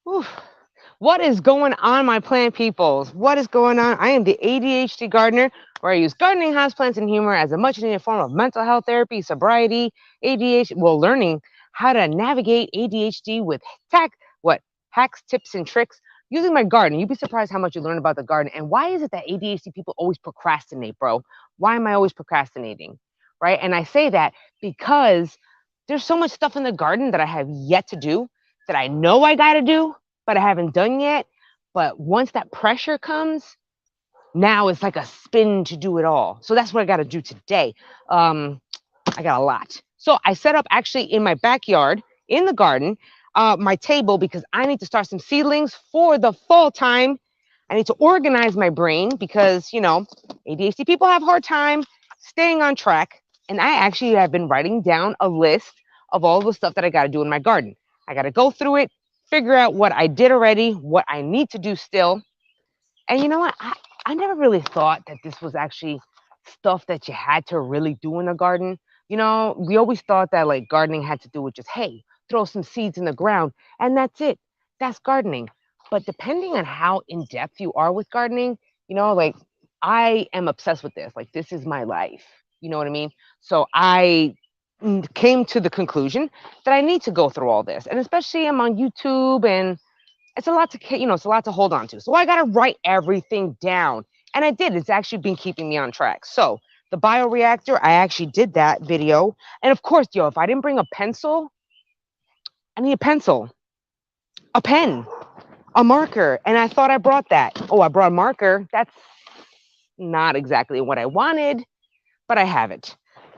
Whew. What is going on, my plant peoples? What is going on? I am the ADHD gardener, where I use gardening, houseplants, and humor as a much needed form of mental health therapy, sobriety, ADHD, well, learning how to navigate ADHD with tech, what, hacks, tips, and tricks using my garden. You'd be surprised how much you learn about the garden. And why is it that ADHD people always procrastinate, bro? Why am I always procrastinating? Right? And I say that because there's so much stuff in the garden that I have yet to do that I know I got to do, but I haven't done yet. But once that pressure comes, now it's like a spin to do it all. So that's what I got to do today. Um, I got a lot. So I set up actually in my backyard, in the garden, my table because I need to start some seedlings for the fall time. I need to organize my brain because, ADHD people have a hard time staying on track. And I actually have been writing down a list of all the stuff that I got to do in my garden. I got to go through it, figure out what I did already, what I need to do still. And you know what? I never really thought that this was actually stuff that you had to really do in the garden. We always thought that like gardening had to do with just, hey, throw some seeds in the ground and that's it. That's gardening. But depending on how in depth you are with gardening, like I am obsessed with this. Like this is my life. You know what I mean? So I came to the conclusion that I need to go through all this. And especially I'm on YouTube and it's a lot to it's a lot to hold on to. So I got to write everything down, and I did. It's actually been keeping me on track. So the bioreactor, I actually did that video, and of course, if I didn't bring a pencil, I need a pencil, a pen, a marker, and I thought I brought that. Oh, I brought a marker. That's not exactly what I wanted, but I have it.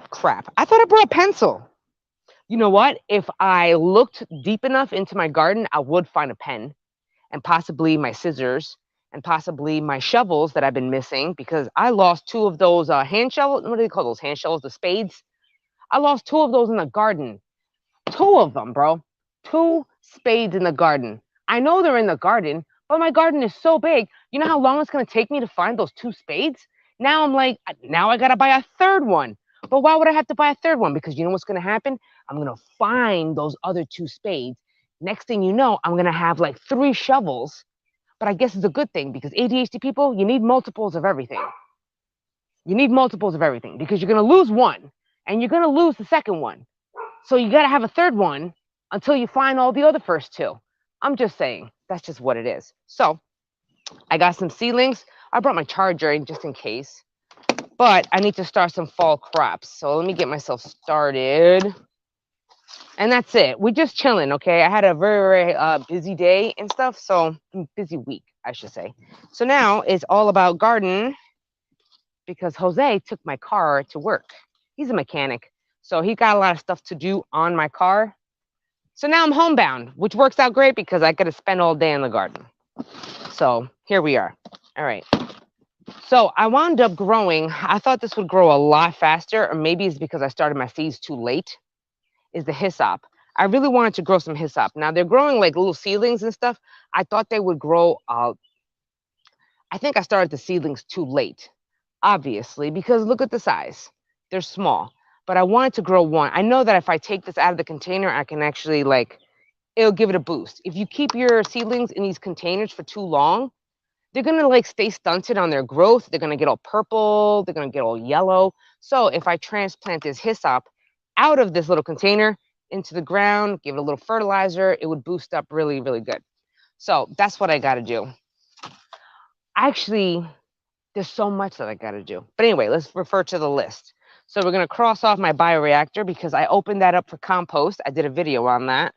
Crap! I thought I brought a pencil. You know what? If I looked deep enough into my garden, I would find a pen and possibly my scissors and possibly my shovels that I've been missing because I lost two of those hand shovels. What do they call those hand shovels? The spades. I lost two of those in the garden. Two of them, bro. Two spades in the garden. I know they're in the garden, but my garden is so big. You know how long it's going to take me to find those two spades? Now I'm like, now I got to buy a third one. But why would I have to buy a third one? Because you know what's going to happen? I'm going to find those other two spades. Next thing you know, I'm going to have like three shovels. But I guess it's a good thing because ADHD people, you need multiples of everything. You need multiples of everything because you're going to lose one and you're going to lose the second one. So you got to have a third one until you find all the other first two. I'm just saying, that's just what it is. So I got some seedlings. I brought my charger in just in case, but I need to start some fall crops. So let me get myself started. And that's it. We're just chilling, okay? I had a very, very busy day and stuff. So busy week, I should say. So now it's all about garden because Jose took my car to work. He's a mechanic. So he got a lot of stuff to do on my car. So now I'm homebound, which works out great because I got to spend all day in the garden. So here we are. All right. So I wound up growing. I thought this would grow a lot faster, or maybe it's because I started my seeds too late, is the hyssop. I really wanted to grow some hyssop. Now they're growing like little seedlings and stuff. I thought they would grow. I think I started the seedlings too late, obviously, because look at the size. They're small. But I wanted to grow one. I know that if I take this out of the container, I can actually it'll give it a boost. If you keep your seedlings in these containers for too long, they're gonna stay stunted on their growth. They're gonna get all purple. They're gonna get all yellow. So if I transplant this hyssop out of this little container into the ground, give it a little fertilizer, it would boost up really, really good. So that's what I got to do. Actually, there's so much that I got to do. But anyway, let's refer to the list. So we're going to cross off my bioreactor because I opened that up for compost. I did a video on that.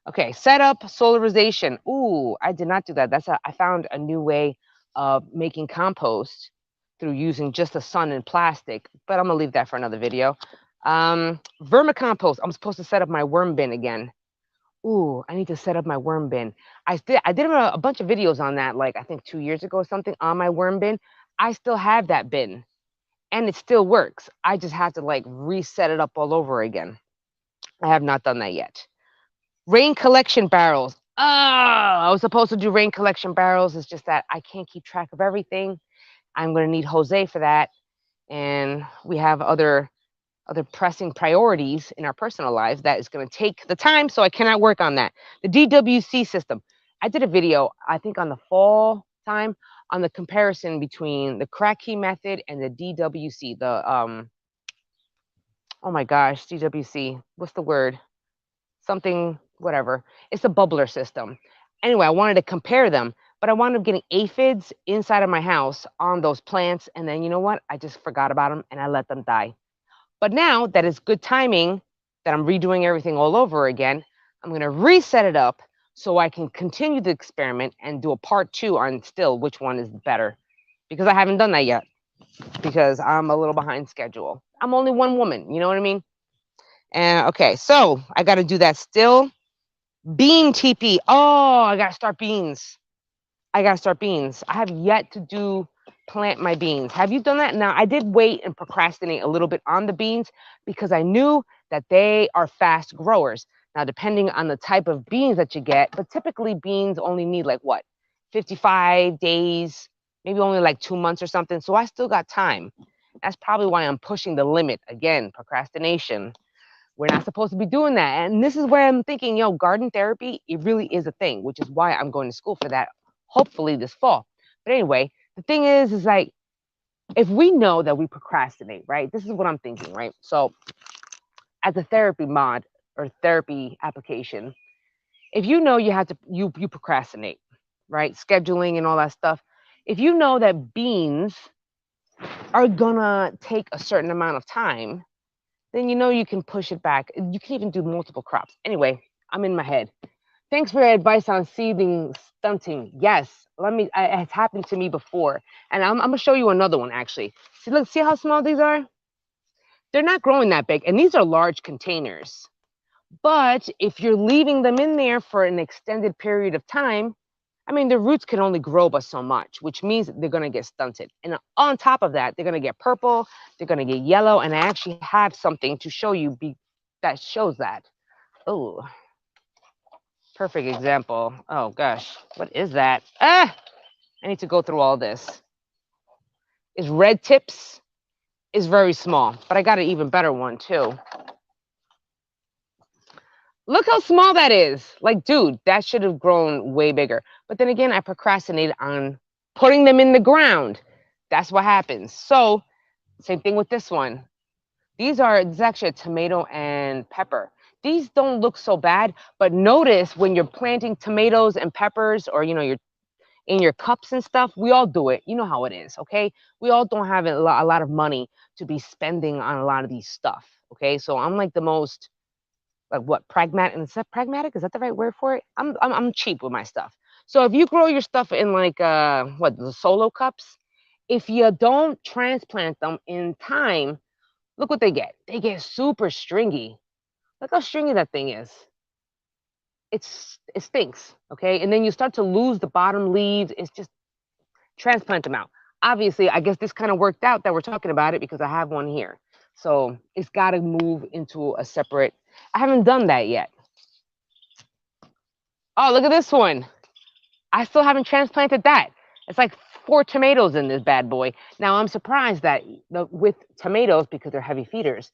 Okay, set up solarization. Ooh, I did not do that. I found a new way of making compost through using just the sun and plastic, but I'm gonna leave that for another video. Vermicompost. I'm supposed to set up my worm bin again. Ooh, I need to set up my worm bin. I did a bunch of videos on that, like I think 2 years ago or something, on my worm bin. I still have that bin and it still works. I just have to reset it up all over again. I have not done that yet. Rain collection barrels. Oh, I was supposed to do rain collection barrels. It's just that I can't keep track of everything. I'm going to need Jose for that. And we have other pressing priorities in our personal lives that is going to take the time, so I cannot work on that. The DWC system. I did a video, I think on the fall time, on the comparison between the crack key method and the DWC, oh my gosh, DWC, what's the word? Something, whatever. It's a bubbler system. Anyway, I wanted to compare them, but I wound up getting aphids inside of my house on those plants. And then you know what? I just forgot about them and I let them die. But now that is good timing that I'm redoing everything all over again, I'm going to reset it up so I can continue the experiment and do a part 2 on still which one is better, because I haven't done that yet because I'm a little behind schedule. I'm only one woman, you know what I mean? And okay, so I got to do that still. Bean TP. Oh, I got to start beans. I got to start beans. I have yet to do plant my beans. Have you done that? Now, I did wait and procrastinate a little bit on the beans because I knew that they are fast growers. Now, depending on the type of beans that you get, but typically beans only need like what, 55 days, maybe only like 2 months or something. So I still got time. That's probably why I'm pushing the limit. Again, procrastination. We're not supposed to be doing that. And this is where I'm thinking, garden therapy, it really is a thing, which is why I'm going to school for that, hopefully this fall. But anyway, the thing is like, if we know that we procrastinate, right? This is what I'm thinking, right? So as a therapy mod or therapy application, if you know you have to, you procrastinate, right? Scheduling and all that stuff. If you know that beans are gonna take a certain amount of time, then you know you can push it back. You can even do multiple crops. Anyway, I'm in my head. Thanks for your advice on seeding stunting. Yes, it's happened to me before. And I'm gonna show you another one actually. See, look, see how small these are? They're not growing that big. And these are large containers. But if you're leaving them in there for an extended period of time, I mean, the roots can only grow but so much, which means they're going to get stunted. And on top of that, they're going to get purple, they're going to get yellow. And I actually have something to show you that shows that. Oh, perfect example. Oh, gosh, what is that? I need to go through all this. Is red tips is very small, but I got an even better one, too. Look how small that is. Like, dude, that should have grown way bigger. But then again, I procrastinated on putting them in the ground. That's what happens. So, same thing with this one. This is actually a tomato and pepper. These don't look so bad, but notice when you're planting tomatoes and peppers, or you're in your cups and stuff, we all do it. You know how it is, okay? We all don't have a lot of money to be spending on a lot of these stuff, okay? So I'm like the most, like, what, pragmatic? Is that pragmatic? Is that the right word for it? I'm cheap with my stuff. So if you grow your stuff in like the solo cups, if you don't transplant them in time, look what they get. They get super stringy. Look how stringy that thing is. It stinks, okay? And then you start to lose the bottom leaves. It's just transplant them out. Obviously, I guess this kind of worked out that we're talking about it because I have one here. So it's got to move into a separate. I haven't done that yet. Oh, look at this one. I still haven't transplanted that. It's like 4 tomatoes in this bad boy. Now, I'm surprised that with tomatoes, because they're heavy feeders,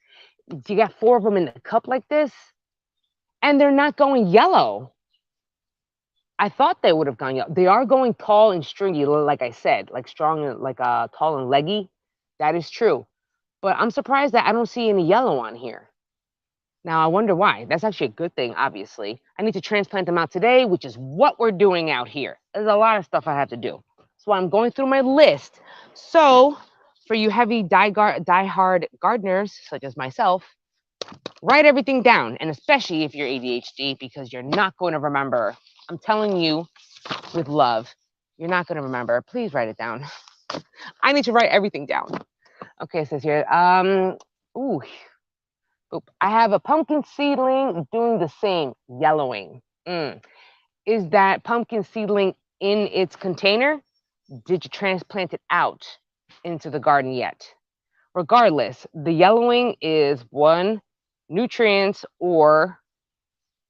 you got 4 of them in a cup like this, and they're not going yellow. I thought they would have gone yellow. They are going tall and stringy, like I said, like strong, like tall and leggy. That is true. But I'm surprised that I don't see any yellow on here. Now, I wonder why. That's actually a good thing, obviously. I need to transplant them out today, which is what we're doing out here. There's a lot of stuff I have to do. So I'm going through my list. So for you heavy die-hard gardeners, such as myself, write everything down, and especially if you're ADHD, because you're not going to remember. I'm telling you with love, you're not going to remember. Please write it down. I need to write everything down. Okay, it says here, ooh, I have a pumpkin seedling doing the same, yellowing. Is that pumpkin seedling in its container? Did you transplant it out into the garden yet? Regardless, the yellowing is one, nutrients, or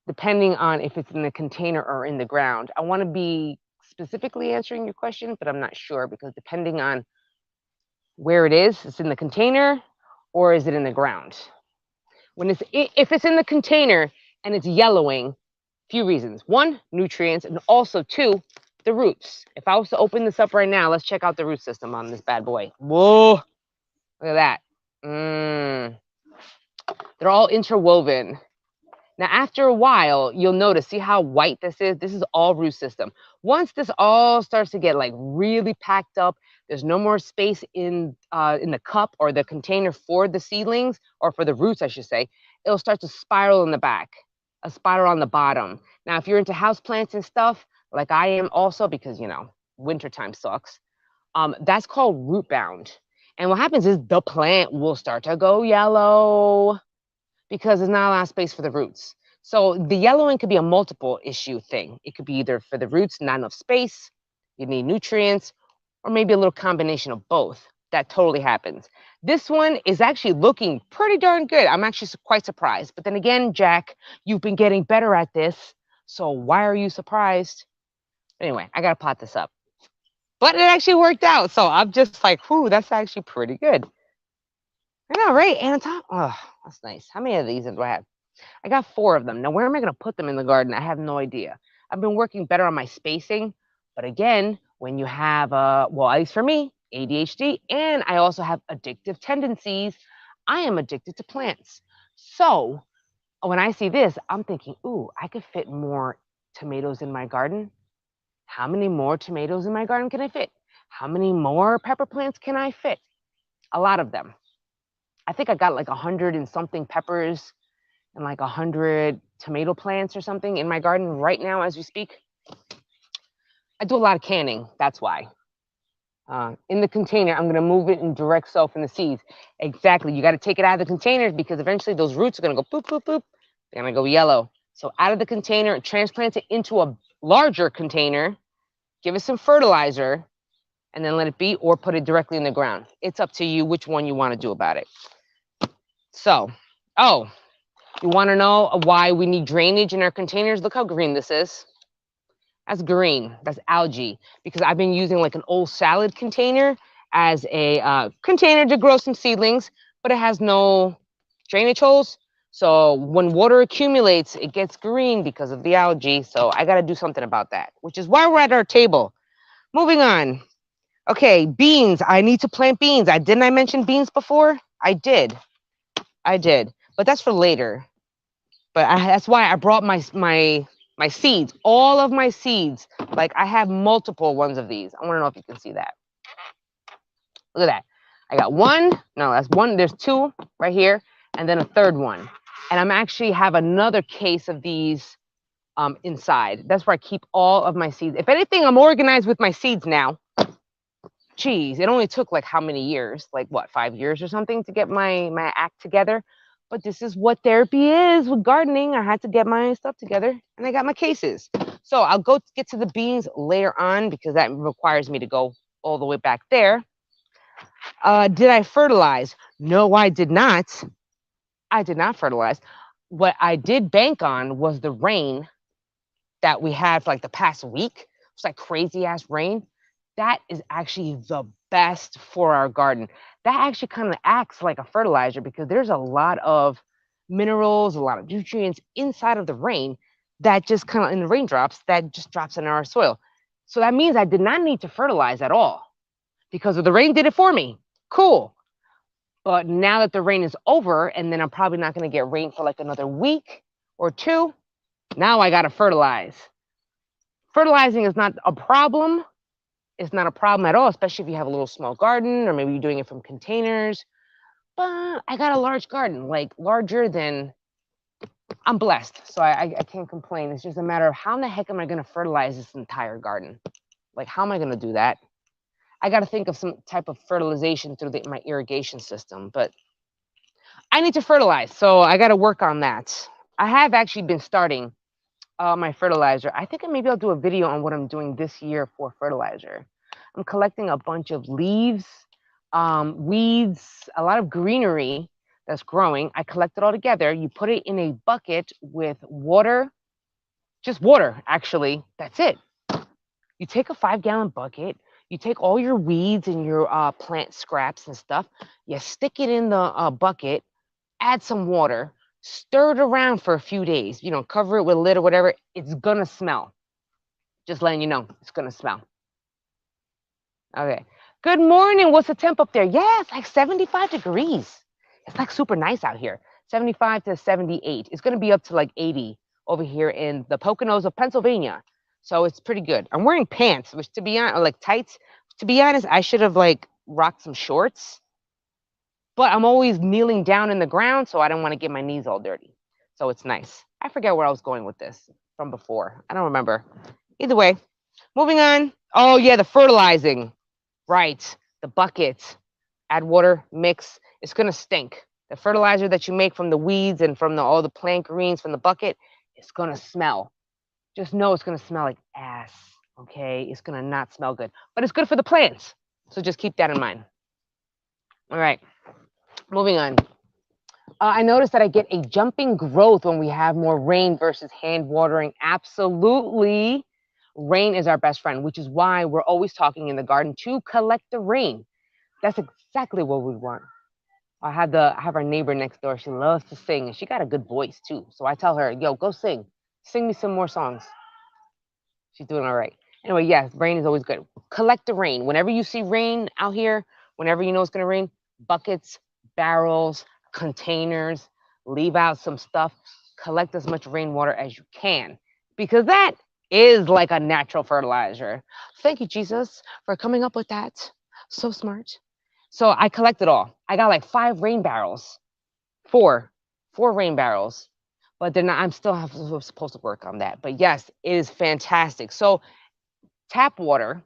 depending on if it's in the container or in the ground. I want to be specifically answering your question, but I'm not sure because depending on where it is, it's in the container or is it in the ground? If it's in the container and it's yellowing, Few reasons. One, nutrients, and also two, the roots. If I was to open this up right now, let's check out the root system on this bad boy. Whoa, look at that. They're all interwoven. Now, after a while, you'll notice, see how white this is? This is all root system. Once this all starts to get like really packed up, there's no more space in the cup or the container for the seedlings, or for the roots, I should say. It'll start to spiral in the back, a spiral on the bottom. Now, if you're into house plants and stuff, like I am also, because, you know, wintertime sucks, that's called root bound. And what happens is the plant will start to go yellow because there's not a lot of space for the roots. So the yellowing could be a multiple issue thing. It could be either for the roots, not enough space, you need nutrients, or maybe a little combination of both. That totally happens. This one is actually looking pretty darn good. I'm actually quite surprised. But then again, Jack, you've been getting better at this. So why are you surprised? Anyway, I got to pot this up. But it actually worked out. So I'm just like, whew, that's actually pretty good. I know, right? And on top, oh, that's nice. How many of these do I have? I got 4 of them. Now, where am I going to put them in the garden? I have no idea. I've been working better on my spacing. But again, when you have, well, at least for me, ADHD, and I also have addictive tendencies, I am addicted to plants. So when I see this, I'm thinking, ooh, I could fit more tomatoes in my garden. How many more tomatoes in my garden can I fit? How many more pepper plants can I fit? A lot of them. I think I got like 100 and something peppers and like 100 tomato plants or something in my garden right now as we speak. I do a lot of canning, that's why. In the container, I'm going to move it in direct sow from the seeds. Exactly, you got to take it out of the containers because eventually those roots are going to go boop, boop, boop. They're going to go yellow. So out of the container, transplant it into a larger container, give it some fertilizer, and then let it be, or put it directly in the ground. It's up to you which one you want to do about it. So, oh, you want to know why we need drainage in our containers? Look how green this is. That's green. That's algae. Because I've been using like an old salad container as a container to grow some seedlings, but it has no drainage holes. So when water accumulates, it gets green because of the algae. So I got to do something about that, which is why we're at our table. Moving on. Okay, beans. I need to plant beans. Didn't I mention beans before? I did, but that's for later. But that's why I brought my seeds, all of my seeds. Like I have multiple ones of these. I want to know if you can see that. Look at that. I got one. No, that's one. There's 2 right here, and then a third one. And I'm actually have another case of these inside. That's where I keep all of my seeds. If anything, I'm organized with my seeds now. Geez, it only took like how many years? Like what, 5 years or something to get my act together? But this is what therapy is with gardening. I had to get my stuff together, and I got my cases. So I'll go get to the beans later on because that requires me to go all the way back there. Did I fertilize? No, I did not. I did not fertilize. What I did bank on was the rain that we had for like the past week. It's like crazy ass rain. That is actually the best for our garden. That actually kind of acts like a fertilizer because there's a lot of minerals, a lot of nutrients inside of the rain that just kind of in the raindrops that just drops in our soil. So that means I did not need to fertilize at all because of the rain did it for me. Cool. But now that the rain is over, and then I'm probably not going to get rain for like another week or 2, now I got to fertilize. Fertilizing is not a problem. It's not a problem at all, especially if you have a little small garden or maybe you're doing it from containers. But I got a large garden, like larger than, I'm blessed. So I can't complain. It's just a matter of how in the heck am I going to fertilize this entire garden? Like, how am I going to do that? I got to think of some type of fertilization through my irrigation system, but I need to fertilize. So I got to work on that. I have actually been starting my fertilizer. I think maybe I'll do a video on what I'm doing this year for fertilizer. I'm collecting a bunch of leaves, weeds, a lot of greenery that's growing. I collect it all together. You put it in a bucket with water, just water, actually. That's it. You take a 5-gallon bucket. You take all your weeds and your plant scraps and stuff. You stick it in the bucket, add some water. Stir it around for a few days. Cover it with a lid or whatever. It's gonna smell. Just letting you know, it's gonna smell. Okay. Good morning. What's the temp up there? Yeah, it's like 75 degrees. It's like super nice out here. 75 to 78. It's gonna be up to like 80 over here in the Poconos of Pennsylvania. So it's pretty good. I'm wearing pants, which to be honest, like tights. To be honest, I should have like rocked some shorts, but I'm always kneeling down in the ground, so I don't want to get my knees all dirty. So it's nice. I forget where I was going with this from before. I don't remember. Either way, moving on. Oh yeah, the fertilizing. Right. The bucket. Add water, mix. It's gonna stink. The fertilizer that you make from the weeds and from all the plant greens from the bucket, it's gonna smell. Just know it's gonna smell like ass. Okay, it's gonna not smell good, but it's good for the plants. So just keep that in mind. All right, moving on. I noticed that I get a jumping growth when we have more rain versus hand watering. Absolutely. Rain is our best friend, which is why we're always talking in the garden to collect the rain. That's exactly what we want. I have our neighbor next door. She loves to sing and she got a good voice too. So I tell her, yo, go sing. Sing me some more songs. She's doing all right. Anyway, yes, rain is always good. Collect the rain. Whenever you see rain out here, whenever you know it's gonna rain, buckets, barrels, containers, leave out some stuff. Collect as much rainwater as you can. Because that is like a natural fertilizer. Thank you, Jesus, for coming up with that. So smart. So I collect it all. I got like 5 rain barrels. 4. 4 rain barrels. But they're not, I'm still supposed to work on that. But yes, it is fantastic. So tap water,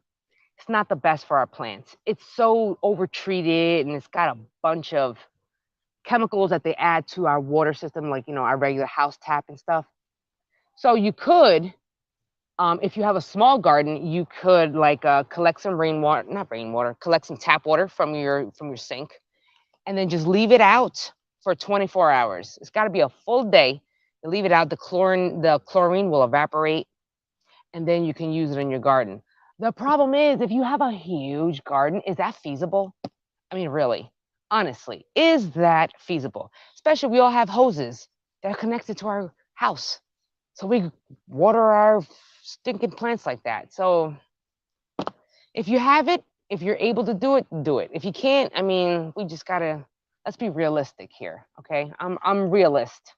it's not the best for our plants. It's so overtreated and it's got a bunch of chemicals that they add to our water system, like, our regular house tap and stuff. So you could, if you have a small garden, you could like collect some rainwater, not rainwater, collect some tap water from your sink, and then just leave it out for 24 hours. It's got to be a full day. You leave it out, the chlorine will evaporate, and then you can use it in your garden. The problem is, if you have a huge garden, is that feasible? I mean, really, honestly, is that feasible? Especially we all have hoses that are connected to our house. So we water our stinking plants like that. So if you have it, if you're able to do it, do it. If you can't, I mean, we just gotta, let's be realistic here, okay? I'm realist.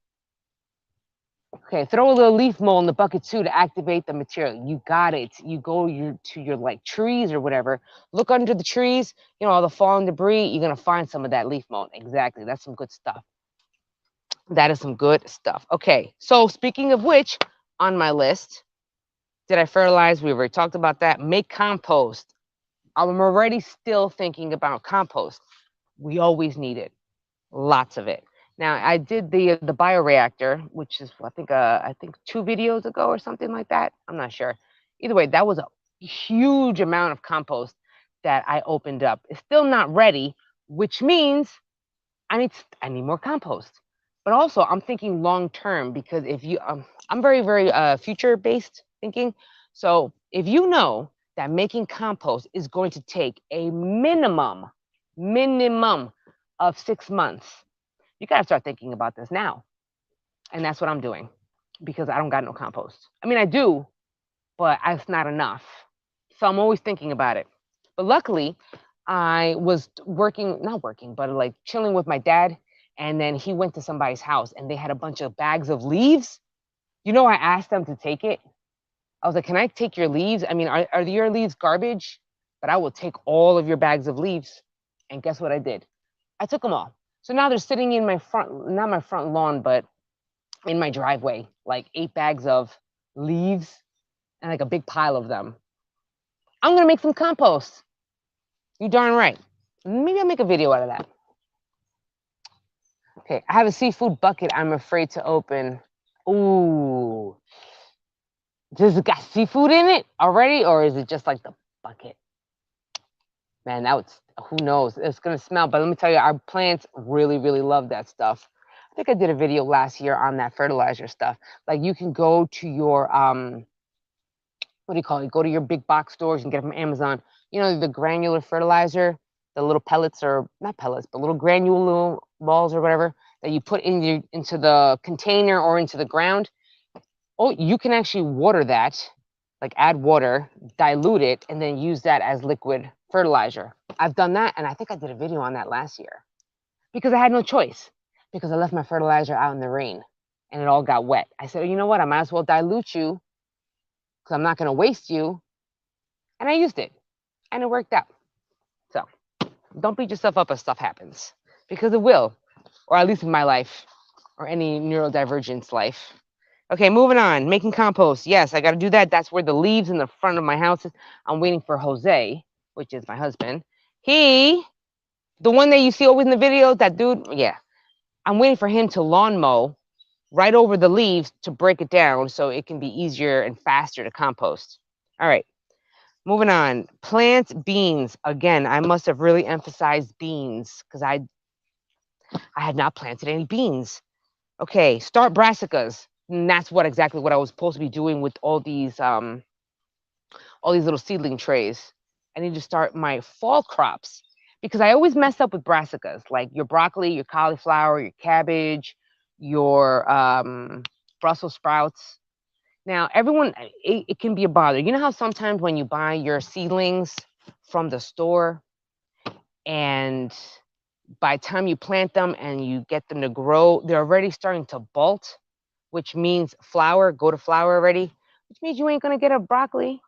Okay, throw a little leaf mold in the bucket too to activate the material. You got it. You go to your like trees or whatever. Look under the trees, all the fallen debris. You're gonna find some of that leaf mold. Exactly. That's some good stuff. That is some good stuff. Okay, so speaking of which, on my list, did I fertilize? We already talked about that. Make compost. I'm already still thinking about compost. We always need it. Lots of it. Now I did the bioreactor, which is I think 2 videos ago or something like that. I'm not sure. Either way, that was a huge amount of compost that I opened up. It's still not ready, which means I need more compost. But also I'm thinking long term because if you I'm very very future based thinking. So if you know that making compost is going to take a minimum of 6 months, you got to start thinking about this now. And that's what I'm doing because I don't got no compost. I mean, I do, but it's not enough. So I'm always thinking about it. But luckily, I was not working, but like chilling with my dad. And then he went to somebody's house and they had a bunch of bags of leaves. I asked them to take it. I was like, can I take your leaves? I mean, are your leaves garbage? But I will take all of your bags of leaves. And guess what I did? I took them all. So now they're sitting in my front, not my front lawn, but in my driveway, like 8 bags of leaves and like a big pile of them. I'm going to make some compost. You darn right. Maybe I'll make a video out of that. Okay, I have a seafood bucket I'm afraid to open. Ooh. Does it got seafood in it already, or is it just like the bucket? Man, who knows? It's gonna smell, but let me tell you, our plants really, really love that stuff. I think I did a video last year on that fertilizer stuff. Like you can go to your what do you call it? Go to your big box stores and get it from Amazon. The granular fertilizer, the little pellets or not pellets, but little granule balls or whatever that you put into the container or into the ground, oh, you can actually water that, like add water, dilute it, and then use that as liquid fertilizer. I've done that, and I think I did a video on that last year because I had no choice because I left my fertilizer out in the rain and it all got wet. I said, you know what? I might as well dilute you because I'm not going to waste you. And I used it and it worked out. So don't beat yourself up if stuff happens because it will, or at least in my life or any neurodivergence life. Okay, moving on. Making compost. Yes, I got to do that. That's where the leaves in the front of my house is. I'm waiting for Jose, which is my husband. The one that you see always in the video, that dude, yeah. I'm waiting for him to lawn mow right over the leaves to break it down so it can be easier and faster to compost. All right, moving on. Plant beans. Again, I must have really emphasized beans because I had not planted any beans. Okay, start brassicas. And that's exactly what I was supposed to be doing with all these little seedling trays. I need to start my fall crops because I always mess up with brassicas, like your broccoli, your cauliflower, your cabbage, your Brussels sprouts. Now, everyone, it can be a bother. You know how sometimes when you buy your seedlings from the store and by the time you plant them and you get them to grow, they're already starting to bolt, which means go to flower already, which means you ain't going to get a broccoli.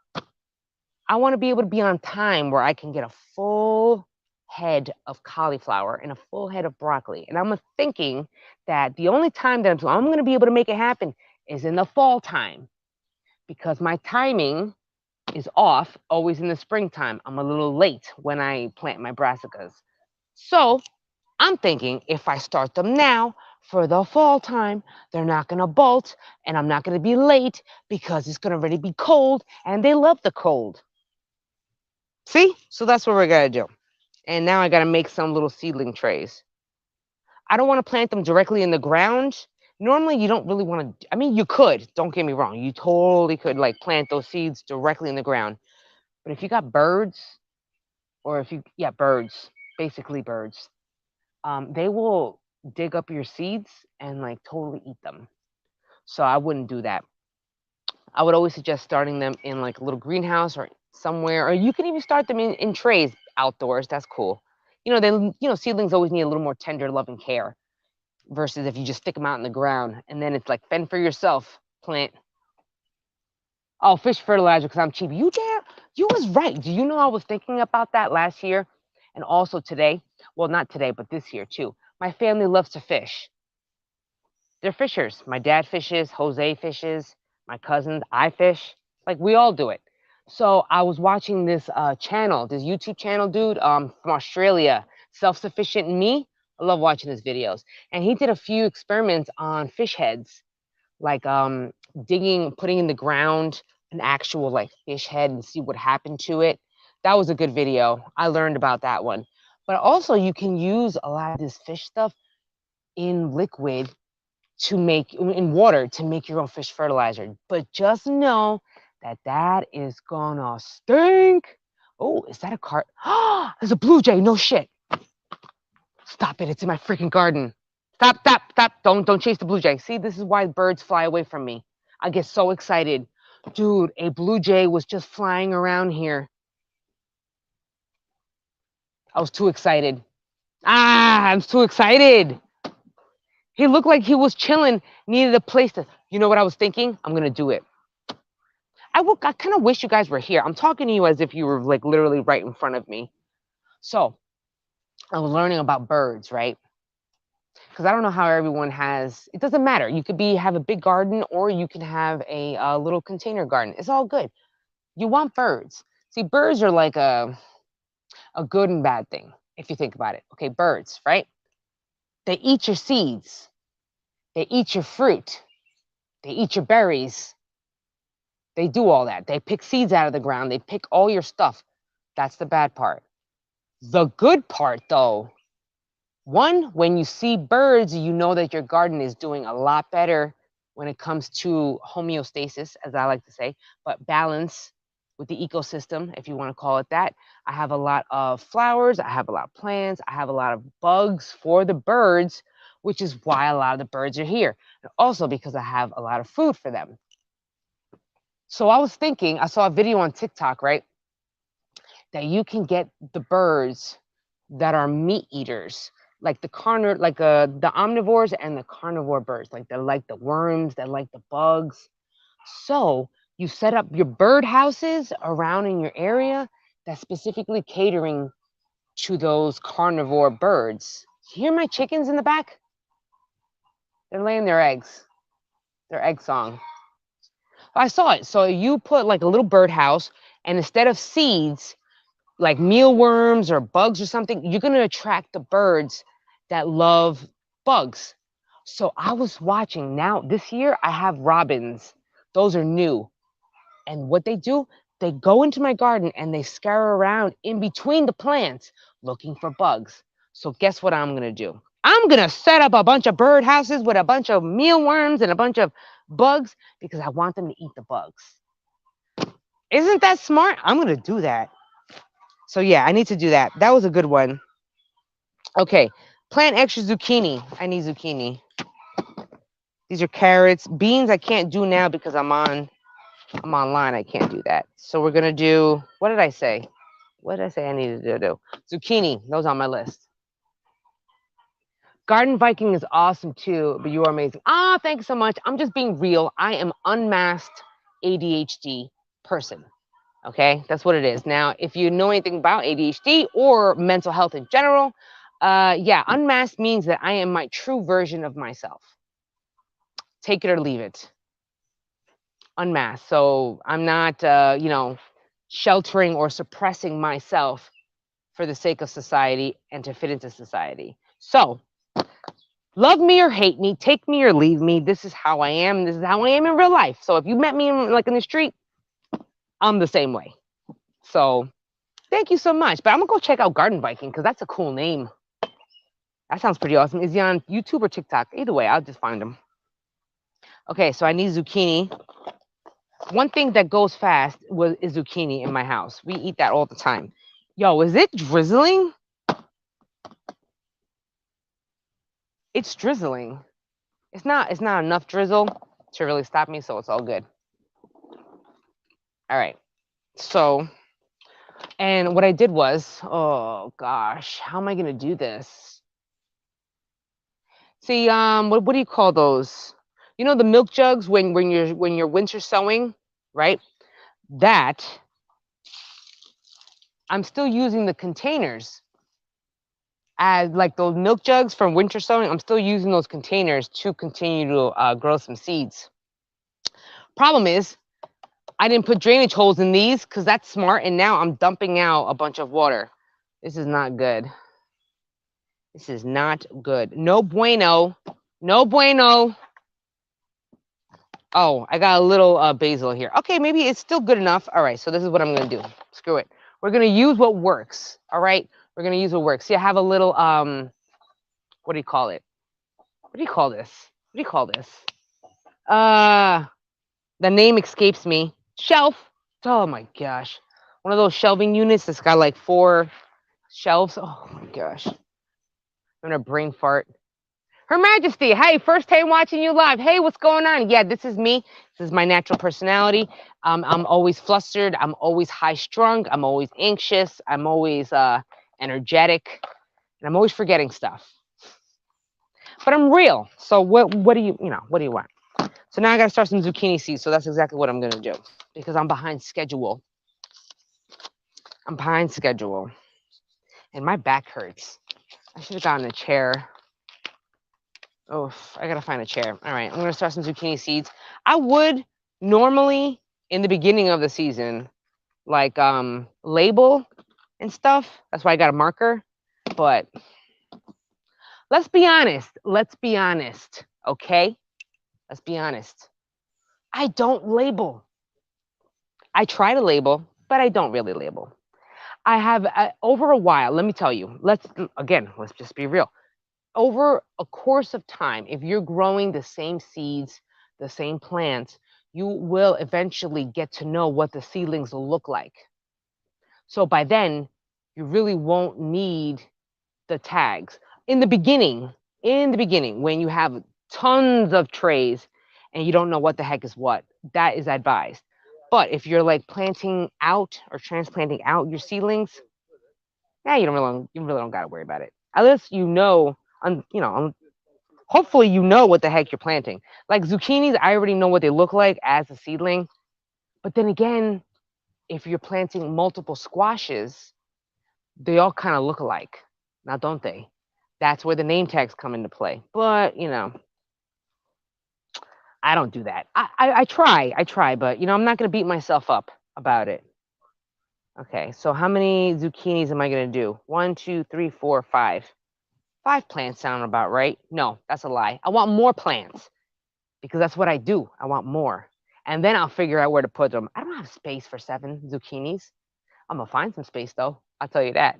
I want to be able to be on time where I can get a full head of cauliflower and a full head of broccoli. And I'm thinking that the only time that I'm going to be able to make it happen is in the fall time because my timing is off always in the springtime. I'm a little late when I plant my brassicas. So I'm thinking if I start them now for the fall time, they're not going to bolt and I'm not going to be late because it's going to already be cold and they love the cold. See? So that's what we're going to do. And now I got to make some little seedling trays. I don't want to plant them directly in the ground. Normally, you don't really want to. I mean, you could. Don't get me wrong. You totally could like plant those seeds directly in the ground. But if you got birds, or birds, basically birds, they will dig up your seeds and like totally eat them. So I wouldn't do that. I would always suggest starting them in like a little greenhouse or somewhere, or you can even start them in trays outdoors. That's cool. Seedlings always need a little more tender love and care versus if you just stick them out in the ground and then it's like fend for yourself, plant. Oh, fish fertilizer because I'm cheap. You was right. Do you know I was thinking about that last year and also today? Well, not today, but this year too. My family loves to fish. They're fishers. My dad fishes, Jose fishes, my cousins, I fish. Like we all do it. So I was watching this channel, this YouTube channel dude from Australia, Self-Sufficient Me. I love watching his videos. And he did a few experiments on fish heads, like putting in the ground an actual like fish head and see what happened to it. That was a good video. I learned about that one. But also you can use a lot of this fish stuff in liquid in water to make your own fish fertilizer. But just know that is gonna stink. Oh, is that a cart? Oh, there's a blue jay. No shit. Stop it. It's in my freaking garden. Stop. Don't chase the blue jay. See, this is why birds fly away from me. I get so excited. Dude, a blue jay was just flying around here. I was too excited. I'm too excited. He looked like he was chilling, needed a place to, you know what I was thinking? I'm going to do it. I kind of wish you guys were here. I'm talking to you as if you were like literally right in front of me. So I was learning about birds, right? Because I don't know how everyone it doesn't matter. You could have a big garden or you can have a little container garden. It's all good. You want birds. See, birds are like a good and bad thing, if you think about it. Okay, birds, right? They eat your seeds. They eat your fruit. They eat your berries. They do all that. They pick seeds out of the ground. They pick all your stuff. That's the bad part. The good part, though, one, when you see birds, you know that your garden is doing a lot better when it comes to homeostasis, as I like to say, but balance with the ecosystem, if you want to call it that. I have a lot of flowers. I have a lot of plants. I have a lot of bugs for the birds, which is why a lot of the birds are here. And also because I have a lot of food for them. So I was thinking, I saw a video on TikTok, right? That you can get the birds that are meat eaters, like the the omnivores and the carnivore birds, like they like the worms, they like the bugs. So you set up your bird houses around in your area that's specifically catering to those carnivore birds. You hear my chickens in the back? They're laying their eggs, their egg song. I saw it. So you put like a little birdhouse, and instead of seeds, like mealworms or bugs or something, you're going to attract the birds that love bugs. So I was watching now this year, I have robins. Those are new. And what they do, they go into my garden and they scurry around in between the plants looking for bugs. So guess what I'm going to do? I'm going to set up a bunch of bird houses with a bunch of mealworms and a bunch of bugs because I want them to eat the bugs. Isn't that smart? I'm going to do that. So yeah, I need to do that. That was a good one. Okay, plant extra zucchini. I need zucchini. These are carrots. Beans I can't do now because I'm online. I can't do that. So we're gonna do, what did I say? What did I say I needed to do? Zucchini, those on my list. Garden Viking is awesome too, but you are amazing. Ah, thanks so much. I'm just being real. I am unmasked ADHD person. Okay, that's what it is. Now, if you know anything about ADHD or mental health in general, yeah, unmasked means that I am my true version of myself. Take it or leave it. Unmasked. So I'm not, sheltering or suppressing myself for the sake of society and to fit into society. So, love me or hate me, take me or leave me. This is how I am. This is how I am in real life. So if you met me in the street, I'm the same way. So thank you so much. But I'm gonna go check out Garden Viking because that's a cool name. That sounds pretty awesome. Is he on YouTube or TikTok? Either way, I'll just find him. Okay, so I need zucchini. One thing that goes fast is zucchini in my house. We eat that all the time. Yo, is it drizzling? It's drizzling. It's not enough drizzle to really stop me, so it's all good. All right. So, and what I did was, oh gosh, how am I gonna do this? See, what do you call those? You know the milk jugs when you're winter sowing, right? That I'm still using the containers as like those milk jugs from winter sowing. I'm still using those containers to continue to grow some seeds. Problem is, I didn't put drainage holes in these because that's smart, and now I'm dumping out a bunch of water. This is not good. This is not good. No bueno. No bueno. Oh, I got a little basil here. Okay, maybe it's still good enough. All right, so this is what I'm going to do. Screw it. We're going to use what works. All right? We're going to use what works. See, I have a little, what do you call it? What do you call this? What do you call this? The name escapes me. Shelf. Oh my gosh. One of those shelving units that's got like 4 shelves. Oh my gosh. I'm gonna brain fart. Her Majesty, hey, first time watching you live. Hey, what's going on? Yeah, this is me. This is my natural personality. I'm always flustered. I'm always high strung. I'm always anxious. I'm always energetic. And I'm always forgetting stuff. But I'm real. So what do you want? So now I gotta start some zucchini seeds. So that's exactly what I'm gonna do because I'm behind schedule. I'm behind schedule. And my back hurts. I should have gotten a chair. Oh, I gotta find a chair. All right, I'm gonna start some zucchini seeds. I would normally in the beginning of the season, like label and stuff. That's why I got a marker. But let's be honest. Let's be honest. Okay? Let's be honest. I don't label. I try to label, but I don't really label. I have over a while, let me tell you, let's just be real. Over a course of time, if you're growing the same seeds, the same plants, you will eventually get to know what the seedlings will look like. So by then, you really won't need the tags. In the beginning, in the beginning when you have tons of trays and you don't know what the heck is what, that is advised. But if you're like planting out or transplanting out your seedlings, yeah, you really don't got to worry about it. Unless you know, hopefully you know what the heck you're planting. Like zucchinis, I already know what they look like as a seedling. But then again, if you're planting multiple squashes, they all kind of look alike. Now, don't they? That's where the name tags come into play. But, I don't do that. I try, but, I'm not going to beat myself up about it. Okay, so how many zucchinis am I going to do? 1, 2, 3, 4, 5. 5 plants sound about right. No, that's a lie. I want more plants because that's what I do. I want more. And then I'll figure out where to put them. I don't have space for 7 zucchinis. I'm going to find some space, though. I'll tell you that.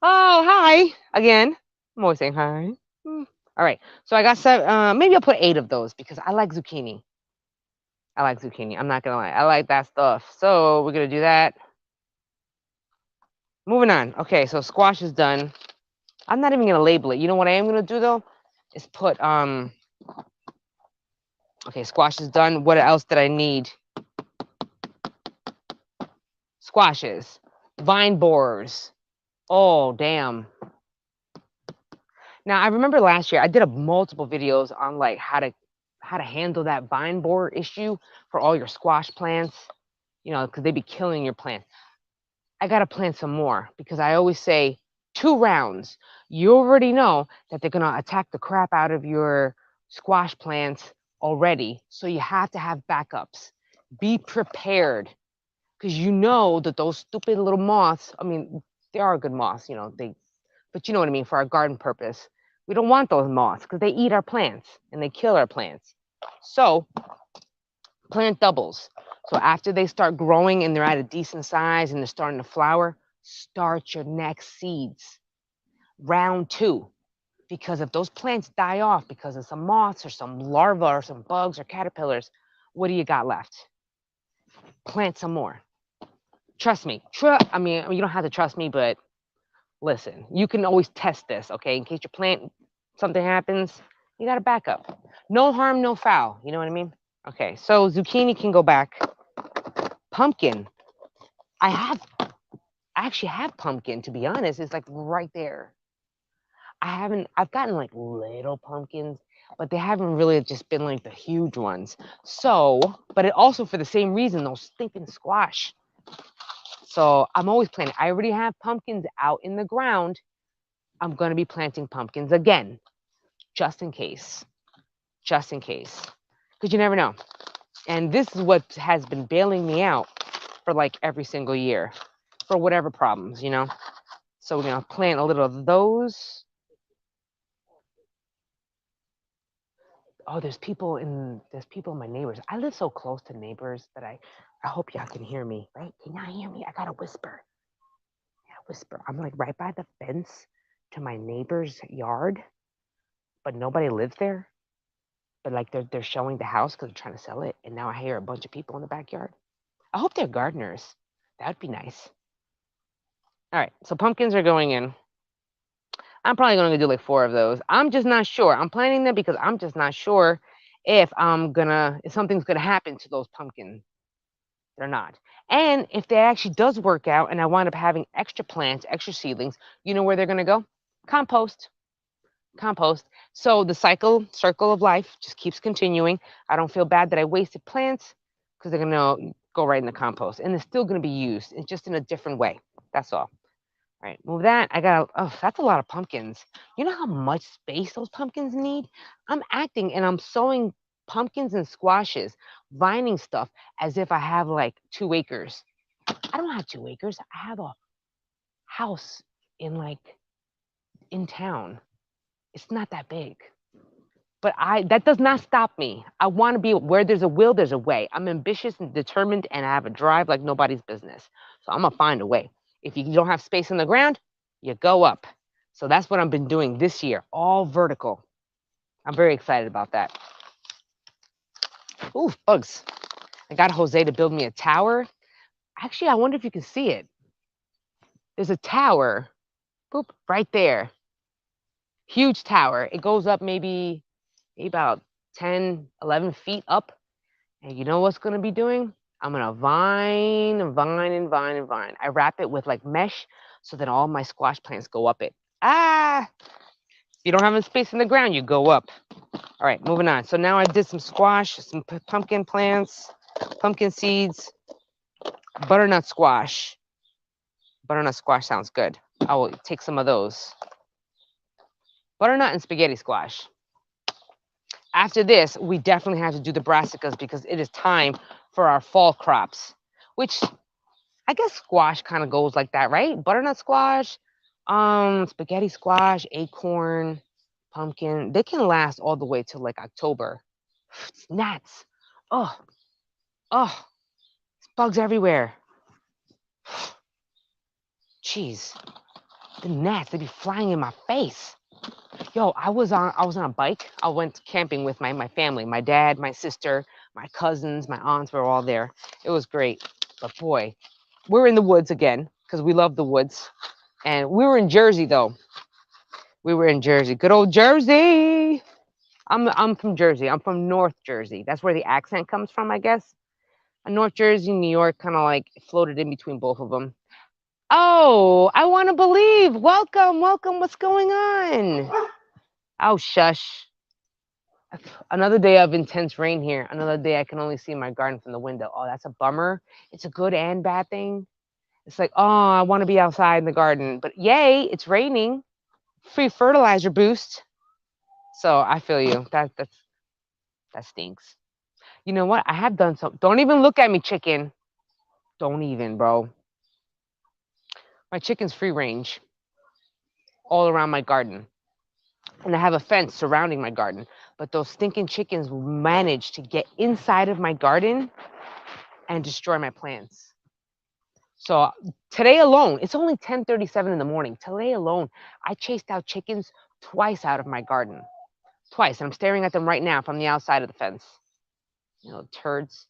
Oh, hi again. I'm always saying hi. All right, so I got 7. Maybe I'll put 8 of those because I like zucchini. I like zucchini. I'm not gonna lie. I like that stuff. So we're gonna do that. Moving on. Okay, so squash is done. I'm not even gonna label it. You know what I am gonna do though? Is put Okay, squash is done. What else did I need? Squashes, vine borers. Oh damn. Now I remember last year I did multiple videos on like how to handle that vine borer issue for all your squash plants. Because they be killing your plants. I gotta plant some more because I always say 2 rounds. You already know that they're gonna attack the crap out of your squash plants already. So you have to have backups. Be prepared because you know that those stupid little moths, I mean, they are good moths, but you know what I mean, for our garden purpose. We don't want those moths because they eat our plants and they kill our plants. So plant doubles. So after they start growing and they're at a decent size and they're starting to flower, start your next seeds. Round 2. Because if those plants die off because of some moths or some larvae or some bugs or caterpillars, what do you got left? Plant some more. Trust me. I mean, you don't have to trust me, but listen, you can always test this, okay? In case your plant, something happens, you got a backup. No harm, no foul. You know what I mean? Okay, so zucchini can go back. Pumpkin. I actually have pumpkin, to be honest. It's like right there. I've gotten like little pumpkins, but they haven't really just been like the huge ones. So, but it also for the same reason, those stinking squash. So I'm always planting. I already have pumpkins out in the ground. I'm going to be planting pumpkins again, just in case. Just in case. Because you never know. And this is what has been bailing me out for like every single year for whatever problems, So we're going to plant a little of those. Oh, there's people in my neighbors. I live so close to neighbors that I hope y'all can hear me, right? Can y'all hear me? I gotta whisper. Whisper. I'm like right by the fence to my neighbor's yard, but nobody lives there. But like they're showing the house because they're trying to sell it, and now I hear a bunch of people in the backyard. I hope they're gardeners. That'd be nice. All right, so pumpkins are going in. I'm probably going to do like 4 of those. I'm just not sure. I'm planning them because I'm just not sure if something's gonna happen to those pumpkins. They're not. And if they actually does work out and I wind up having extra plants, extra seedlings, you know where they're gonna go? Compost. Compost. So the circle of life just keeps continuing. I don't feel bad that I wasted plants because they're gonna go right in the compost and it's still gonna be used. It's just in a different way. That's all. All right, move that. That's a lot of pumpkins. You know how much space those pumpkins need? I'm acting and I'm sowing pumpkins and squashes, vining stuff as if I have like 2 acres. I don't have 2 acres. I have a house in town. It's not that big. But that does not stop me. I want to be where there's a will, there's a way. I'm ambitious and determined and I have a drive like nobody's business. So I'm gonna find a way. If you don't have space on the ground, you go up. So that's what I've been doing this year, all vertical. I'm very excited about that. Ooh, bugs. I got Jose to build me a tower. Actually, I wonder if you can see it. There's a tower, boop, right there. Huge tower. It goes up maybe about 10, 11 feet up. And you know what's going to be doing? I'm going to vine and vine and vine and vine. I wrap it with like mesh so that all my squash plants go up it. Ah, if you don't have any space in the ground, you go up. All right, moving on. So now I did some squash, some pumpkin plants, pumpkin seeds, butternut squash. Butternut squash sounds good. I will take some of those. Butternut and spaghetti squash. After this, we definitely have to do the brassicas because it is time for our fall crops, which I guess squash kind of goes like that, right? Butternut squash, spaghetti squash, acorn, pumpkin. They can last all the way till like October. It's gnats. Oh, oh, bugs everywhere. Jeez, the gnats, they be flying in my face. Yo, I was on a bike. I went camping with my family, my dad, my sister, my cousins, my aunts were all there. It was great. But boy, we're in the woods again because we love the woods. And we were in Jersey though. We were in Jersey. Good old Jersey. I'm from Jersey. I'm from North Jersey. That's where the accent comes from, I guess. North Jersey, New York, kind of like floated in between both of them. Oh, I want to believe. Welcome, welcome. What's going on? Oh, shush. Another day of intense rain here. Another day I can only see my garden from the window. Oh, that's a bummer. It's a good and bad thing. It's like, oh, I want to be outside in the garden, but yay, it's raining. Free fertilizer boost. So I feel you. That stinks. You know what? I have done some. Don't even look at me, chicken. Don't even, bro. My chicken's free range all around my garden. And I have a fence surrounding my garden. But those stinking chickens managed to get inside of my garden and destroy my plants. So today alone, it's only 10:37 in the morning. Today alone, I chased out chickens twice out of my garden. Twice. And I'm staring at them right now from the outside of the fence. You know, turds.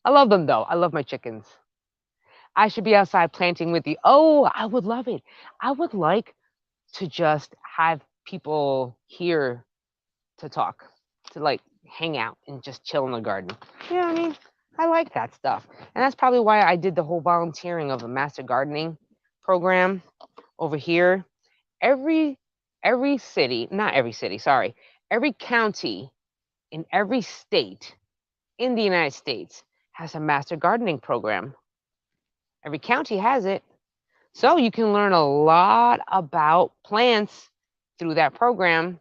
I love them though. I love my chickens. I should be outside planting with you. Oh, I would love it. I would like to just have people here to talk, to like hang out and just chill in the garden. You know what I mean? I like that stuff. And that's probably why I did the whole volunteering of a master gardening program over here. Every city, not every city, sorry, every county in every state in the United States has a master gardening program. Every county has it. So you can learn a lot about plants through that program.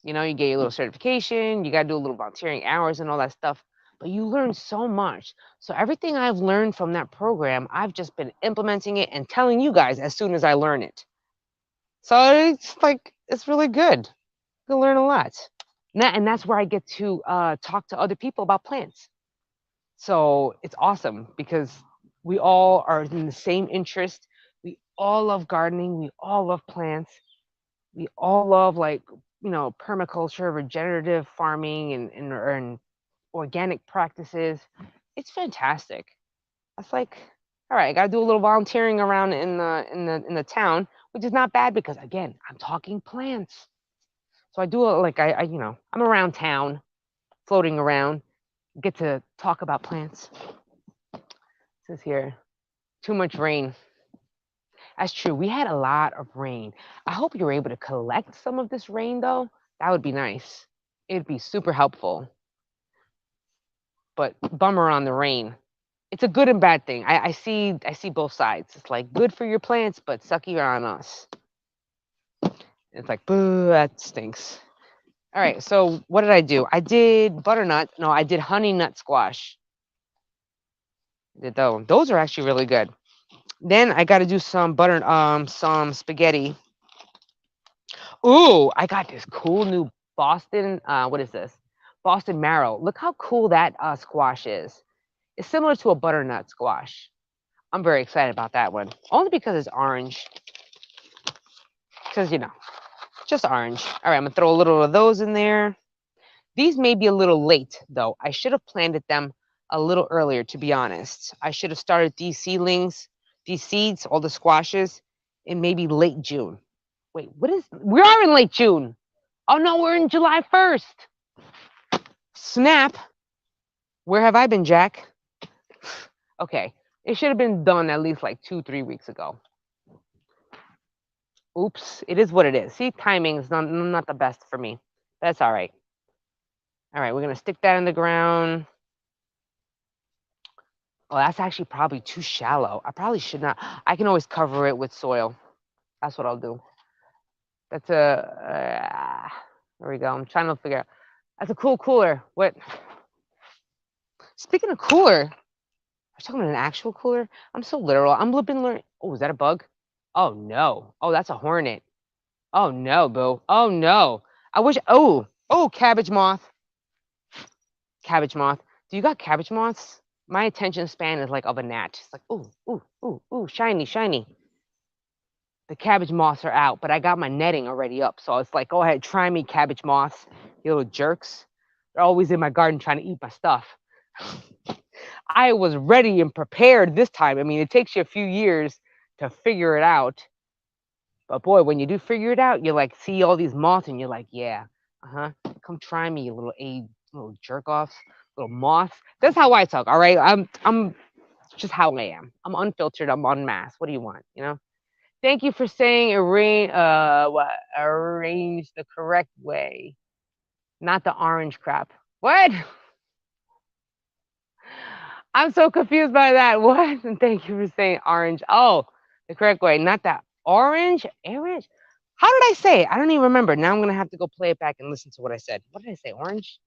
You know, you get your little certification, you got to do a little volunteering hours and all that stuff, but you learn so much. So everything I've learned from that program, I've just been implementing it and telling you guys as soon as I learn it. So it's like, it's really good. You learn a lot. And that's where I get to talk to other people about plants. So it's awesome because we all are in the same interest. We all love gardening. We all love plants. We all love like, you know, permaculture, regenerative farming and organic practices. It's fantastic. That's like, all right, I gotta do a little volunteering around in the town, which is not bad because again, I'm talking plants. So I do like I you know, I'm around town, floating around, get to talk about plants. It says here, too much rain. That's true. We had a lot of rain. I hope you're able to collect some of this rain though. That would be nice. It'd be super helpful. But bummer on the rain. It's a good and bad thing. I see both sides. It's like good for your plants, but sucky on us. It's like, boo, that stinks. All right, so what did I do? I did butternut. No, I did honey nut squash. Did those. Those are actually really good. Then I got to do some some spaghetti. Ooh, I got this cool new Boston. What is this? Boston marrow. Look how cool that squash is. It's similar to a butternut squash. I'm very excited about that one. Only because it's orange. Because, you know, just orange. All right, I'm going to throw a little of those in there. These may be a little late, though. I should have planted them a little earlier, to be honest. I should have started these seedlings, these seeds, all the squashes, in maybe late June. Wait, we are in late June. Oh no, we're in July 1st. Snap. Where have I been, Jack? Okay. It should have been done at least like 2-3 weeks ago. Oops. It is what it is. See, timing is not the best for me. That's all right. All right, we're going to stick that in the ground. Oh, that's actually probably too shallow. I probably should not. I can always cover it with soil. That's what I'll do. That's there we go. I'm trying to figure out. That's a cool cooler. What? Speaking of cooler, I was talking about an actual cooler. I'm so literal. I'm learning. Oh, is that a bug? Oh no. Oh, that's a hornet. Oh no, boo. Oh no. I wish. Oh, cabbage moth. Cabbage moth. Do you got cabbage moths? My attention span is like of a gnat. It's like, ooh, shiny, shiny. The cabbage moths are out, but I got my netting already up. So it's like, go ahead, try me, cabbage moths. You little jerks. They're always in my garden trying to eat my stuff. I was ready and prepared this time. I mean, it takes you a few years to figure it out. But boy, when you do figure it out, you like see all these moths and you're like, yeah, come try me, you little jerk offs, little moths. That's how I talk. All right, I'm just how I am. I'm unfiltered. I'm unmasked. What do you want? You know. Thank you for saying arrange the correct way, not the orange crap. What? I'm so confused by that. What? And thank you for saying orange. Oh, the correct way, not that orange. Orange. How did I say it? I don't even remember. Now I'm gonna have to go play it back and listen to what I said. What did I say? Orange?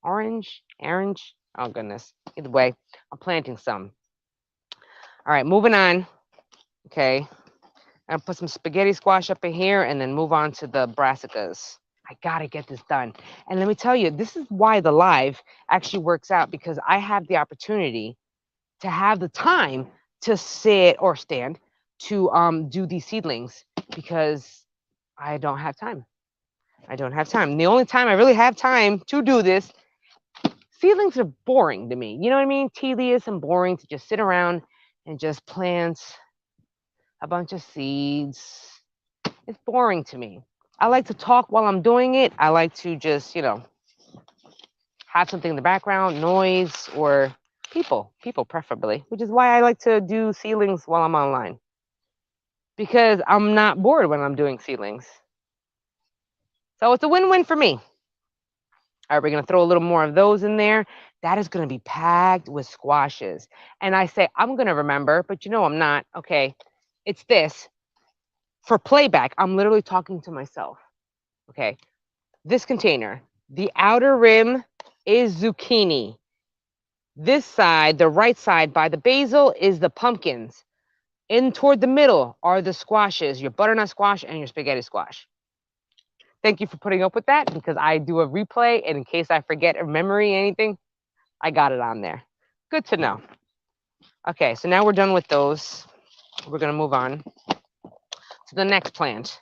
Orange? Orange? Oh goodness. Either way, I'm planting some. All right, moving on. Okay. I'm gonna put some spaghetti squash up in here and then move on to the brassicas. I gotta get this done. And let me tell you, this is why the live actually works out, because I have the opportunity to have the time to sit or stand to do these seedlings, because I don't have time. I don't have time. The only time I really have time to do this, seedlings are boring to me. You know what I mean? Tedious and boring to just sit around and just plant a bunch of seeds. It's boring to me. I like to talk while I'm doing it. I like to just, have something in the background, noise, or people preferably, which is why I like to do seedlings while I'm online, because I'm not bored when I'm doing seedlings. So it's a win-win for me. All right, we're going to throw a little more of those in there. That is going to be packed with squashes. And I say, I'm going to remember, but I'm not. Okay, it's this. For playback, I'm literally talking to myself. Okay, this container, the outer rim is zucchini. This side, the right side by the basil, is the pumpkins. In toward the middle are the squashes, your butternut squash and your spaghetti squash. Thank you for putting up with that, because I do a replay, and in case I forget or memory anything, I got it on there. Good to know. Okay, so now we're done with those. We're going to move on to the next plant.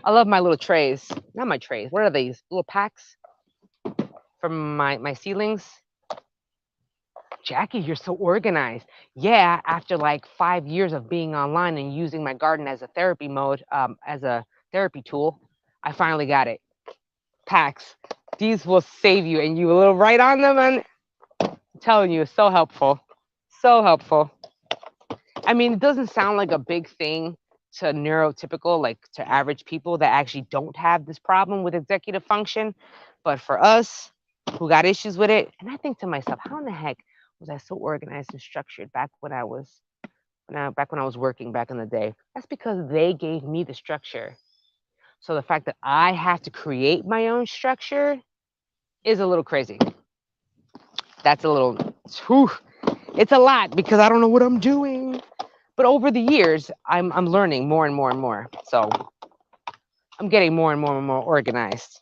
I love my little trays. Not my trays. What are these? Little packs for my seedlings. Jackie, you're so organized. Yeah, after like 5 years of being online and using my garden as a therapy mode, as a therapy tool, I finally got it. Packs. These will save you, and you will write on them, and I'm telling you, it's so helpful. So helpful. I mean, it doesn't sound like a big thing to neurotypical, like to average people that actually don't have this problem with executive function. But for us who got issues with it, and I think to myself, how in the heck was I so organized and structured back when I was working back in the day? That's because they gave me the structure. So the fact that I have to create my own structure is a little crazy. That's a little, whew, it's a lot, because I don't know what I'm doing. But over the years, I'm learning more and more and more. So I'm getting more and more and more organized.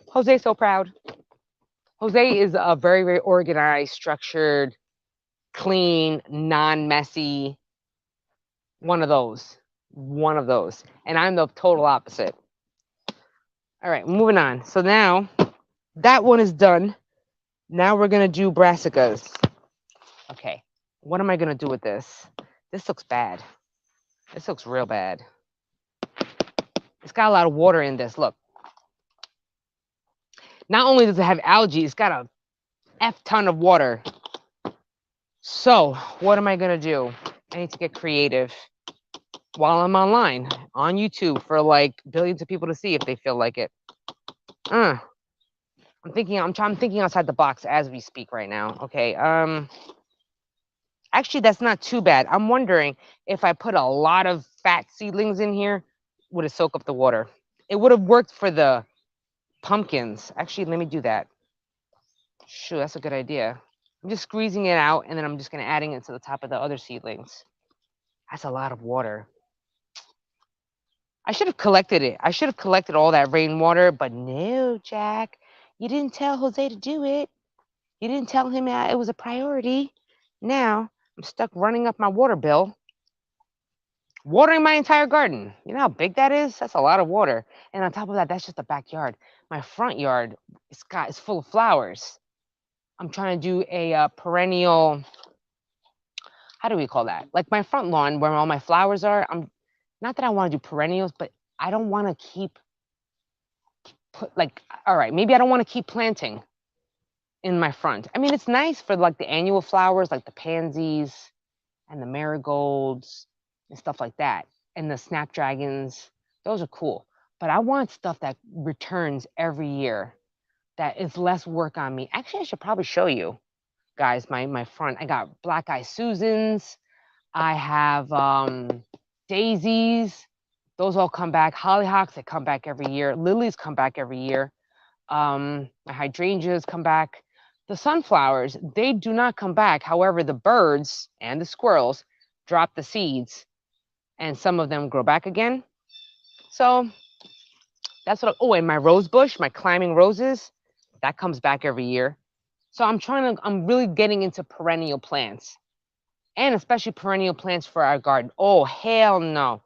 Jose's so proud. Jose is a very, very organized, structured, clean, non-messy, one of those. And I'm the total opposite. All right, moving on. So now that one is done. Now we're going to do brassicas. Okay, what am I going to do with this? This looks bad. This looks real bad. It's got a lot of water in this. Look. Not only does it have algae, it's got a F ton of water. So, what am I going to do? I need to get creative while I'm online on YouTube for like billions of people to see if they feel like it. I'm thinking outside the box as we speak right now. Okay. Actually, that's not too bad. I'm wondering if I put a lot of fat seedlings in here, would it soak up the water? It would have worked for the pumpkins. Actually, let me do that. Shoot, that's a good idea. I'm just squeezing it out, and then I'm just going to adding it to the top of the other seedlings. That's a lot of water. I should have collected it. I should have collected all that rainwater, but no, Jack. You didn't tell Jose to do it. You didn't tell him it was a priority. Now I'm stuck running up my water bill. Watering my entire garden. You know how big that is? That's a lot of water. And on top of that, that's just the backyard. My front yard is full of flowers. I'm trying to do a perennial, how do we call that? Like my front lawn where all my flowers are. Not that I want to do perennials, but I don't want to keep all right, maybe I don't want to keep planting in my front. I mean, it's nice for like the annual flowers, like the pansies and the marigolds and stuff like that. And the snapdragons, those are cool. But I want stuff that returns every year, that is less work on me. Actually, I should probably show you guys my front. I got black eye Susans. I have daisies. Those all come back. Hollyhocks, they come back every year. Lilies come back every year. My hydrangeas come back. The sunflowers, they do not come back. However, the birds and the squirrels drop the seeds, and some of them grow back again. So that's what. Oh, and my rose bush, my climbing roses, that comes back every year. So I'm really getting into perennial plants, and especially perennial plants for our garden. Oh, hell no.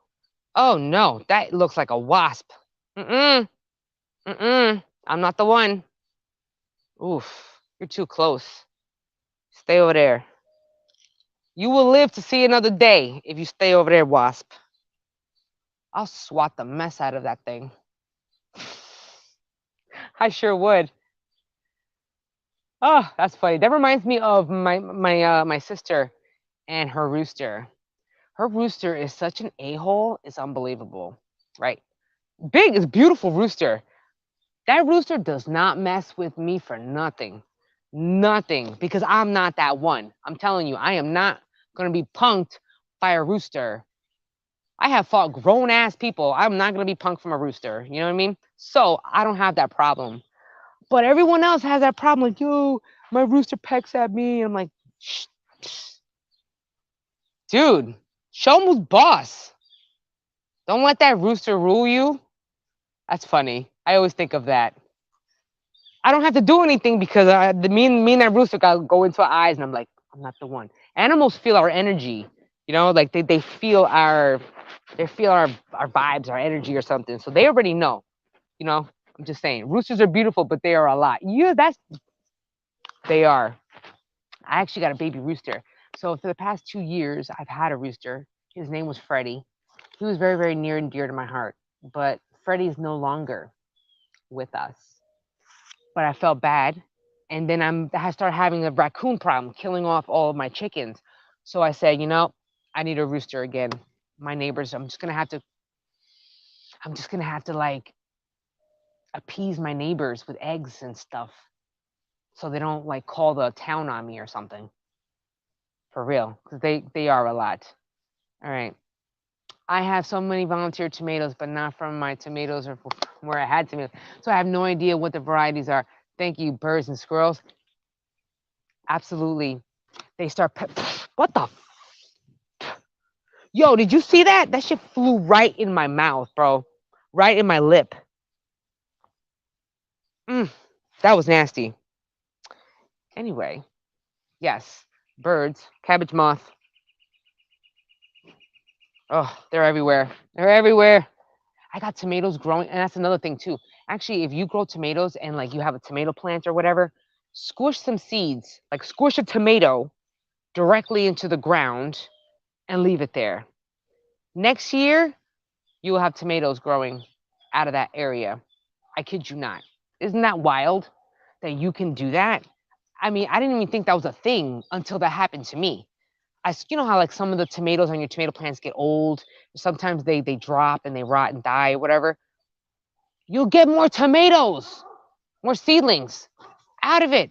Oh, no, that looks like a wasp. I'm not the one. Oof, you're too close. Stay over there. You will live to see another day if you stay over there, wasp. I'll swat the mess out of that thing. I sure would. Oh, that's funny. That reminds me of my sister and her rooster. Her rooster is such an a-hole. It's unbelievable, right? Big is beautiful rooster. That rooster does not mess with me for nothing. Nothing, because I'm not that one. I'm telling you, I am not going to be punked by a rooster. I have fought grown ass people. I'm not going to be punked from a rooster. You know what I mean? So I don't have that problem. But everyone else has that problem. Like, yo, my rooster pecks at me. I'm like, shh, shh. Dude, show him who's boss. Don't let that rooster rule you. That's funny. I always think of that. I don't have to do anything because me and that rooster got go into our eyes, and I'm like, I'm not the one. Animals feel our energy, you know, like they feel our vibes, our energy or something. So they already know, you know. I'm just saying, roosters are beautiful, but they are a lot. Yeah, they are. I actually got a baby rooster. So for the past 2 years, I've had a rooster. His name was Freddie. He was very, very near and dear to my heart. But Freddie is no longer with us. But I felt bad. And then I started having a raccoon problem, killing off all of my chickens. So I said, you know, I need a rooster again. My neighbors, I'm just gonna have to like appease my neighbors with eggs and stuff, so they don't like call the town on me or something. For real, because they are a lot. All right. I have so many volunteer tomatoes, but not from my tomatoes or from where I had tomatoes. So I have no idea what the varieties are. Thank you, birds and squirrels. Absolutely. They start, what the? Yo, did you see that? That shit flew right in my mouth, bro. Right in my lip. That was nasty. Anyway, yes, birds, cabbage moth. Oh, they're everywhere. They're everywhere. I got tomatoes growing, and that's another thing too. Actually, if you grow tomatoes and like you have a tomato plant or whatever, squish some seeds, like squish a tomato directly into the ground and leave it there. Next year, you will have tomatoes growing out of that area. I kid you not. Isn't that wild that you can do that? I mean, I didn't even think that was a thing until that happened to me. You know how like some of the tomatoes on your tomato plants get old, sometimes they drop and they rot and die or whatever. You'll get more tomatoes, more seedlings out of it.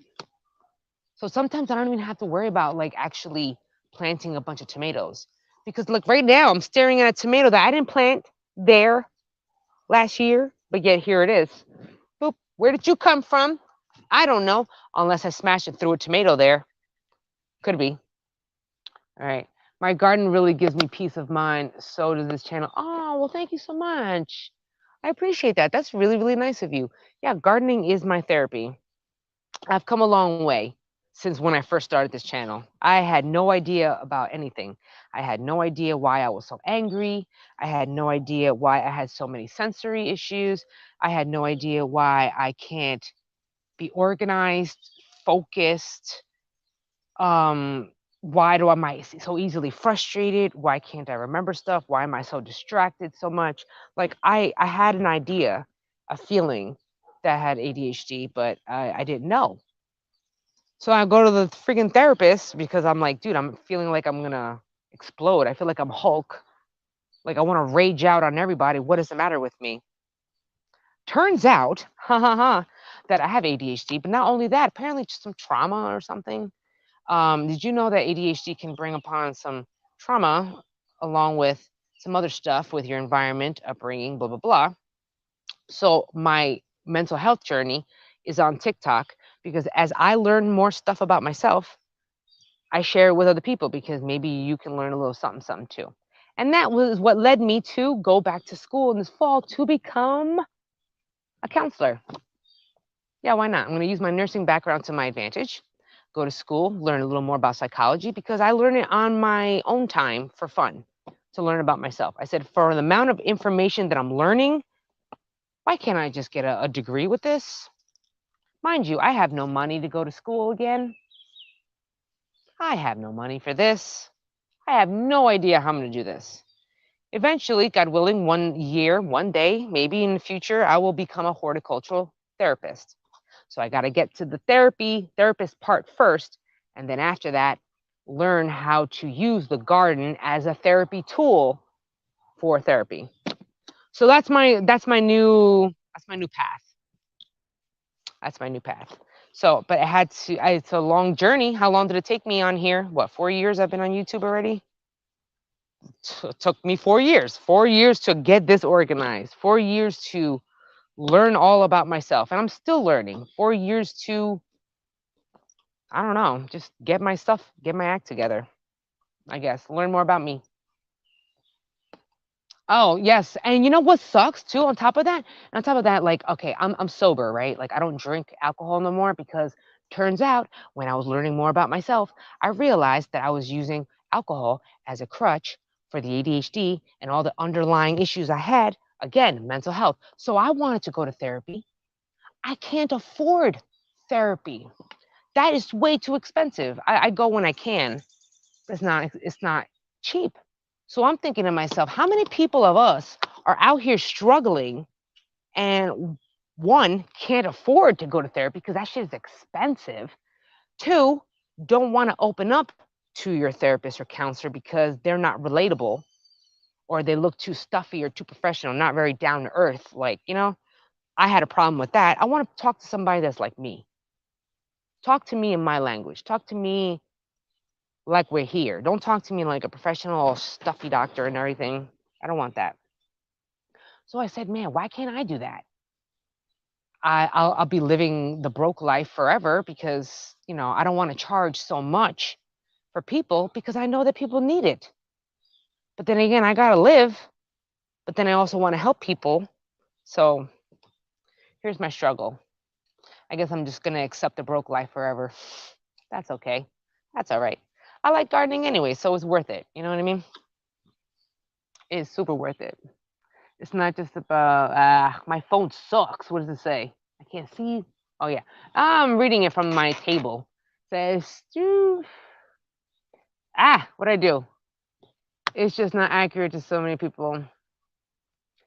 So sometimes I don't even have to worry about like actually planting a bunch of tomatoes because look, right now I'm staring at a tomato that I didn't plant there last year, but yet here it is. Boop. Where did you come from? I don't know, unless I smashed it through a tomato there. Could be. All right. My garden really gives me peace of mind. So does this channel. Oh, well, thank you so much. I appreciate that. That's really, really nice of you. Yeah, gardening is my therapy. I've come a long way since when I first started this channel. I had no idea about anything. I had no idea why I was so angry. I had no idea why I had so many sensory issues. I had no idea why I can't be organized, focused. Why do I so easily frustrated? Why can't I remember stuff? Why am I so distracted so much? Like I had an idea, a feeling that I had ADHD, but I didn't know. So I go to the freaking therapist because I'm like, dude, I'm feeling like I'm gonna explode. I feel like I'm Hulk. Like I want to rage out on everybody. What is the matter with me? Turns out, ha ha ha, that I have ADHD. But not only that, apparently just some trauma or something. Did you know that ADHD can bring upon some trauma along with some other stuff with your environment, upbringing, blah blah blah? So my mental health journey is on TikTok because as I learn more stuff about myself, I share it with other people because maybe you can learn a little something, something too. And that was what led me to go back to school in this fall to become a counselor. Yeah, why not? I'm going to use my nursing background to my advantage, go to school, learn a little more about psychology because I learn it on my own time for fun to learn about myself. I said, for the amount of information that I'm learning, why can't I just get a degree with this? Mind you, I have no money to go to school again. I have no money for this. I have no idea how I'm going to do this. Eventually, God willing, one year, one day, maybe in the future, I will become a horticultural therapist. So I got to get to the therapist part first. And then after that, learn how to use the garden as a therapy tool for therapy. So that's my new path. That's my new path. So, but it's a long journey. How long did it take me on here? What, 4 years I've been on YouTube already? It took me 4 years, 4 years to get this organized, 4 years to learn all about myself. And I'm still learning. 4 years to, I don't know, just get my stuff, get my act together, I guess. Learn more about me. Oh, yes. And you know what sucks too on top of that? On top of that, like, okay, I'm sober, right? Like I don't drink alcohol no more because turns out when I was learning more about myself, I realized that I was using alcohol as a crutch for the ADHD and all the underlying issues I had. Again, mental health. So I wanted to go to therapy. I can't afford therapy. That is way too expensive. I go when I can. It's not cheap. So I'm thinking to myself, how many people of us are out here struggling and one can't afford to go to therapy because that shit is expensive. Two, don't want to open up to your therapist or counselor because they're not relatable or they look too stuffy or too professional, not very down to earth. Like, I had a problem with that. I want to talk to somebody that's like me. Talk to me in my language. Talk to me like we're here. Don't talk to me like a professional stuffy doctor and everything. I don't want that. So I said, man, why can't I do that? I'll be living the broke life forever because, I don't want to charge so much for people because I know that people need it. But then again, I got to live, but then I also want to help people. So here's my struggle. I guess I'm just going to accept the broke life forever. That's okay. That's all right. I like gardening anyway, so it's worth it. You know what I mean? It's super worth it. It's not just about, my phone sucks. What does it say? I can't see. Oh, yeah. I'm reading it from my table. It says, what'd I do? It's just not accurate to so many people.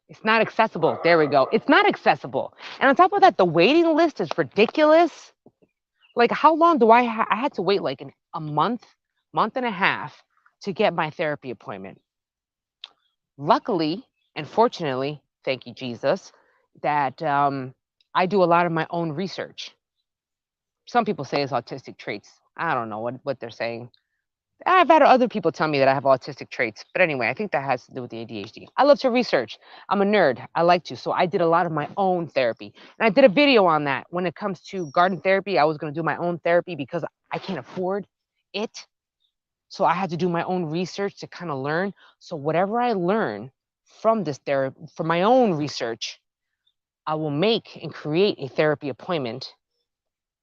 It's not accessible. There we go. It's not accessible. And on top of that, the waiting list is ridiculous. Like, how long do I had to wait like a month, month and a half to get my therapy appointment. Luckily and fortunately, thank you, Jesus, that I do a lot of my own research. Some people say it's autistic traits. I don't know what they're saying. I've had other people tell me that I have autistic traits. But anyway, I think that has to do with the ADHD. I love to research. I'm a nerd. I like to. So I did a lot of my own therapy. And I did a video on that. When it comes to garden therapy, I was going to do my own therapy because I can't afford it. So I had to do my own research to kind of learn. So whatever I learn from this therapy, from my own research, I will make and create a therapy appointment,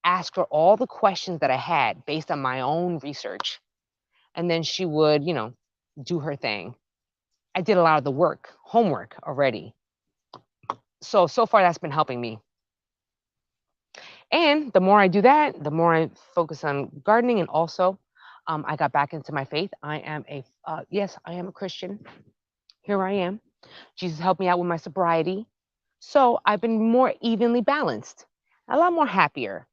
ask her all the questions that I had based on my own research. And then she would, do her thing. I did a lot of the homework already. So far that's been helping me. And the more I do that, the more I focus on gardening. And also, I got back into my faith. I am a Christian. Here I am. Jesus helped me out with my sobriety. So I've been more evenly balanced, a lot more happier.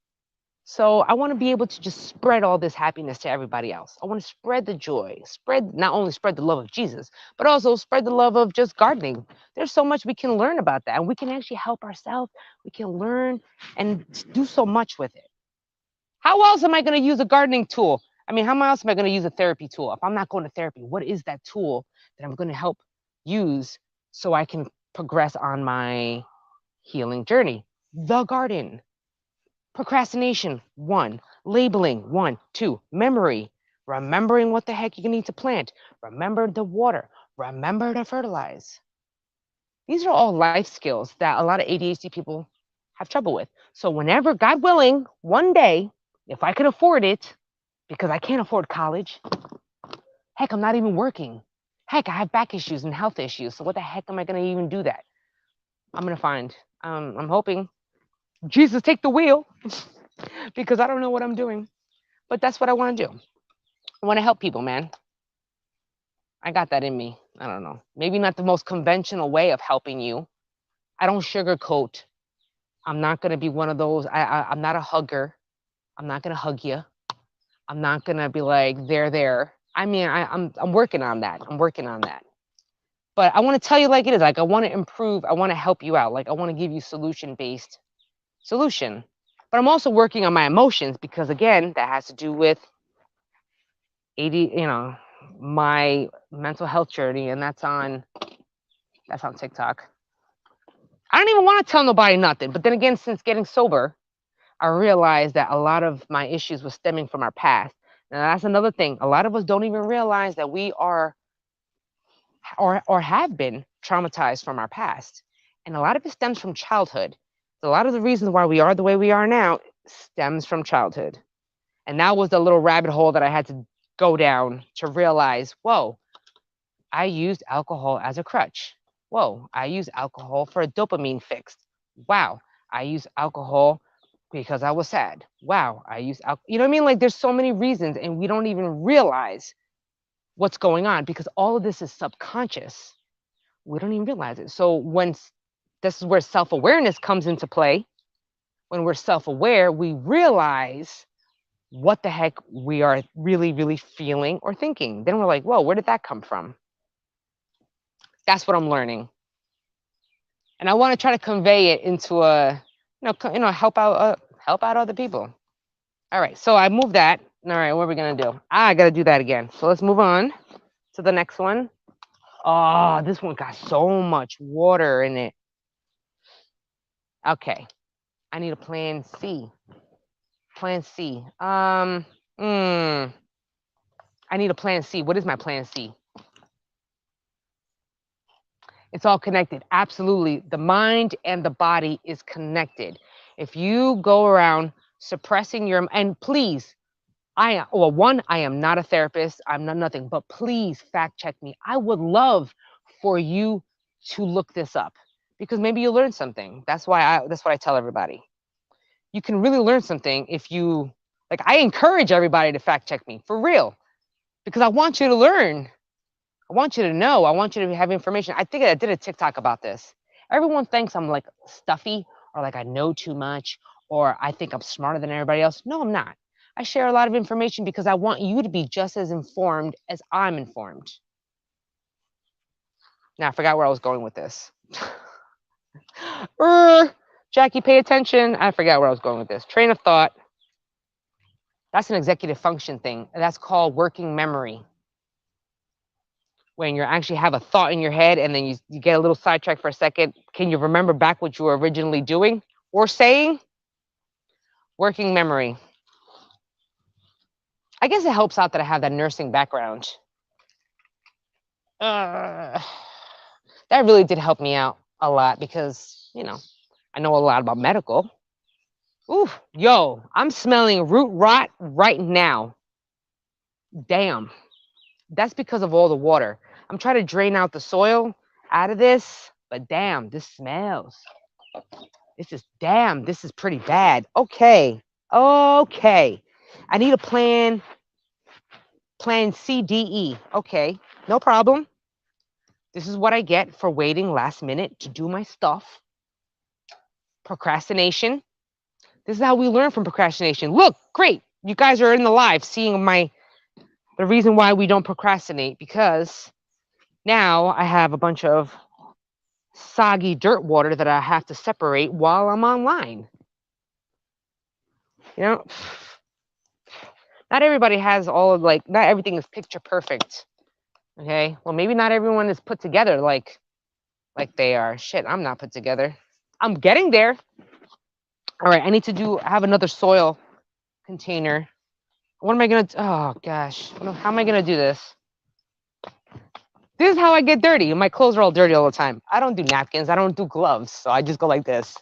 So I want to be able to just spread all this happiness to everybody else. I want to spread the joy, not only spread the love of Jesus, but also spread the love of just gardening. There's so much we can learn about that, and we can actually help ourselves. We can learn and do so much with it. How else am I going to use a gardening tool? I mean, how else am I going to use a therapy tool? If I'm not going to therapy, what is that tool that I'm going to help use so I can progress on my healing journey? The garden. Procrastination, 1. Labeling, 1. 2. Memory, remembering what the heck you need to plant. Remember the water. Remember to fertilize. These are all life skills that a lot of ADHD people have trouble with. So whenever, God willing, one day, if I can afford it, because I can't afford college, heck, I'm not even working. Heck, I have back issues and health issues. So what the heck am I going to even do that? I'm going to find. I'm hoping Jesus take the wheel because I don't know what I'm doing. But that's what I want to do. I want to help people, man. I got that in me. I don't know. Maybe not the most conventional way of helping you. I don't sugarcoat. I'm not going to be one of those. I'm not a hugger. I'm not going to hug you. I'm not going to be like, there. I mean, I'm working on that. I'm working on that. But I want to tell you like it is. Like, I want to improve. I want to help you out. Like, I want to give you solution-based solution. But I'm also working on my emotions because, again, that has to do with my mental health journey, and that's on TikTok. I don't even want to tell nobody nothing. But then again, since getting sober, I realized that a lot of my issues were stemming from our past. And that's another thing. A lot of us don't even realize that we are or have been traumatized from our past. And a lot of it stems from childhood. So a lot of the reasons why we are the way we are now stems from childhood. And that was the little rabbit hole that I had to go down to realize, whoa, I used alcohol as a crutch. Whoa, I used alcohol for a dopamine fix. Wow, I used alcohol because I was sad. Wow, I used alcohol. You know what I mean? Like, there's so many reasons, and we don't even realize what's going on because all of this is subconscious. We don't even realize it. So this is where self-awareness comes into play. When we're self-aware, we realize what the heck we are really, really feeling or thinking. Then we're like, whoa, where did that come from? That's what I'm learning. And I want to try to convey it into help out other people. All right, so I moved that. All right, what are we going to do? I got to do that again. So let's move on to the next one. Oh, this one got so much water in it. Okay, I need a plan C. Plan C. I need a plan C. What is my plan C? It's all connected. Absolutely. The mind and the body is connected. If you go around suppressing and please, I am not a therapist. I'm not nothing, but please fact check me. I would love for you to look this up because maybe you'll learn something. That's what I tell everybody. You can really learn something if you, I encourage everybody to fact check me for real because I want you to learn. I want you to know. I want you to have information. I think I did a TikTok about this. Everyone thinks I'm like stuffy or like I know too much or I think I'm smarter than everybody else. No, I'm not. I share a lot of information because I want you to be just as informed as I'm informed. Now, I forgot where I was going with this. Jackie, pay attention. I forgot where I was going with this. Train of thought. That's an executive function thing. That's called working memory. When you actually have a thought in your head and then you get a little sidetracked for a second, can you remember back what you were originally doing or saying? Working memory. I guess it helps out that I have that nursing background. That really did help me out a lot because, you know, I know a lot about medical. Ooh, yo, I'm smelling root rot right now. Damn. That's because of all the water. I'm trying to drain out the soil out of this, but damn, this smells. This is pretty bad. Okay. Okay. I need a plan CDE. Okay. No problem. This is what I get for waiting last minute to do my stuff. Procrastination. This is how we learn from procrastination. Look, great. You guys are in the live seeing the reason why we don't procrastinate, because now I have a bunch of soggy dirt water that I have to separate while I'm online. You know, not everybody has all of not everything is picture perfect. Okay. Well, maybe not everyone is put together like they are. Shit, I'm not put together. I'm getting there. All right. I need to have another soil container. What am I going to, oh gosh. How am I going to do this? This is how I get dirty. My clothes are all dirty all the time. I don't do napkins. I don't do gloves. So I just go like this.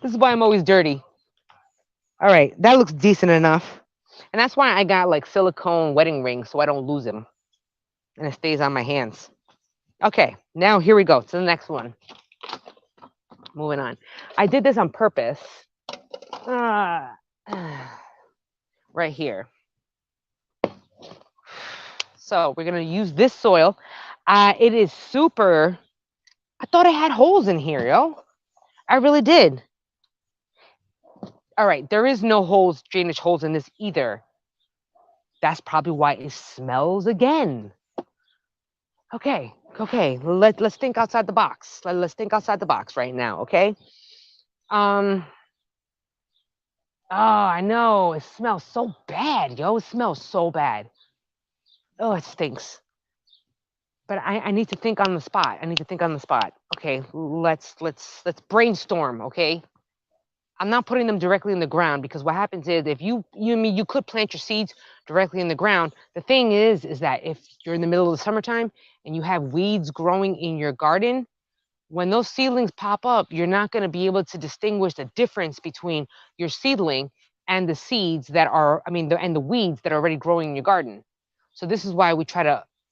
This is why I'm always dirty. All right. That looks decent enough. And that's why I got like silicone wedding rings so I don't lose them. And it stays on my hands. Okay. Now here we go to the next one. Moving on. I did this on purpose. Right here. So we're going to use this soil. It is super. I thought it had holes in here, yo. I really did. All right. There is no drainage holes in this either. That's probably why it smells again. Okay. Okay. Let's think outside the box. Let's think outside the box right now. Okay. Oh, I know. It smells so bad, yo. It smells so bad. Oh, it stinks. But I need to think on the spot. Okay, let's brainstorm, okay? I'm not putting them directly in the ground because what happens is if you could plant your seeds directly in the ground. The thing is that if you're in the middle of the summertime and you have weeds growing in your garden, when those seedlings pop up, you're not going to be able to distinguish the difference between your seedling and the seeds that are, and the weeds that are already growing in your garden. So this is why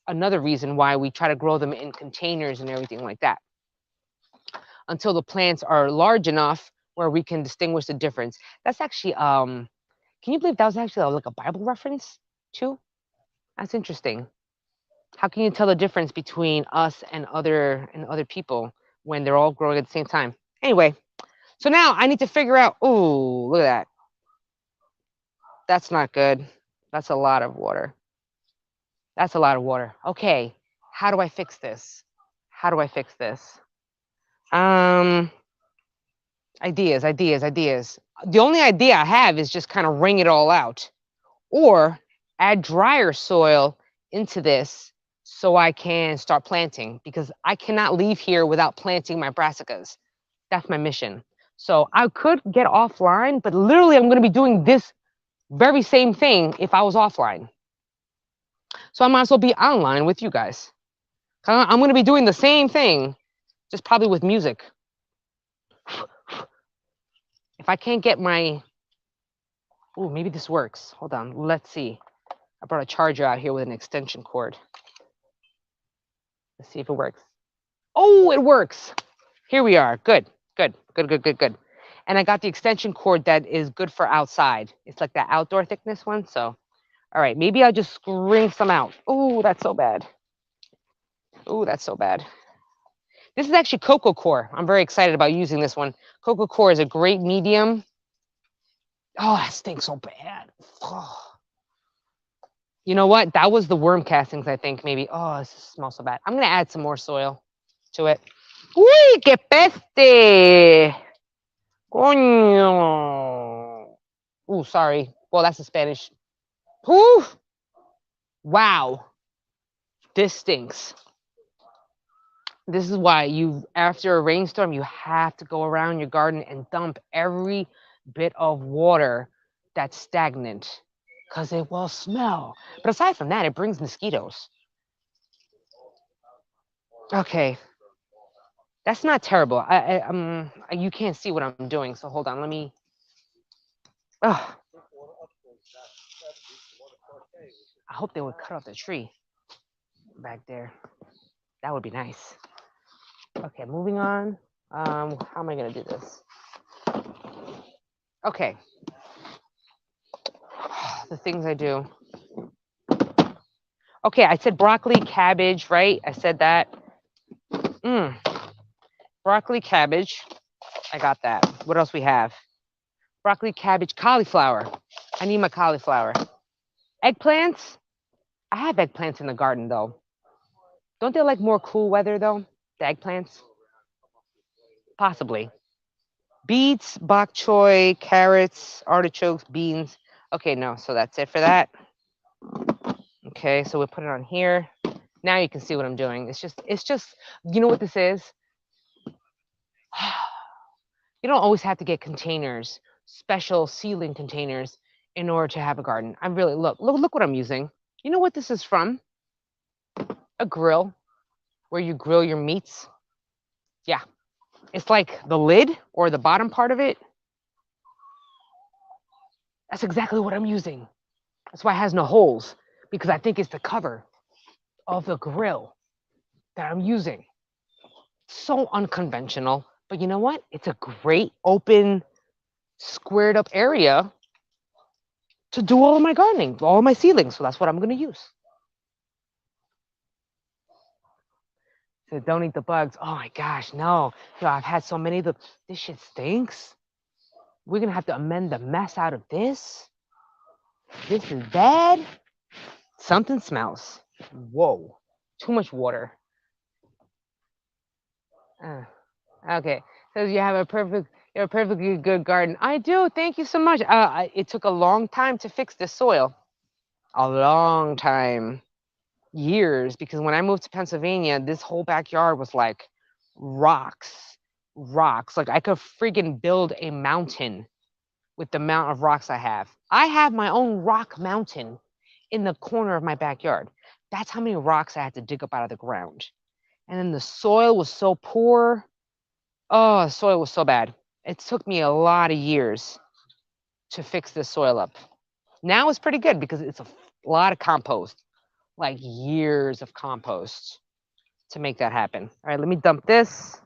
another reason why we try to grow them in containers and everything like that, until the plants are large enough where we can distinguish the difference. That's actually, can you believe that was actually like a Bible reference too? That's interesting. How can you tell the difference between us and other people when they're all growing at the same time? Anyway, so now I need to figure out, oh, look at that. That's not good. That's a lot of water. That's a lot of water. Okay, how do I fix this? Ideas. The only idea I have is just kind of wring it all out, or add drier soil into this so I can start planting, because I cannot leave here without planting my brassicas. That's my mission. So I could get offline, but literally I'm going to be doing this very same thing if I was offline. So I might as well be online with you guys. I'm going to be doing the same thing, just probably with music. If I can't get maybe this works. Hold on, let's see. I brought a charger out here with an extension cord. Let's see if it works. Oh, it works. Here we are. Good. And I got the extension cord that is good for outside. It's like the outdoor thickness one. So All right, maybe I'll just wring some out. Oh, that's so bad. Oh, that's so bad. This is actually Coco Core. I'm very excited about using this one. Coco Core is a great medium. Oh, that stinks so bad. Oh. You know what? That was the worm castings, I think, maybe. Oh, this smells so bad. I'm going to add some more soil to it. Uy, qué peste. Coño. Ooh, sorry. Well, that's in Spanish. Whew. Wow. This stinks. This is why after a rainstorm, you have to go around your garden and dump every bit of water that's stagnant because it will smell. But aside from that, it brings mosquitoes. Okay, that's not terrible. You can't see what I'm doing, so hold on. Let me. Oh, I hope they would cut off the tree back there. That would be nice. Okay, moving on. How am I gonna do this? Okay. The things I do. Okay, I said broccoli, cabbage, right? I said that. Broccoli, cabbage. I got that. What else we have? Broccoli, cabbage, cauliflower. I need my cauliflower. Eggplants. I have eggplants in the garden though. Don't they like more cool weather though? The eggplants? Possibly. Beets, bok choy, carrots, artichokes, beans. Okay, no, so that's it for that. Okay, so we put it on here. Now you can see what I'm doing. It's just, you know what this is? You don't always have to get containers, special sealing containers in order to have a garden. I'm really, look what I'm using. You know what this is from? A grill where you grill your meats. Yeah, it's like the lid or the bottom part of it. That's exactly what I'm using. That's why it has no holes, because I think it's the cover of the grill that I'm using. So unconventional, but you know what? It's a great open, squared up area to do all of my gardening, all of my seedlings. So that's what I'm going to use. So don't eat the bugs. Oh my gosh, no. I've had so many of this shit stinks. We're going to have to amend the mess out of this. This is bad. Something smells. Whoa. Too much water. Okay. So you have a perfectly good garden. I do. Thank you so much. It took a long time to fix this soil. A long time. Years. Because when I moved to Pennsylvania, this whole backyard was like rocks. Rocks. Like I could freaking build a mountain with the amount of rocks I have. I have my own rock mountain in the corner of my backyard. That's how many rocks I had to dig up out of the ground. And then the soil was so poor. Oh, the soil was so bad. It took me a lot of years to fix this soil up. Now it's pretty good because it's a lot of compost, like years of compost to make that happen. All right, let me dump this.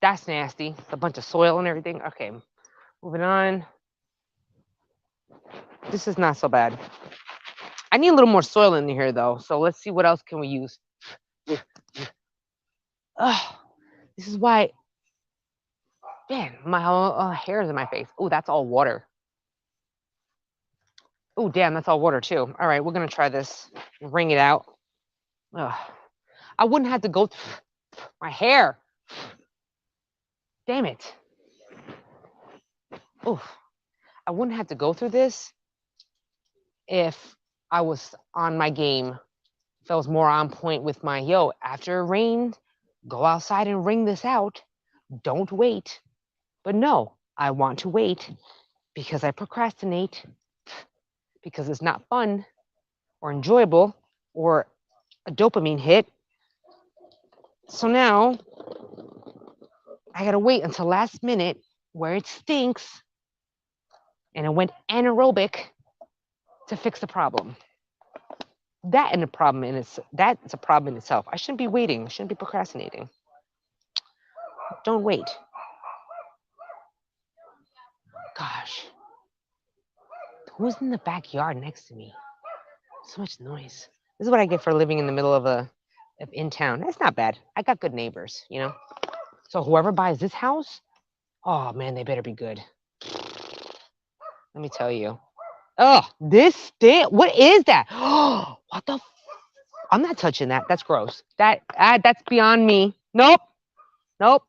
That's nasty. It's a bunch of soil and everything. Okay, moving on. This is not so bad. I need a little more soil in here though. So let's see what else can we use. Oh, this is why, man, my hair is in my face. Oh, that's all water. Oh, damn, that's all water too. All right, we're gonna try this. Wring it out. Ugh. I wouldn't have to go through my hair. Damn it. Oh, I wouldn't have to go through this if I was on my game. If I was more on point with my, after it rained, go outside and wring this out. Don't wait. But no, I want to wait because I procrastinate, because it's not fun or enjoyable or a dopamine hit. So now I gotta wait until last minute where it stinks and it went anaerobic to fix the problem. That's a problem in itself. I shouldn't be waiting. I shouldn't be procrastinating. Don't wait. Gosh. Who's in the backyard next to me? So much noise. This is what I get for living in the middle of in town. That's not bad. I got good neighbors, you know. So whoever buys this house, oh man, they better be good. Let me tell you. Oh, this stain. What is that? Oh, what the? I'm not touching that. That's gross. That's beyond me. Nope. Nope.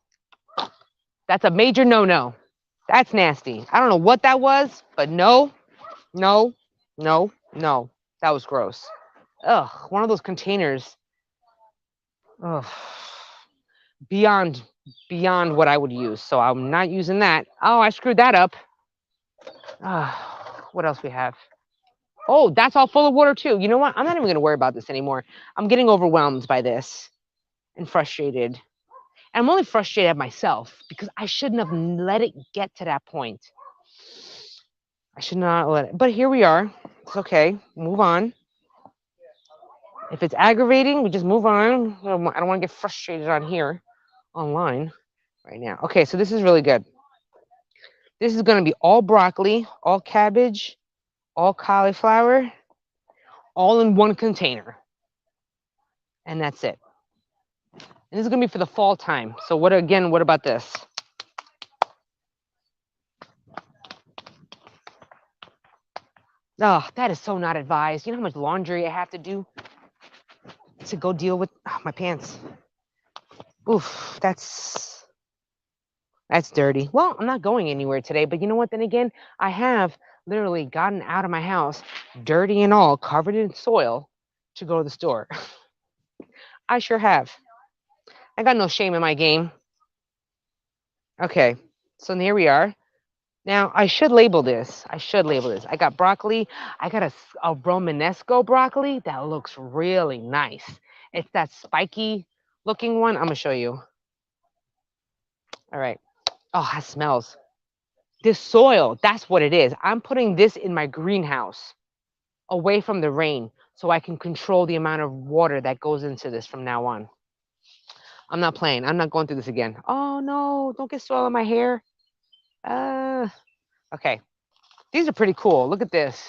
That's a major no-no. That's nasty. I don't know what that was, but no, no, no, no. That was gross. Ugh, one of those containers. Ugh, beyond what I would use. So I'm not using that. Oh, I screwed that up. What else we have? Oh, that's all full of water too. You know what? I'm not even going to worry about this anymore. I'm getting overwhelmed by this and frustrated. And I'm only frustrated at myself because I shouldn't have let it get to that point. I should not let it. But here we are. It's okay. Move on. If it's aggravating, we just move on. I don't want to get frustrated on here, online, right now. Okay, so this is really good. This is going to be all broccoli, all cabbage, all cauliflower, all in one container. And that's it. And this is going to be for the fall time. So what about this? Oh, that is so not advised. You know how much laundry I have to do to go deal with my pants? Oof, that's dirty. Well, I'm not going anywhere today, but you know what? Then again, I have literally gotten out of my house, dirty and all, covered in soil, to go to the store. I sure have. I got no shame in my game. Okay, so here we are. Now, I should label this. I got broccoli. I got a Romanesco broccoli that looks really nice. It's that spiky looking one. I'm going to show you. All right. Oh, that smells. This soil, that's what it is. I'm putting this in my greenhouse away from the rain so I can control the amount of water that goes into this from now on. I'm not playing. I'm not going through this again. Oh, no. Don't get soil in my hair. Okay. These are pretty cool. Look at this.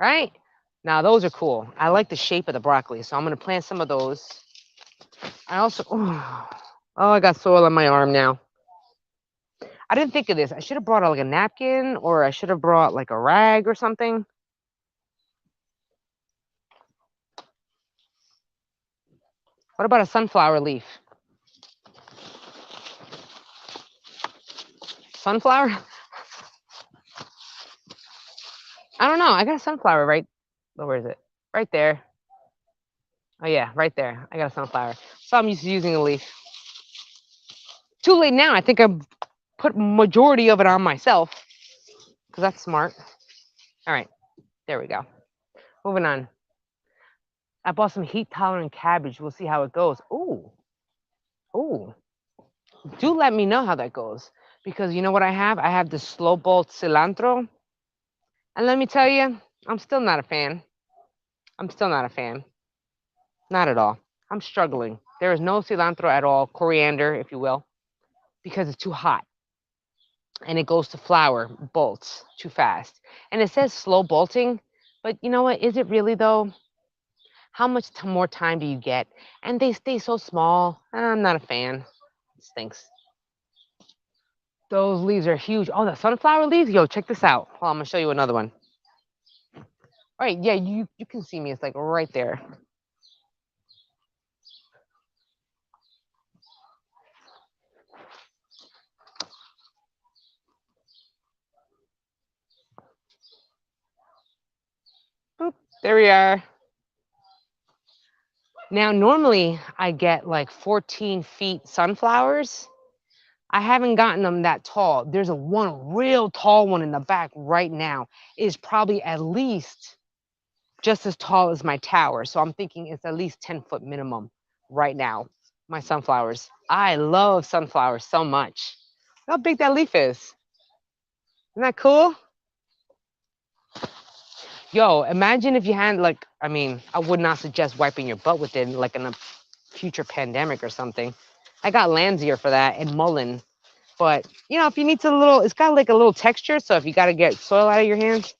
Right? Now, those are cool. I like the shape of the broccoli, so I'm going to plant some of those. I also, oh, I got soil on my arm now. I didn't think of this. I should have brought like a napkin, or I should have brought like a rag or something. What about a sunflower leaf? Sunflower? I don't know. I got a sunflower right. Where is it? Right there. Oh yeah, right there. I got a sunflower. So I'm used to using a leaf. Too late now. I think I've put majority of it on myself because that's smart. All right, there we go. Moving on. I bought some heat tolerant cabbage. We'll see how it goes. Ooh. Do let me know how that goes, because you know what I have? I have the slow bolt cilantro. And let me tell you, I'm still not a fan. Not at all. I'm struggling. There is no cilantro at all, coriander, if you will, because it's too hot. And it goes to flour, bolts too fast. And it says slow bolting, but you know what? Is it really though? How much more time do you get? And they stay so small. I'm not a fan. It stinks. Those leaves are huge. Oh, the sunflower leaves? Yo, check this out. Well, I'm going to show you another one. All right, yeah, you can see me. It's like right there. Boop, there we are. Now, normally I get like 14 feet sunflowers. I haven't gotten them that tall. There's a one real tall one in the back right now. It is probably at least just as tall as my tower. So I'm thinking it's at least 10-foot minimum right now. My sunflowers. I love sunflowers so much. Look how big that leaf is. Isn't that cool? Yo, imagine if you had like, I mean, I would not suggest wiping your butt with it like in a future pandemic or something. I got Lanzier for that and Mullen. But, you know, if you need to it's got like a little texture. So if you got to get soil out of your hands,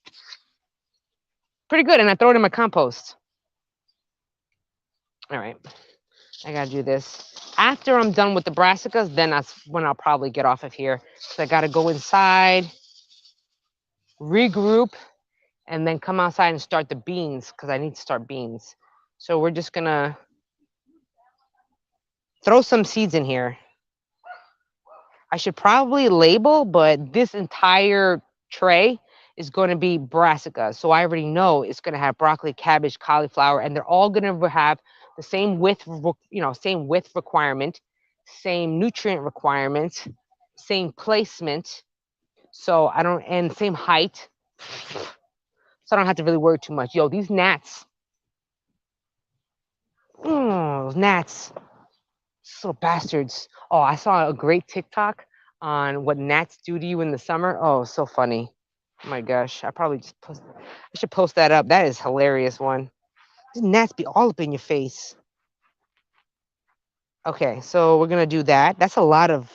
pretty good. And I throw it in my compost. All right. I got to do this. After I'm done with the brassicas, then that's when I'll probably get off of here. So I got to go inside, regroup, and then come outside and start the beans because I need to start beans. So we're just going to throw some seeds in here. I should probably label, but this entire tray is going to be brassica. So I already know it's going to have broccoli, cabbage, cauliflower, and they're all going to have the same width, same width requirement, same nutrient requirements, same placement. So and same height. So I don't have to really worry too much. Yo, these gnats. Gnats. Little bastards. Oh, I saw a great TikTok on what gnats do to you in the summer. Oh, so funny. Oh my gosh. I should post that up. That is hilarious one. These gnats be all up in your face. Okay, so we're gonna do that. That's a lot of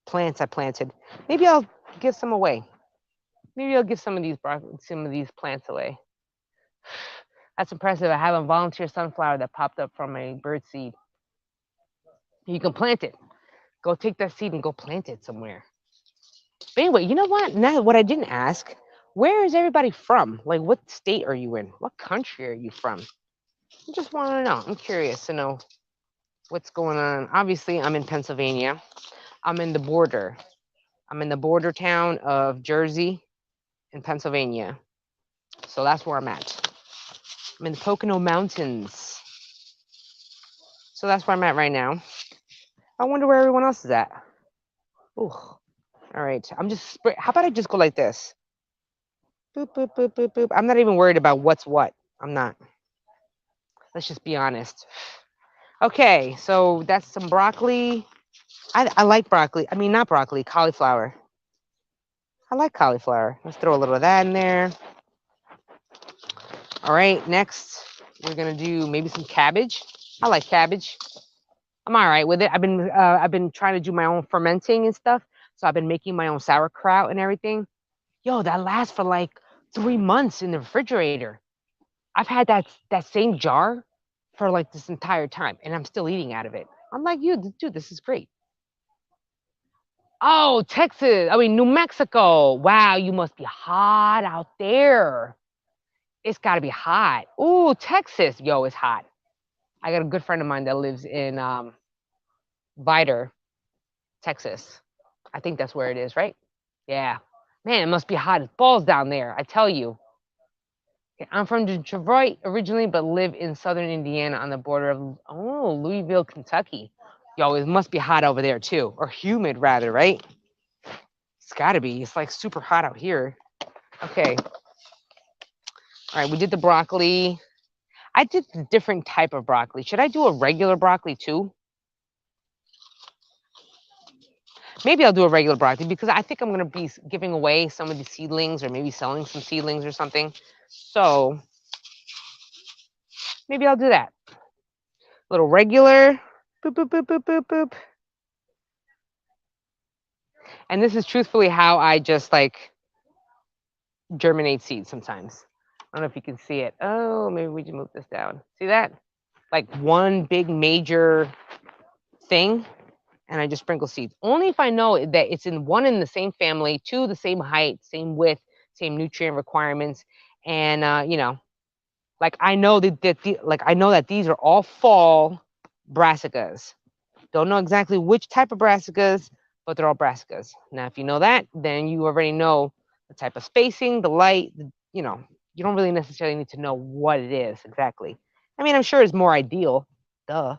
plants I planted. Maybe I'll give some away. Maybe I'll give some of these plants away. That's impressive. I have a volunteer sunflower that popped up from a bird seed. You can plant it. Go take that seed and go plant it somewhere. But anyway, you know what? Now, what I didn't ask, where is everybody from? Like, what state are you in? What country are you from? I just want to know. I'm curious to know what's going on. Obviously, I'm in Pennsylvania. I'm in the border. I'm in the border town of Jersey in Pennsylvania. So that's where I'm at. I'm in the Pocono Mountains. So that's where I'm at right now. I wonder where everyone else is at. Ooh. All right. How about I just go like this? Boop, boop, boop, boop, boop. I'm not even worried about what's what. I'm not. Let's just be honest. Okay, so that's some broccoli. I like broccoli. I mean, not broccoli, cauliflower. I like cauliflower. Let's throw a little of that in there. All right, next we're gonna do maybe some cabbage. I like cabbage. I'm all right with it. I've been trying to do my own fermenting and stuff. So I've been making my own sauerkraut and everything. Yo, that lasts for like 3 months in the refrigerator. I've had that same jar for like this entire time, and I'm still eating out of it. I'm like, dude, this is great. Oh, Texas. I mean, New Mexico. Wow, you must be hot out there. It's got to be hot. Ooh, Texas. Yo, it's hot. I got a good friend of mine that lives in Vidor, Texas. I think that's where it is, right? Yeah. Man, it must be hot as balls down there. I tell you. I'm from Detroit originally, but live in southern Indiana on the border of Louisville, Kentucky. Yo, it must be hot over there too, or humid rather, right? It's got to be. It's like super hot out here. Okay. All right, we did the broccoli. I did a different type of broccoli. Should I do a regular broccoli too? Maybe I'll do a regular broccoli because I think I'm going to be giving away some of the seedlings or maybe selling some seedlings or something. So maybe I'll do that. A little regular. Boop, boop, boop, boop, boop, boop. And this is truthfully how I just like germinate seeds sometimes. I don't know if you can see it. Oh, maybe we can move this down. See that? Like one big major thing, and I just sprinkle seeds. Only if I know that it's in the same family, 2 the same height, same width, same nutrient requirements, and like I know that these are all fall brassicas. Don't know exactly which type of brassicas, but they're all brassicas. Now, if you know that, then you already know the type of spacing, the light. You don't really necessarily need to know what it is exactly. I mean, I'm sure it's more ideal, duh,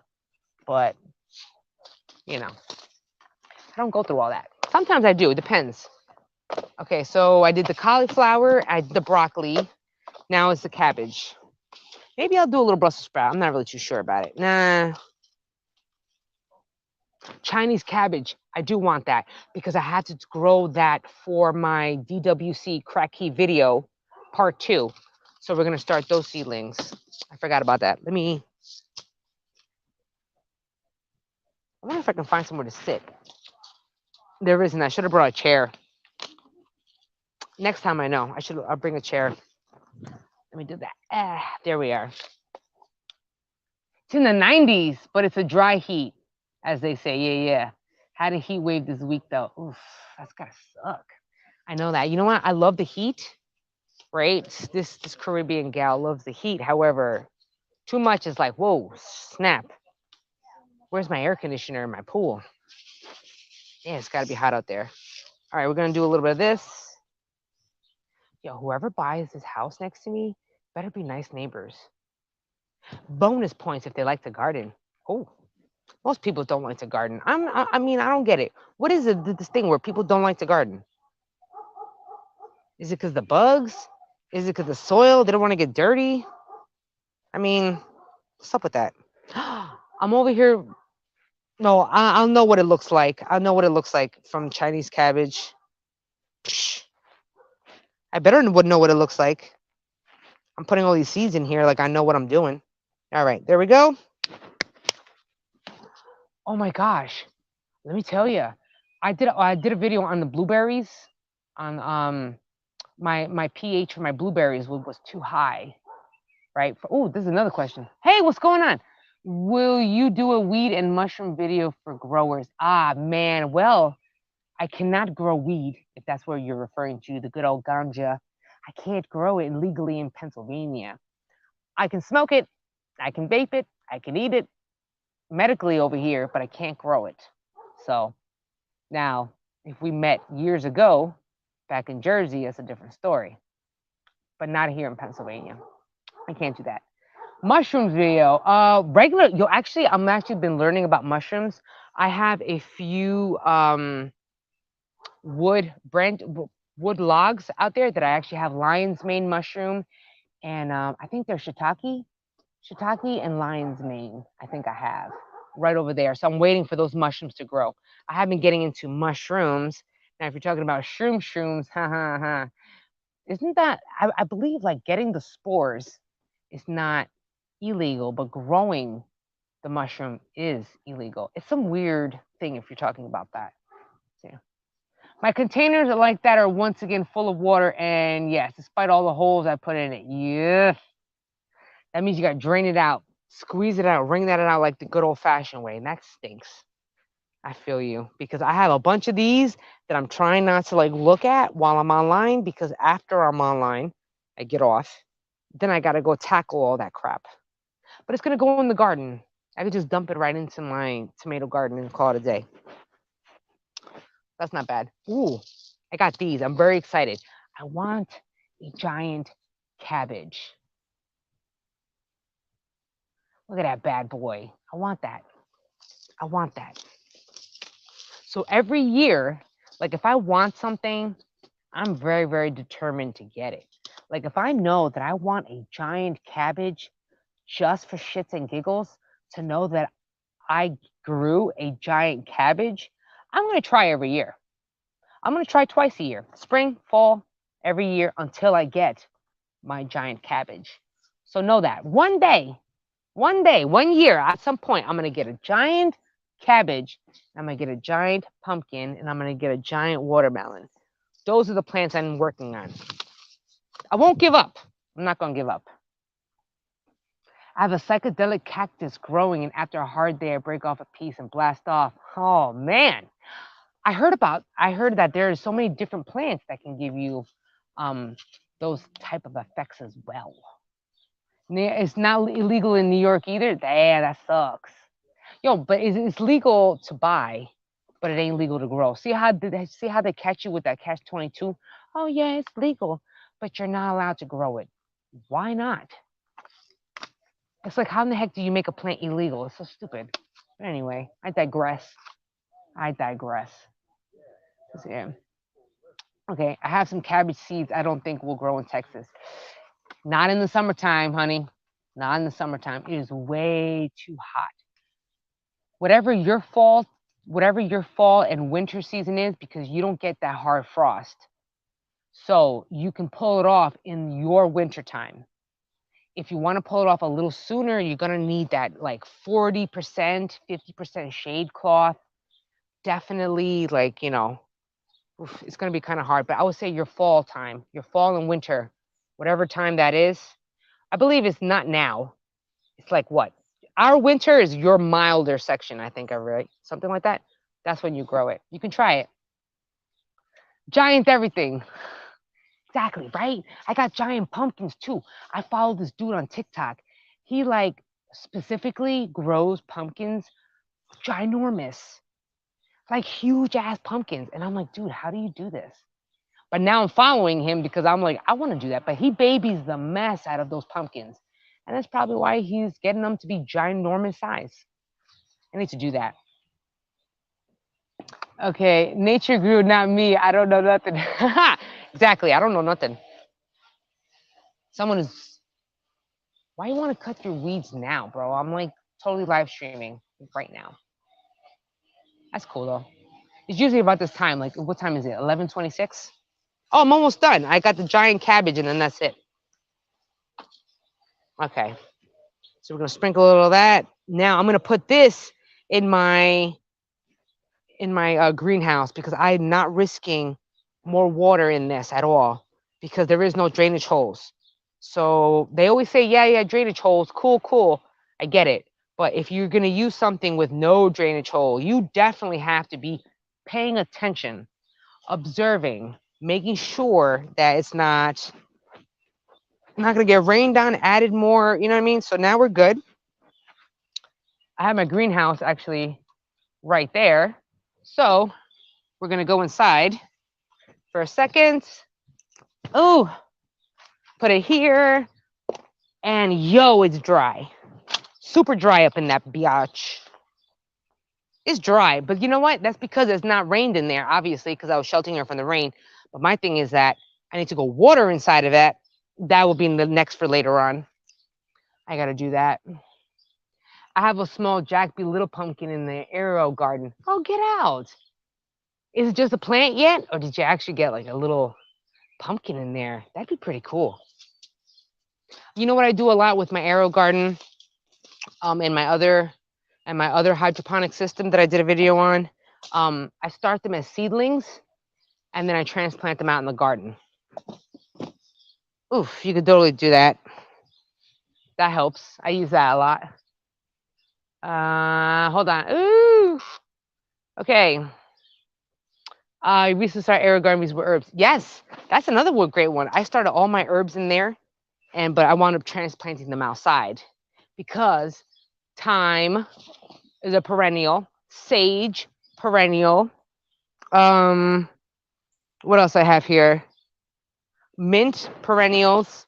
but I don't go through all that. Sometimes I do. It depends. Okay, so I did the cauliflower, I did the broccoli. Now it's the cabbage. Maybe I'll do a little Brussels sprout. I'm not really too sure about it. Nah. Chinese cabbage. I do want that because I had to grow that for my DWC crack key video part 2. So we're going to start those seedlings. I forgot about that. I wonder if I can find somewhere to sit. There isn't. I should have brought a chair. Next time I know. I'll bring a chair. Let me do that. There we are. It's in the 90s, but it's a dry heat, as they say. Yeah, yeah. Had a heat wave this week though. Oof, that's gotta suck. I know that. You know what? I love the heat, right? This Caribbean gal loves the heat. However, too much is like, whoa, snap. Where's my air conditioner in my pool? Yeah, it's gotta be hot out there. All right, we're gonna do a little bit of this. Yo, whoever buys this house next to me better be nice neighbors. Bonus points if they like to garden. Oh, most people don't like to garden. I mean, I don't get it. What is it, this thing where people don't like to garden? Is it because the bugs? Is it because the soil? They don't want to get dirty? I mean, what's up with that? I'm over here. No, I'll know what it looks like. I'll know what it looks like from Chinese cabbage. Psh, I better would know what it looks like. I'm putting all these seeds in here like I know what I'm doing. All right, there we go. Oh my gosh. Let me tell you. I did a video on the blueberries on my pH for my blueberries was too high, right? Oh, this is another question. Hey, what's going on? Will you do a weed and mushroom video for growers? Ah, man. Well, I cannot grow weed, if that's what you're referring to, the good old ganja. I can't grow it legally in Pennsylvania. I can smoke it, I can vape it, I can eat it medically over here, but I can't grow it. So now, if we met years ago back in Jersey, it's a different story, but not here in Pennsylvania. I can't do that. Mushrooms video. Regular. I'm actually been learning about mushrooms. I have a few wood logs out there that I actually have lion's mane mushroom, and I think they're shiitake and lion's mane. I think I have right over there. So I'm waiting for those mushrooms to grow. I have been getting into mushrooms. Now, if you're talking about shrooms, ha ha ha. Isn't that? I believe like getting the spores is not illegal, but growing the mushroom is illegal. It's some weird thing if you're talking about that. Yeah. My containers are like that are once again full of water, and yes, despite all the holes I put in it, yeah, that means you got to drain it out, squeeze it out, wring that out like the good old fashioned way, and that stinks. I feel you because I have a bunch of these that I'm trying not to like look at while I'm online because after I'm online, I get off. Then I got to go tackle all that crap. But it's going to go in the garden. I could just dump it right into my tomato garden and call it a day. That's not bad. Ooh, I got these. I'm very excited. I want a giant cabbage. Look at that bad boy. I want that. I want that. So every year, like if I want something, I'm very, very determined to get it. Like if I know that I want a giant cabbage just for shits and giggles, to know that I grew a giant cabbage, I'm going to try every year. I'm going to try twice a year, spring, fall, every year until I get my giant cabbage. So know that one day, 1 year, at some point, I'm going to get a giant cabbage. I'm going to get a giant pumpkin, and I'm going to get a giant watermelon. Those are the plants I'm working on. I won't give up. I'm not going to give up. I have a psychedelic cactus growing, and after a hard day, I break off a piece and blast off. Oh, man. I heard that there are so many different plants that can give you those type of effects as well. It's not illegal in New York either. Damn, that sucks. Yo, but it's legal to buy, but it ain't legal to grow. See how they catch you with that catch-22? Oh yeah, it's legal, but you're not allowed to grow it. Why not? It's like, how in the heck do you make a plant illegal? It's so stupid. But anyway, I digress. Yeah. Okay, I have some cabbage seeds I don't think will grow in Texas. Not in the summertime, honey. Not in the summertime. It is way too hot. Whatever your fall and winter season is, because you don't get that hard frost. So you can pull it off in your winter time. If you want to pull it off a little sooner, you're going to need that like 40%, 50% shade cloth. definitely like, it's going to be kind of hard, but I would say your fall time, your fall and winter, whatever time that is. I believe it's not now. It's like what? Our winter is your milder section, I think, of right? Something like that. That's when you grow it. You can try it. Giant everything. Exactly, right? I got giant pumpkins too. I follow this dude on TikTok. He like specifically grows pumpkins ginormous, like huge ass pumpkins. And I'm like, dude, how do you do this? But now I'm following him because I'm like, I want to do that. But he babies the mess out of those pumpkins. And that's probably why he's getting them to be ginormous size. I need to do that. Okay, nature grew, not me. I don't know nothing. Exactly, I don't know nothing. Someone is. Why you want to cut through weeds now, bro? I'm like totally live streaming right now. That's cool though. It's usually about this time. Like, what time is it? 11:26. Oh, I'm almost done. I got the giant cabbage, and then that's it. Okay. So we're gonna sprinkle a little of that. Now I'm gonna put this in my greenhouse because I'm not risking more water in this at all because there is no drainage holes. So they always say, yeah, drainage holes, cool. I get it. But if you're gonna use something with no drainage hole, you definitely have to be paying attention, observing, making sure that it's not gonna get rained on, added more, you know what I mean? So now we're good. I have my greenhouse actually right there. So we're gonna go inside for a second. Oh, put it here. And yo, it's dry. Super dry up in that biatch. It's dry, but you know what? That's because it's not rained in there, obviously, because I was sheltering her from the rain. But my thing is that I need to go water inside of it. That will be in the next for later on. I gotta do that. I have a small Jack B. Little pumpkin in the AeroGarden. Oh, get out. Is it just a plant yet? Or did you actually get like a little pumpkin in there? That'd be pretty cool. You know what I do a lot with my AeroGarden, and my other hydroponic system that I did a video on. I start them as seedlings and then I transplant them out in the garden. Oof, you could totally do that. That helps. I use that a lot. Hold on. Ooh. Okay. I recently started AeroGarden with herbs. Yes, that's another great one. I started all my herbs in there, but I wound up transplanting them outside because thyme is a perennial, sage perennial. What else I have here? Mint perennials.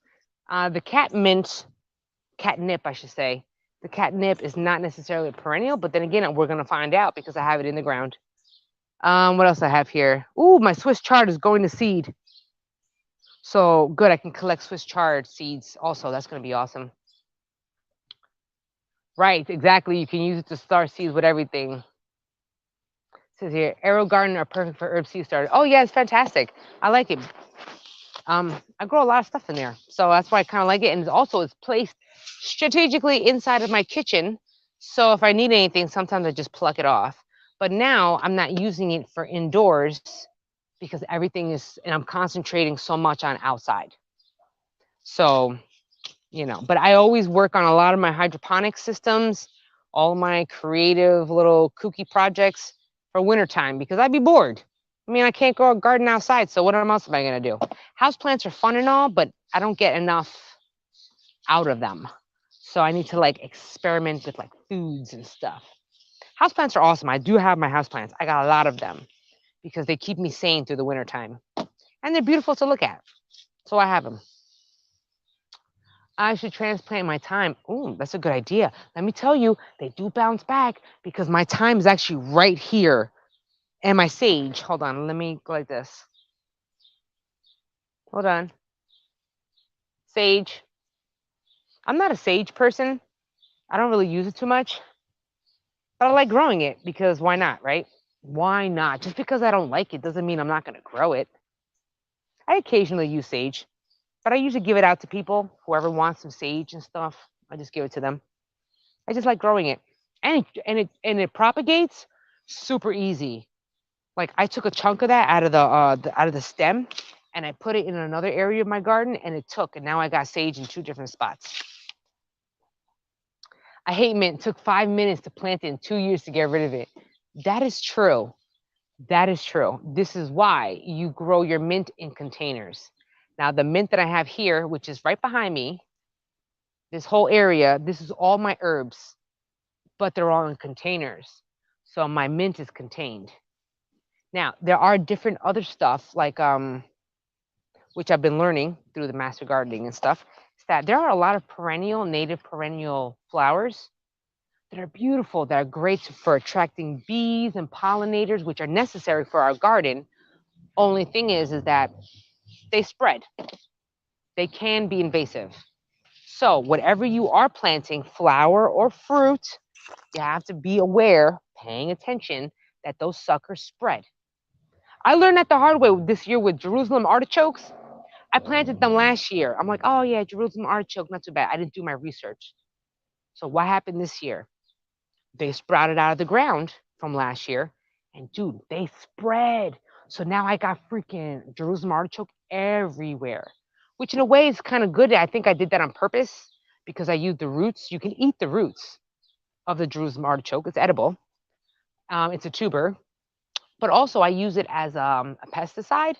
The catnip, I should say. The catnip is not necessarily a perennial, but then again, we're gonna find out because I have it in the ground. What else I have here? Ooh, my Swiss chard is going to seed. So good, I can collect Swiss chard seeds also. That's gonna be awesome. Right, exactly. You can use it to start seeds with everything. It says here, AeroGarden are perfect for herb seed starter. Oh yeah, it's fantastic. I like it. I grow a lot of stuff in there, so that's why I kind of like it. And also, it's placed strategically inside of my kitchen, so if I need anything, sometimes I just pluck it off. But now I'm not using it for indoors because everything is, and I'm concentrating so much on outside. So, but I always work on a lot of my hydroponic systems, all my creative little kooky projects for wintertime because I'd be bored. I mean, I can't grow a garden outside, so what else am I going to do? Houseplants are fun and all, but I don't get enough out of them. So I need to like experiment with like foods and stuff. Houseplants are awesome. I do have my houseplants. I got a lot of them because they keep me sane through the wintertime. And they're beautiful to look at. So I have them. I should transplant my thyme. Ooh, that's a good idea. Let me tell you, they do bounce back because my thyme is actually right here. And my sage, hold on, let me go like this. Hold on. Sage. I'm not a sage person. I don't really use it too much. But I like growing it because why not, right? Why not? Just because I don't like it doesn't mean I'm not going to grow it. I occasionally use sage, but I usually give it out to people. Whoever wants some sage and stuff, I just give it to them. I just like growing it. And it propagates Super easy. Like I took a chunk of that out of the stem, and I put it in another area of my garden, and it took. And now I got sage in two different spots. I hate mint. It took 5 minutes to plant it and 2 years to get rid of it. That is true. That is true. This is why you grow your mint in containers. Now, the mint that I have here, which is right behind me, this whole area, this is all my herbs, but they're all in containers. So my mint is contained. Now, there are different other stuff like which I've been learning through the master gardening and stuff, is that there are a lot of native perennial flowers that are beautiful, that are great for attracting bees and pollinators, which are necessary for our garden. Only thing is that they spread. They can be invasive. So whatever you are planting, flower or fruit, you have to be aware, paying attention that those suckers spread. I learned that the hard way this year with Jerusalem artichokes. I planted them last year. I'm like, oh yeah, Jerusalem artichoke, not too bad. I didn't do my research. So what happened this year? They sprouted out of the ground from last year, and dude, they spread. So now I got freaking Jerusalem artichoke everywhere, which in a way is kind of good. I think I did that on purpose because I used the roots. You can eat the roots of the Jerusalem artichoke. It's edible. It's a tuber, but also I use it as a pesticide.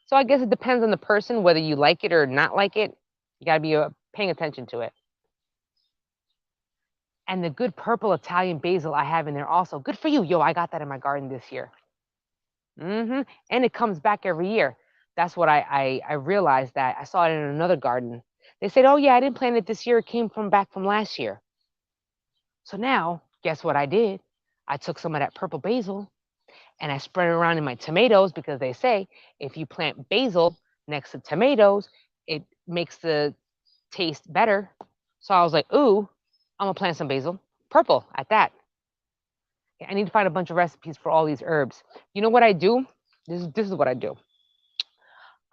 So I guess it depends on the person whether you like it or not like it. You got to be paying attention to it. And the good purple Italian basil I have in there also. Good for you. Yo, I got that in my garden this year. And it comes back every year. That's what I realized that I saw it in another garden. They said, oh yeah, I didn't plant it this year. It came from back from last year. So now, guess what I did? I took some of that purple basil and I spread it around in my tomatoes because they say if you plant basil next to tomatoes, it makes the taste better. So I was like, ooh, I'm gonna plant some basil, purple at that. I need to find a bunch of recipes for all these herbs. You know what I do? This is what I do.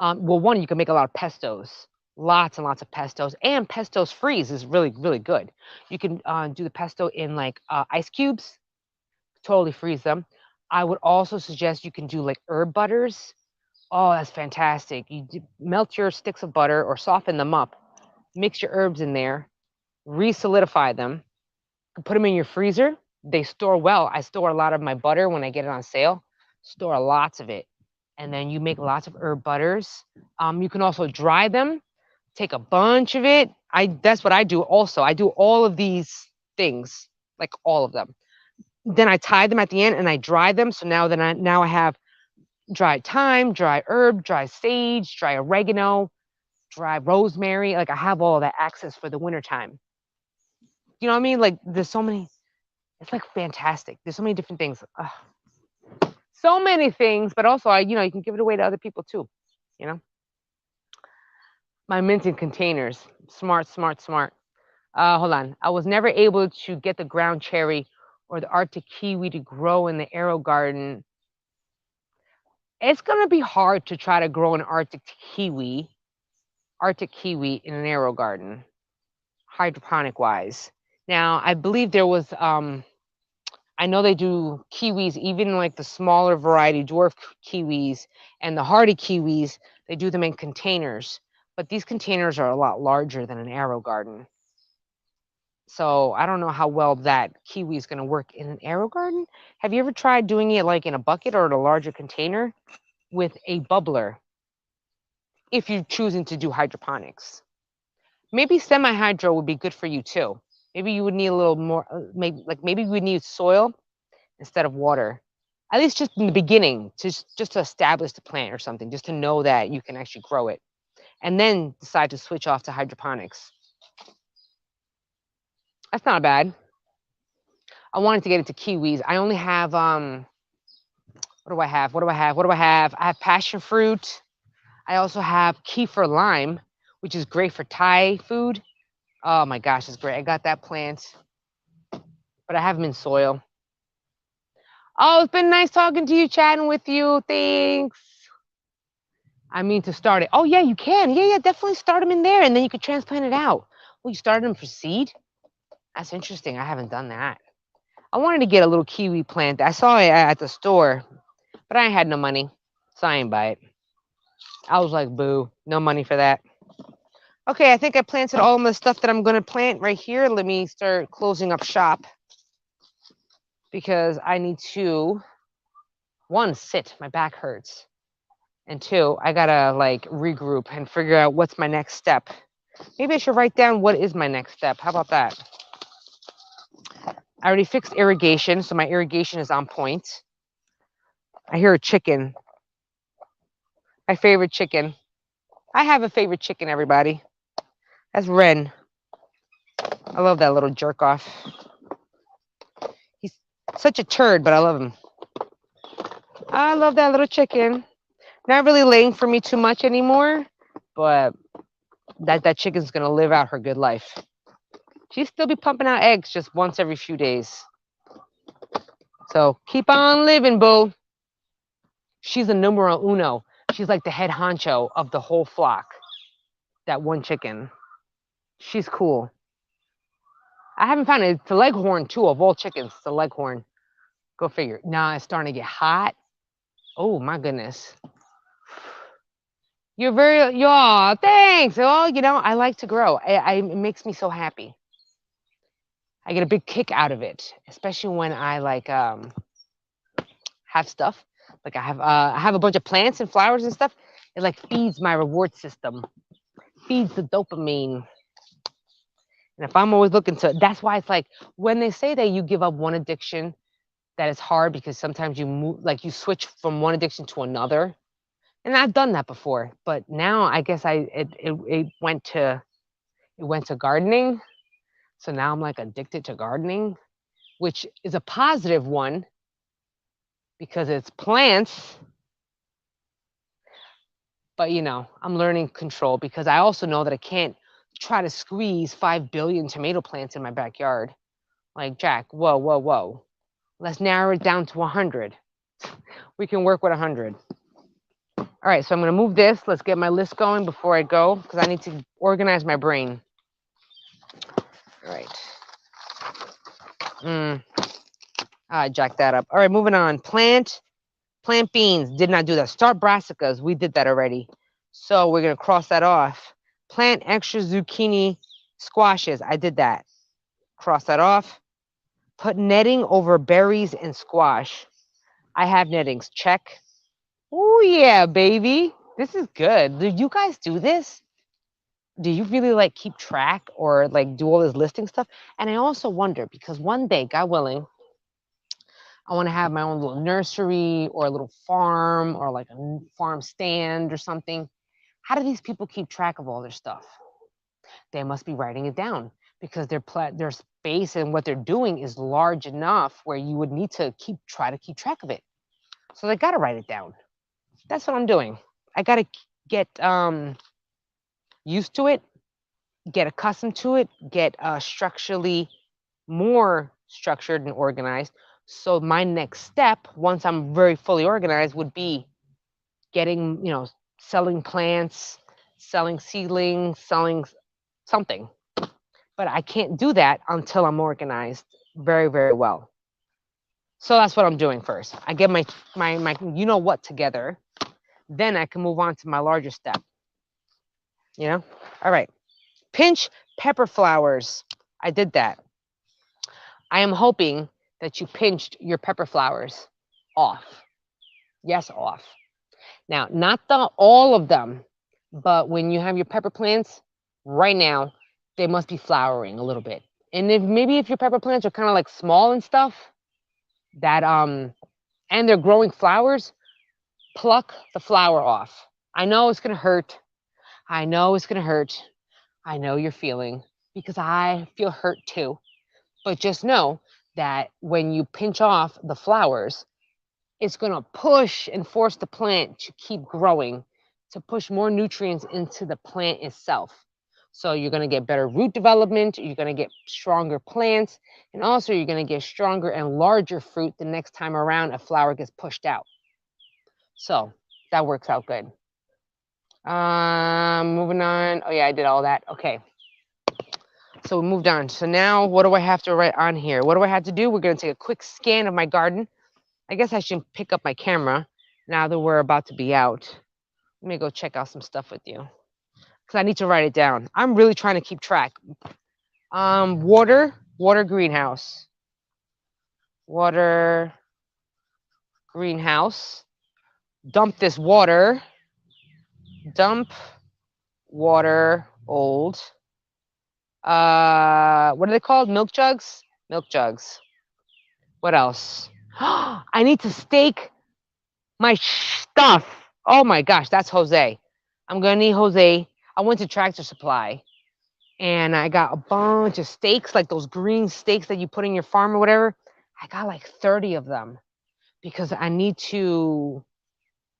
Well, one, you can make a lot of pestos, lots and lots of pestos, and pestos freeze is really, really good. You can do the pesto in like ice cubes, totally freeze them. I would also suggest you can do like herb butters. Oh, that's fantastic. You melt your sticks of butter or soften them up, mix your herbs in there, re-solidify them, put them in your freezer. They store well. I store a lot of my butter when I get it on sale, store lots of it. And then you make lots of herb butters. You can also dry them, take a bunch of it. That's what I do also. I do all of these things, like all of them. Then I tie them at the end and I dry them. So now I have dry thyme, dry herb, dry sage, dry oregano, dry rosemary. Like I have all of that access for the wintertime. You know what I mean? Like there's so many, it's like fantastic. There's so many different things. So many things, but also you can give it away to other people too, you know? My mint in containers. Smart, smart, smart. Hold on. I was never able to get the ground cherry or the Arctic kiwi to grow in the AeroGarden. It's going to be hard to try to grow an Arctic kiwi in an AeroGarden, hydroponic wise. Now, I believe there was, I know they do kiwis, even like the smaller variety, dwarf kiwis and the hardy kiwis, they do them in containers. But these containers are a lot larger than an AeroGarden. So I don't know how well that kiwi is going to work in an AeroGarden. Have you ever tried doing it like in a bucket or in a larger container with a bubbler? If you're choosing to do hydroponics, maybe semi-hydro would be good for you too. Maybe you would need a little more, maybe you would need soil instead of water. At least just in the beginning, just to establish the plant or something, just to know that you can actually grow it. And then decide to switch off to hydroponics. That's not bad. I wanted to get into kiwis. I only have what do I have? I have passion fruit. I also have kefir lime, which is great for Thai food. Oh my gosh, it's great. I got that plant, but I have them in soil. Oh, it's been nice talking to you, chatting with you. Thanks. I mean to start it. Oh yeah, you can. Yeah, definitely start them in there, and then you could transplant it out. Well, you started them for seed? That's interesting. I haven't done that. I wanted to get a little kiwi plant. I saw it at the store, but I had no money, so I ain't buy it. I was like, boo, no money for that. Okay, I think I planted all of the stuff that I'm going to plant right here. Let me start closing up shop because I need to, one, sit. My back hurts. And two, I got to like regroup and figure out what's my next step. Maybe I should write down what is my next step. How about that? I already fixed irrigation, so my irrigation is on point. I hear a chicken. My favorite chicken. I have a favorite chicken, everybody. That's Ren. I love that little jerk off. He's such a turd, but I love him. I love that little chicken. Not really laying for me too much anymore, but that chicken's gonna live out her good life. She'll still be pumping out eggs just once every few days. So keep on living, boo. She's a numero uno. She's like the head honcho of the whole flock. That one chicken. She's cool. I haven't found it. It's the leghorn too, of all chickens. It's the leghorn. Go figure. Now it's starting to get hot. Oh my goodness. You're very, y'all, thanks. Oh, you know, I like to grow. It makes me so happy. I get a big kick out of it, especially when I like have stuff. Like I have a bunch of plants and flowers and stuff. It like feeds my reward system, feeds the dopamine. And if I'm always looking to, that's why it's like when they say that you give up one addiction, that is hard because sometimes you move, like you switch from one addiction to another. And I've done that before, but now I guess it went to gardening. So now I'm like addicted to gardening, which is a positive one because it's plants. But you know, I'm learning control because I also know that I can't try to squeeze 5 billion tomato plants in my backyard. Like, Jack, whoa, whoa, whoa. Let's narrow it down to 100. We can work with 100. All right, so I'm going to move this. Let's get my list going before I go because I need to organize my brain. All right. I jacked that up. All right, moving on. Plant beans. Did not do that. Start brassicas. We did that already. So we're going to cross that off. Plant extra zucchini squashes. I did that. Cross that off. Put netting over berries and squash. I have nettings. Check. Oh, yeah, baby. This is good. Do you guys do this? Do you really like keep track or like do all this listing stuff? And I also wonder because one day, God willing, I want to have my own little nursery or a little farm or like a farm stand or something. How do these people keep track of all their stuff? They must be writing it down because their space and what they're doing is large enough where you would need to try to keep track of it. So they got to write it down. That's what I'm doing. I got to get used to it, get accustomed to it, get structurally more structured and organized. So my next step, once I'm very fully organized, would be getting, selling plants, selling seedlings, selling something. But I can't do that until I'm organized very, very well. So that's what I'm doing first. I get my you know what together. Then I can move on to my larger step. All right. Pinch pepper flowers. I did that. I am hoping that you pinched your pepper flowers off. Yes, off. Now, not all of them, but when you have your pepper plants, right now, they must be flowering a little bit. And if your pepper plants are kind of like small and stuff, that and they're growing flowers, pluck the flower off. I know it's gonna hurt. I know it's gonna hurt. I know you're feeling because I feel hurt too. But just know that when you pinch off the flowers, it's going to push and force the plant to keep growing, to push more nutrients into the plant itself. So you're going to get better root development, you're going to get stronger plants, and also you're going to get stronger and larger fruit the next time around a flower gets pushed out. So that works out good. Moving on. Oh yeah, I did all that. Okay. So we moved on. So now what do I have to write on here? What do I have to do? We're going to take a quick scan of my garden. I guess I should pick up my camera now that we're about to be out. Let me go check out some stuff with you because I need to write it down. I'm really trying to keep track. Water greenhouse. Water greenhouse. Dump this water. Dump water old. What are they called? Milk jugs? Milk jugs. What else? I need to stake my stuff. Oh my gosh, that's Jose. I'm gonna need Jose. I went to Tractor Supply and I got a bunch of stakes, like those green stakes that you put in your farm or whatever. I got like 30 of them because I need to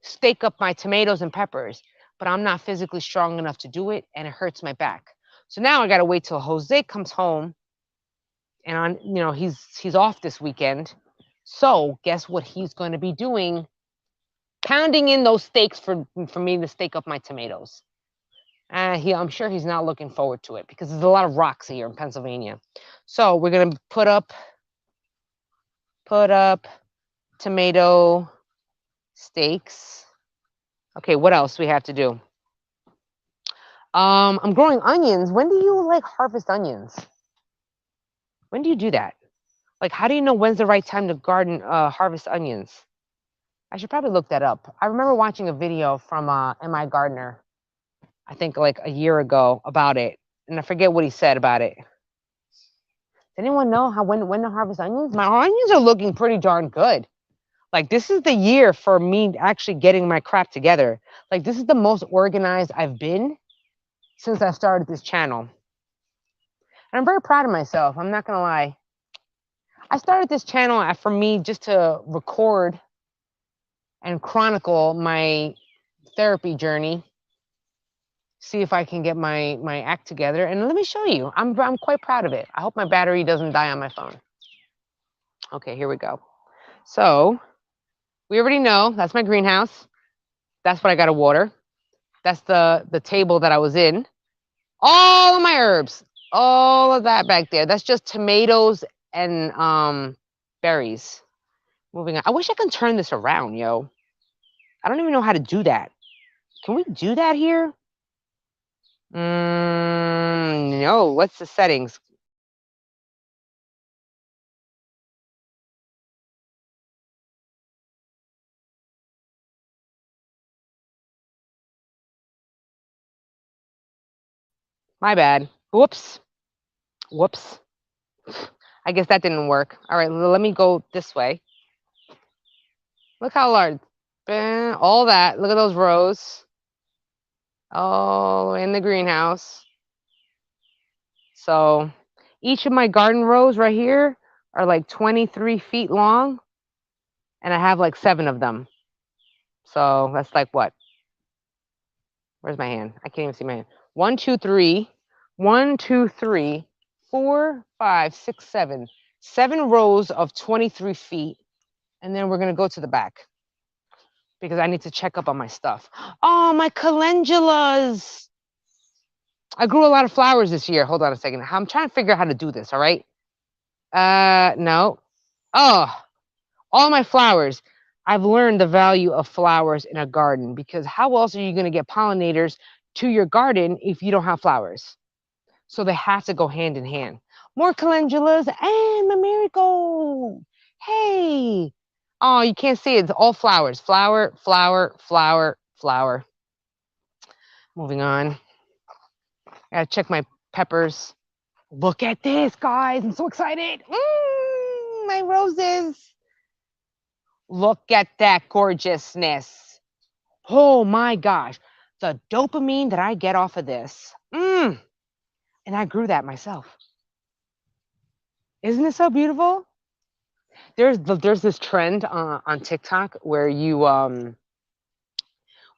stake up my tomatoes and peppers, but I'm not physically strong enough to do it and it hurts my back. So now I gotta wait till Jose comes home and he's off this weekend. So guess what he's going to be doing? Pounding in those stakes for me to stake up my tomatoes. I'm sure he's not looking forward to it because there's a lot of rocks here in Pennsylvania. So we're gonna put up tomato stakes. Okay, what else we have to do? I'm growing onions. When do you like harvest onions? When do you do that? Like, how do you know when's the right time to harvest onions? I should probably look that up. I remember watching a video from M.I. Gardner, I think like a year ago about it, and I forget what he said about it. Does anyone know when to harvest onions? My onions are looking pretty darn good. Like, this is the year for me actually getting my crap together. Like, this is the most organized I've been since I started this channel. And I'm very proud of myself. I'm not gonna lie. I started this channel for me just to record and chronicle my therapy journey. See if I can get my act together. And let me show you. I'm quite proud of it. I hope my battery doesn't die on my phone. Okay, here we go. So we already know that's my greenhouse. That's what I got to water. That's the table that I was in. All of my herbs, all of that back there. That's just tomatoes and berries. Moving on. I wish I could turn this around, yo. I don't even know how to do that. Can we do that here? No. What's the settings? My bad. Whoops. I guess that didn't work. All right, let me go this way. Look how large. All that. Look at those rows. Oh, in the greenhouse. So each of my garden rows right here are like 23 feet long. And I have like 7 of them. So that's like what? Where's my hand? I can't even see my hand. 1, 2, 3. 1, 2, 3, 4, 5, 6, 7. 7 rows of 23 feet. And then we're going to go to the back because I need to check up on my stuff. Oh, my calendulas. I grew a lot of flowers this year. Hold on a second. I'm trying to figure out how to do this, all right? No. Oh, all my flowers. I've learned the value of flowers in a garden because how else are you going to get pollinators to your garden if you don't have flowers? So they have to go hand in hand. More calendulas and my marigold. Hey. Oh, you can't see it. It's all flowers. Flower, flower, flower, flower. Moving on. I gotta check my peppers. Look at this, guys. I'm so excited. My roses. Look at that gorgeousness. Oh my gosh. The dopamine that I get off of this. And I grew that myself. Isn't it so beautiful? There's this trend on TikTok where you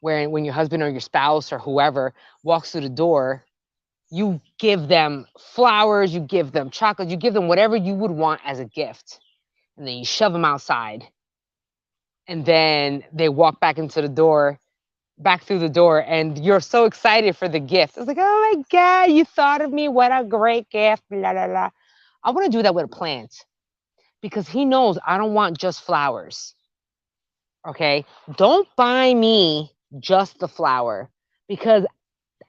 when your husband or your spouse or whoever walks through the door, you give them flowers, you give them chocolate, you give them whatever you would want as a gift, and then you shove them outside, and then they walk back into the door back through the door and you're so excited for the gift. It's like, oh my God, you thought of me. What a great gift. Blah, blah, blah. I want to do that with a plant because he knows I don't want just flowers. Okay. Don't buy me just the flower because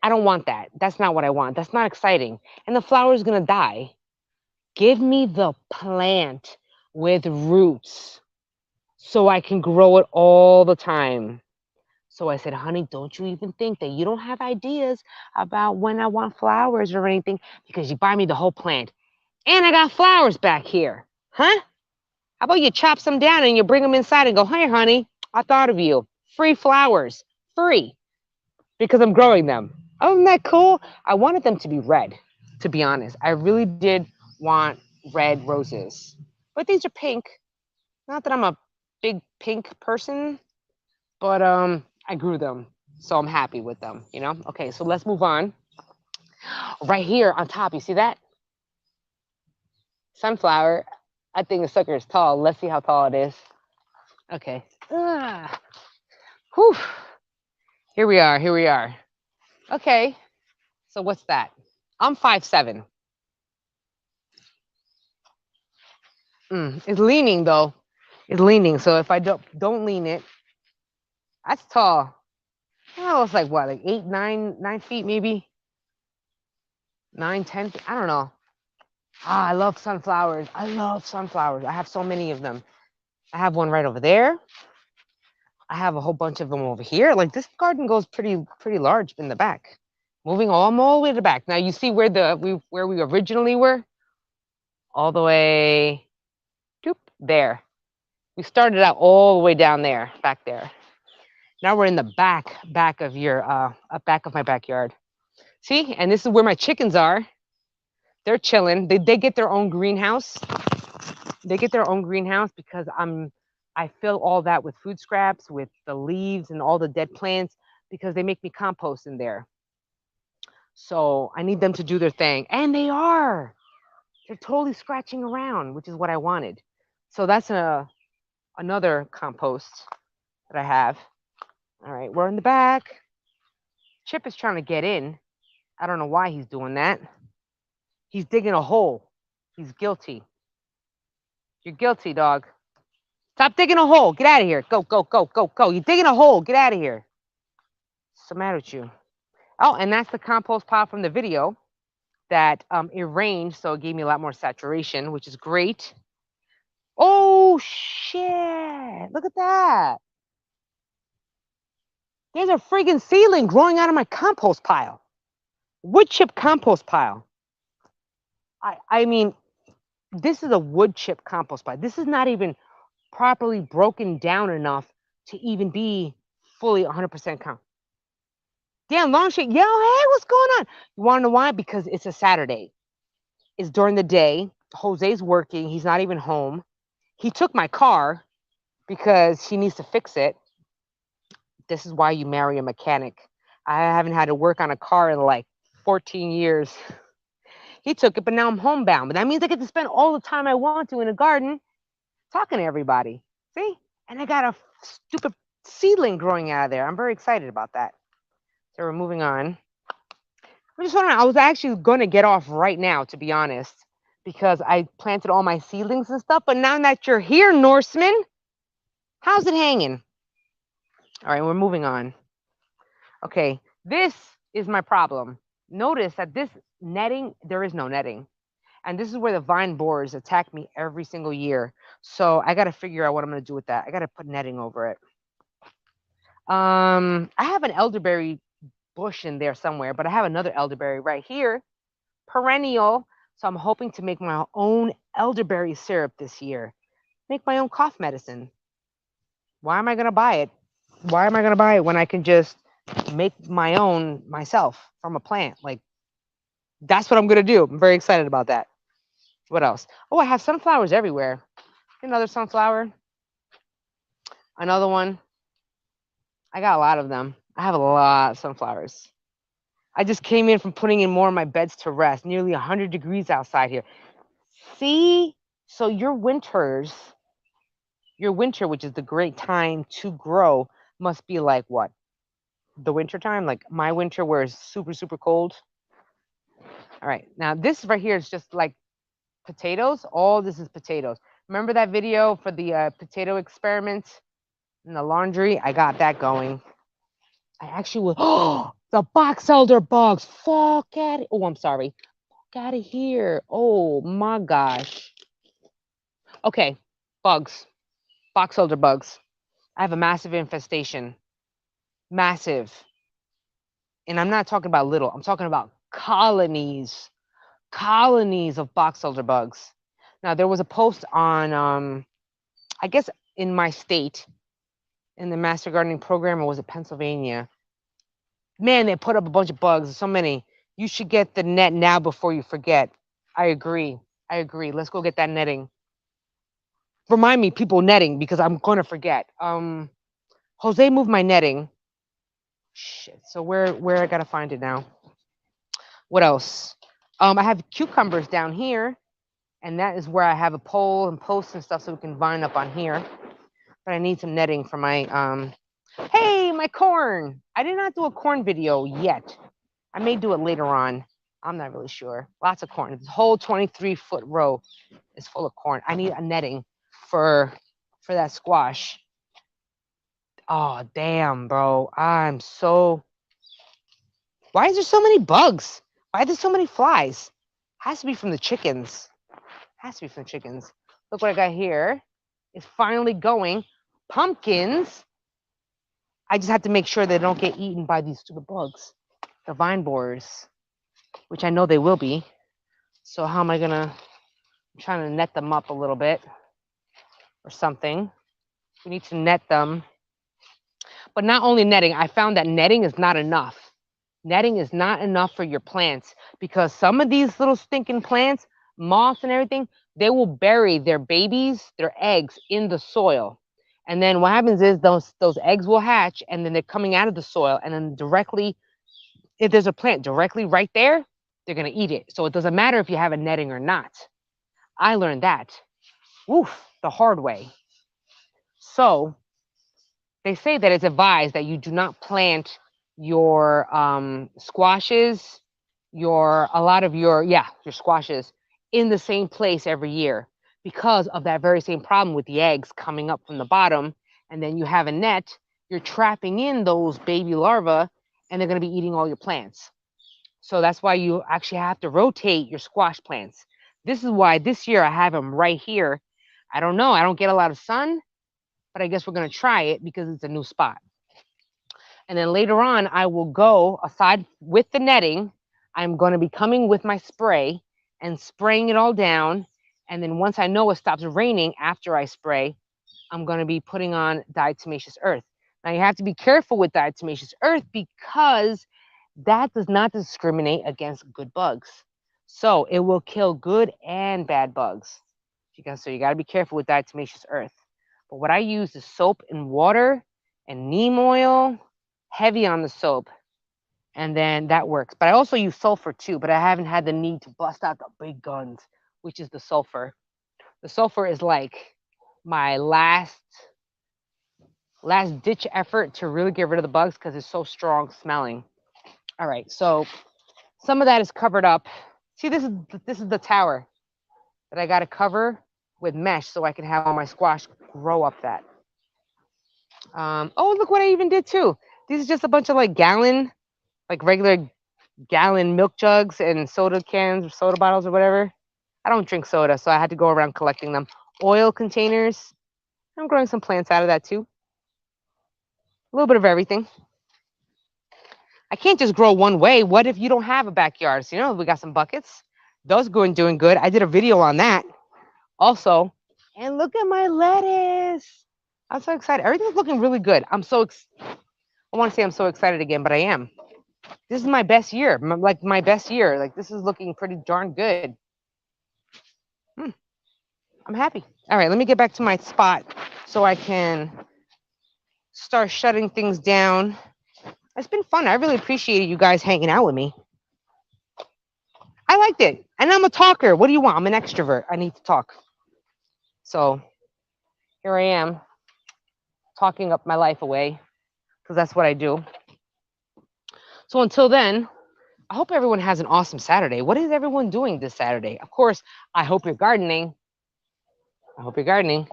I don't want that. That's not what I want. That's not exciting. And the flower is going to die. Give me the plant with roots so I can grow it all the time. So I said, honey, don't you even think that you don't have ideas about when I want flowers or anything because you buy me the whole plant. And I got flowers back here. Huh? How about you chop some down and you bring them inside and go, hey, honey, I thought of you. Free flowers. Free. Because I'm growing them. Oh, isn't that cool? I wanted them to be red, to be honest. I really did want red roses. But these are pink. Not that I'm a big pink person, but I grew them. So I'm happy with them, you know? Okay, so let's move on. Right here on top, you see that? Sunflower. I think the sucker is tall. Let's see how tall it is. Okay. Whew. Here we are. Here we are. Okay. So what's that? I'm 5'7". It's leaning though. It's leaning. So if I don't lean it, that's tall. Oh, it's like what, like 8, 9 feet maybe? 9, 10 feet. I don't know. Ah, I love sunflowers. I love sunflowers. I have so many of them. I have one right over there. I have a whole bunch of them over here. Like this garden goes pretty large in the back. Moving all the way to the back. Now you see where we originally were? All the way there. We started out all the way down there, back there. Now we're in the back of your back of my backyard. See? And this is where my chickens are. They're chilling. They get their own greenhouse. They get their own greenhouse because I fill all that with food scraps, with the leaves and all the dead plants because they make me compost in there. So I need them to do their thing. And they are. They're totally scratching around, which is what I wanted. So that's another compost that I have. All right, we're in the back. Chip is trying to get in. I don't know why he's doing that. He's digging a hole. He's guilty. You're guilty, dog. Stop digging a hole. Get out of here. Go, go, go, go, go. You're digging a hole. Get out of here. What's the matter with you? Oh, and that's the compost pile from the video that arranged, so it gave me a lot more saturation, which is great. Oh, shit. Look at that. There's a friggin' seedling growing out of my compost pile. Wood chip compost pile. I mean, this is a wood chip compost pile. This is not even properly broken down enough to even be fully 100% compost. Damn, long shit. Yo, hey, what's going on? You want to know why? Because it's a Saturday. It's during the day. Jose's working. He's not even home. He took my car because he needs to fix it. This is why you marry a mechanic. I haven't had to work on a car in like 14 years. He took it, but now I'm homebound. But that means I get to spend all the time I want to in a garden talking to everybody. See? And I got a stupid seedling growing out of there. I'm very excited about that. So we're moving on. I'm just wondering, I was actually going to get off right now, to be honest, because I planted all my seedlings and stuff. But now that you're here, Norseman, how's it hanging? All right, we're moving on. Okay, this is my problem. Notice that this netting, there is no netting. And this is where the vine borers attack me every single year. So I got to figure out what I'm going to do with that. I got to put netting over it. I have an elderberry bush in there somewhere, but I have another elderberry right here, perennial. So I'm hoping to make my own elderberry syrup this year. Make my own cough medicine. Why am I going to buy it? Why am I going to buy it when I can just make my own myself from a plant? Like, that's what I'm going to do. I'm very excited about that. What else? Oh, I have sunflowers everywhere. Another sunflower. Another one. I got a lot of them. I have a lot of sunflowers. I just came in from putting in more of my beds to rest. Nearly 100 degrees outside here. See? So your winter, which is the great time to grow, must be like what? the winter time, like my winter where it's super, super cold. All right, now this right here is just like potatoes. All this is potatoes. Remember that video for the potato experiment in the laundry? I got that going. I actually will. Oh, the box elder bugs. Fuck at it. Oh, I'm sorry. Fuck out of here. Oh my gosh. Okay, bugs. Box elder bugs. I have a massive infestation. Massive. And I'm not talking about little. I'm talking about colonies. Colonies of box elder bugs. Now there was a post on I guess in my state in the master gardening program, or was it Pennsylvania? Man, they put up a bunch of bugs, so many. You should get the net now before you forget. I agree. I agree. Let's go get that netting. Remind me, people, netting, because I'm gonna forget. Jose moved my netting. Shit. So where I gotta find it now? What else? I have cucumbers down here, and that is where I have a pole and posts and stuff so we can vine up on here. But I need some netting for my Hey, my corn. I did not do a corn video yet. I may do it later on. I'm not really sure. Lots of corn. This whole 23-foot row is full of corn. I need a netting for that squash. Oh, damn, bro. I'm so... Why is there so many bugs? Why are there so many flies? Has to be from the chickens. Has to be from chickens. Look what I got here. It's finally going. Pumpkins. I just have to make sure they don't get eaten by these stupid bugs. The vine borers, which I know they will be. So how am I gonna... I'm trying to net them up a little bit or something. We need to net them. But not only netting, I found that netting is not enough. Netting is not enough for your plants because some of these little stinking plants, moths and everything, they will bury their babies, their eggs in the soil. And then what happens is those eggs will hatch and then they're coming out of the soil and then directly, if there's a plant directly right there, they're gonna eat it. So it doesn't matter if you have a netting or not. I learned that, woof, the hard way. So they say that it's advised that you do not plant your squashes, a lot of your squashes in the same place every year because of that very same problem with the eggs coming up from the bottom. And then you have a net, you're trapping in those baby larvae and they're going to be eating all your plants. So that's why you actually have to rotate your squash plants. This is why this year I have them right here. I don't know. I don't get a lot of sun, but I guess we're going to try it because it's a new spot. And then later on, I will go aside with the netting. I'm going to be coming with my spray and spraying it all down. And then once I know it stops raining after I spray, I'm going to be putting on diatomaceous earth. Now you have to be careful with diatomaceous earth because that does not discriminate against good bugs. So it will kill good and bad bugs. So you got to be careful with diatomaceous earth. But what I use is soap and water and neem oil, heavy on the soap, and then that works. But I also use sulfur too, but I haven't had the need to bust out the big guns, which is the sulfur. The sulfur is like my last ditch effort to really get rid of the bugs because it's so strong smelling. All right, so some of that is covered up. See, this is the tower that I got to cover with mesh so I can have all my squash grow up that. Oh, look what I even did too. These are just a bunch of like regular gallon milk jugs and soda cans or soda bottles or whatever. I don't drink soda, so I had to go around collecting them. Oil containers. I'm growing some plants out of that too. A little bit of everything. I can't just grow one way. What if you don't have a backyard? So, we got some buckets. Those doing good. I did a video on that also. And look at my lettuce. I'm so excited. Everything's looking really good. I want to say I'm so excited again, but I am. This is my best year. My best year. Like, this is looking pretty darn good. I'm happy. All right, let me get back to my spot so I can start shutting things down. It's been fun. I really appreciated you guys hanging out with me. I liked it. And I'm a talker. What do you want? I'm an extrovert. I need to talk. So here I am talking up my life away because that's what I do. So until then, I hope everyone has an awesome Saturday. What is everyone doing this Saturday? Of course, I hope you're gardening. I hope you're gardening.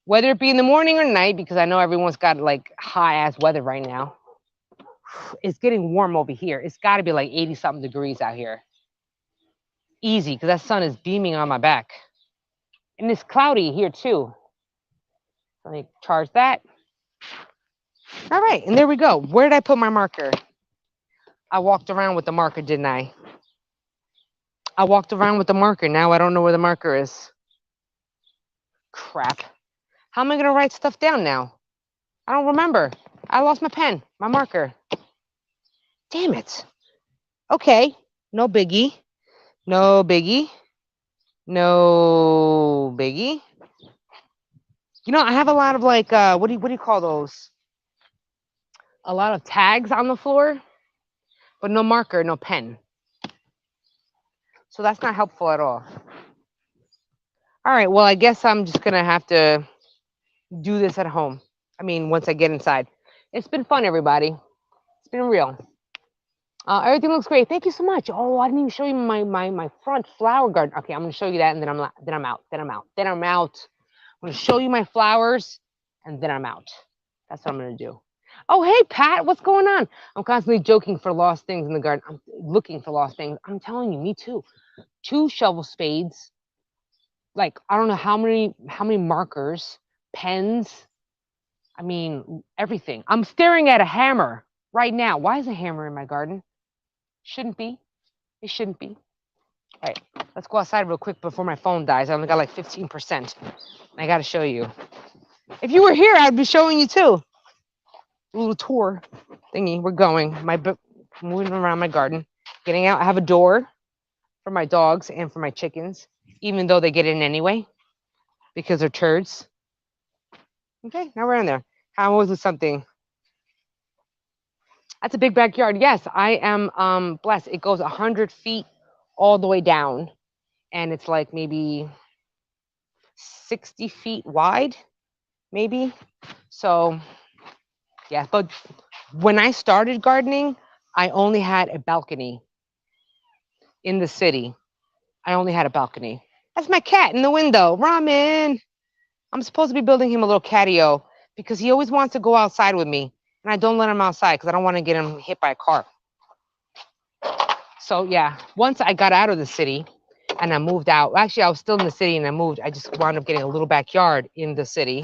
Whether it be in the morning or night, because I know everyone's got like high ass weather right now. It's getting warm over here. It's got to be like 80 something degrees out here. Easy, because that sun is beaming on my back. And it's cloudy here too. Let me charge that. All right, and there we go. Where did I put my marker? I walked around with the marker, didn't I? I walked around with the marker. Now I don't know where the marker is. Crap. How am I going to write stuff down now? I don't remember. I lost my pen, my marker. Damn it. Okay, no biggie. No biggie. No biggie. You know, I have a lot of like, what do you call those? A lot of tags on the floor, but no marker, no pen. So that's not helpful at all. All right, well, I guess I'm just going to have to do this at home. I mean, once I get inside. It's been fun, everybody. It's been real. Everything looks great. Thank you so much. Oh, I didn't even show you my front flower garden. Okay, I'm going to show you that, and then I'm out. Then I'm out. I'm going to show you my flowers, and then I'm out. That's what I'm going to do. Oh, hey, Pat, what's going on? I'm constantly joking for lost things in the garden. I'm looking for lost things. I'm telling you, me too. 2 shovel spades. Like, I don't know how many markers, pens. I mean, everything. I'm staring at a hammer right now. Why is a hammer in my garden? Shouldn't be. It shouldn't be. All right, let's go outside real quick before my phone dies. I only got like 15%. I got to show you. If you were here, I'd be showing you too. A little tour thingy. We're going. Moving around my garden, getting out. I have a door for my dogs and for my chickens, even though they get in anyway because they're turds. Okay, now we're in there. How was it something? That's a big backyard. Yes, I am blessed. It goes 100 feet all the way down, and it's like maybe 60 feet wide, maybe. So, yeah, but when I started gardening, I only had a balcony in the city. I only had a balcony. That's my cat in the window. Ramen. I'm supposed to be building him a little catio because he always wants to go outside with me, and I don't let him outside because I don't want to get him hit by a car. So yeah, once I got out of the city and I moved out, actually I was still in the city and I moved, I just wound up getting a little backyard in the city,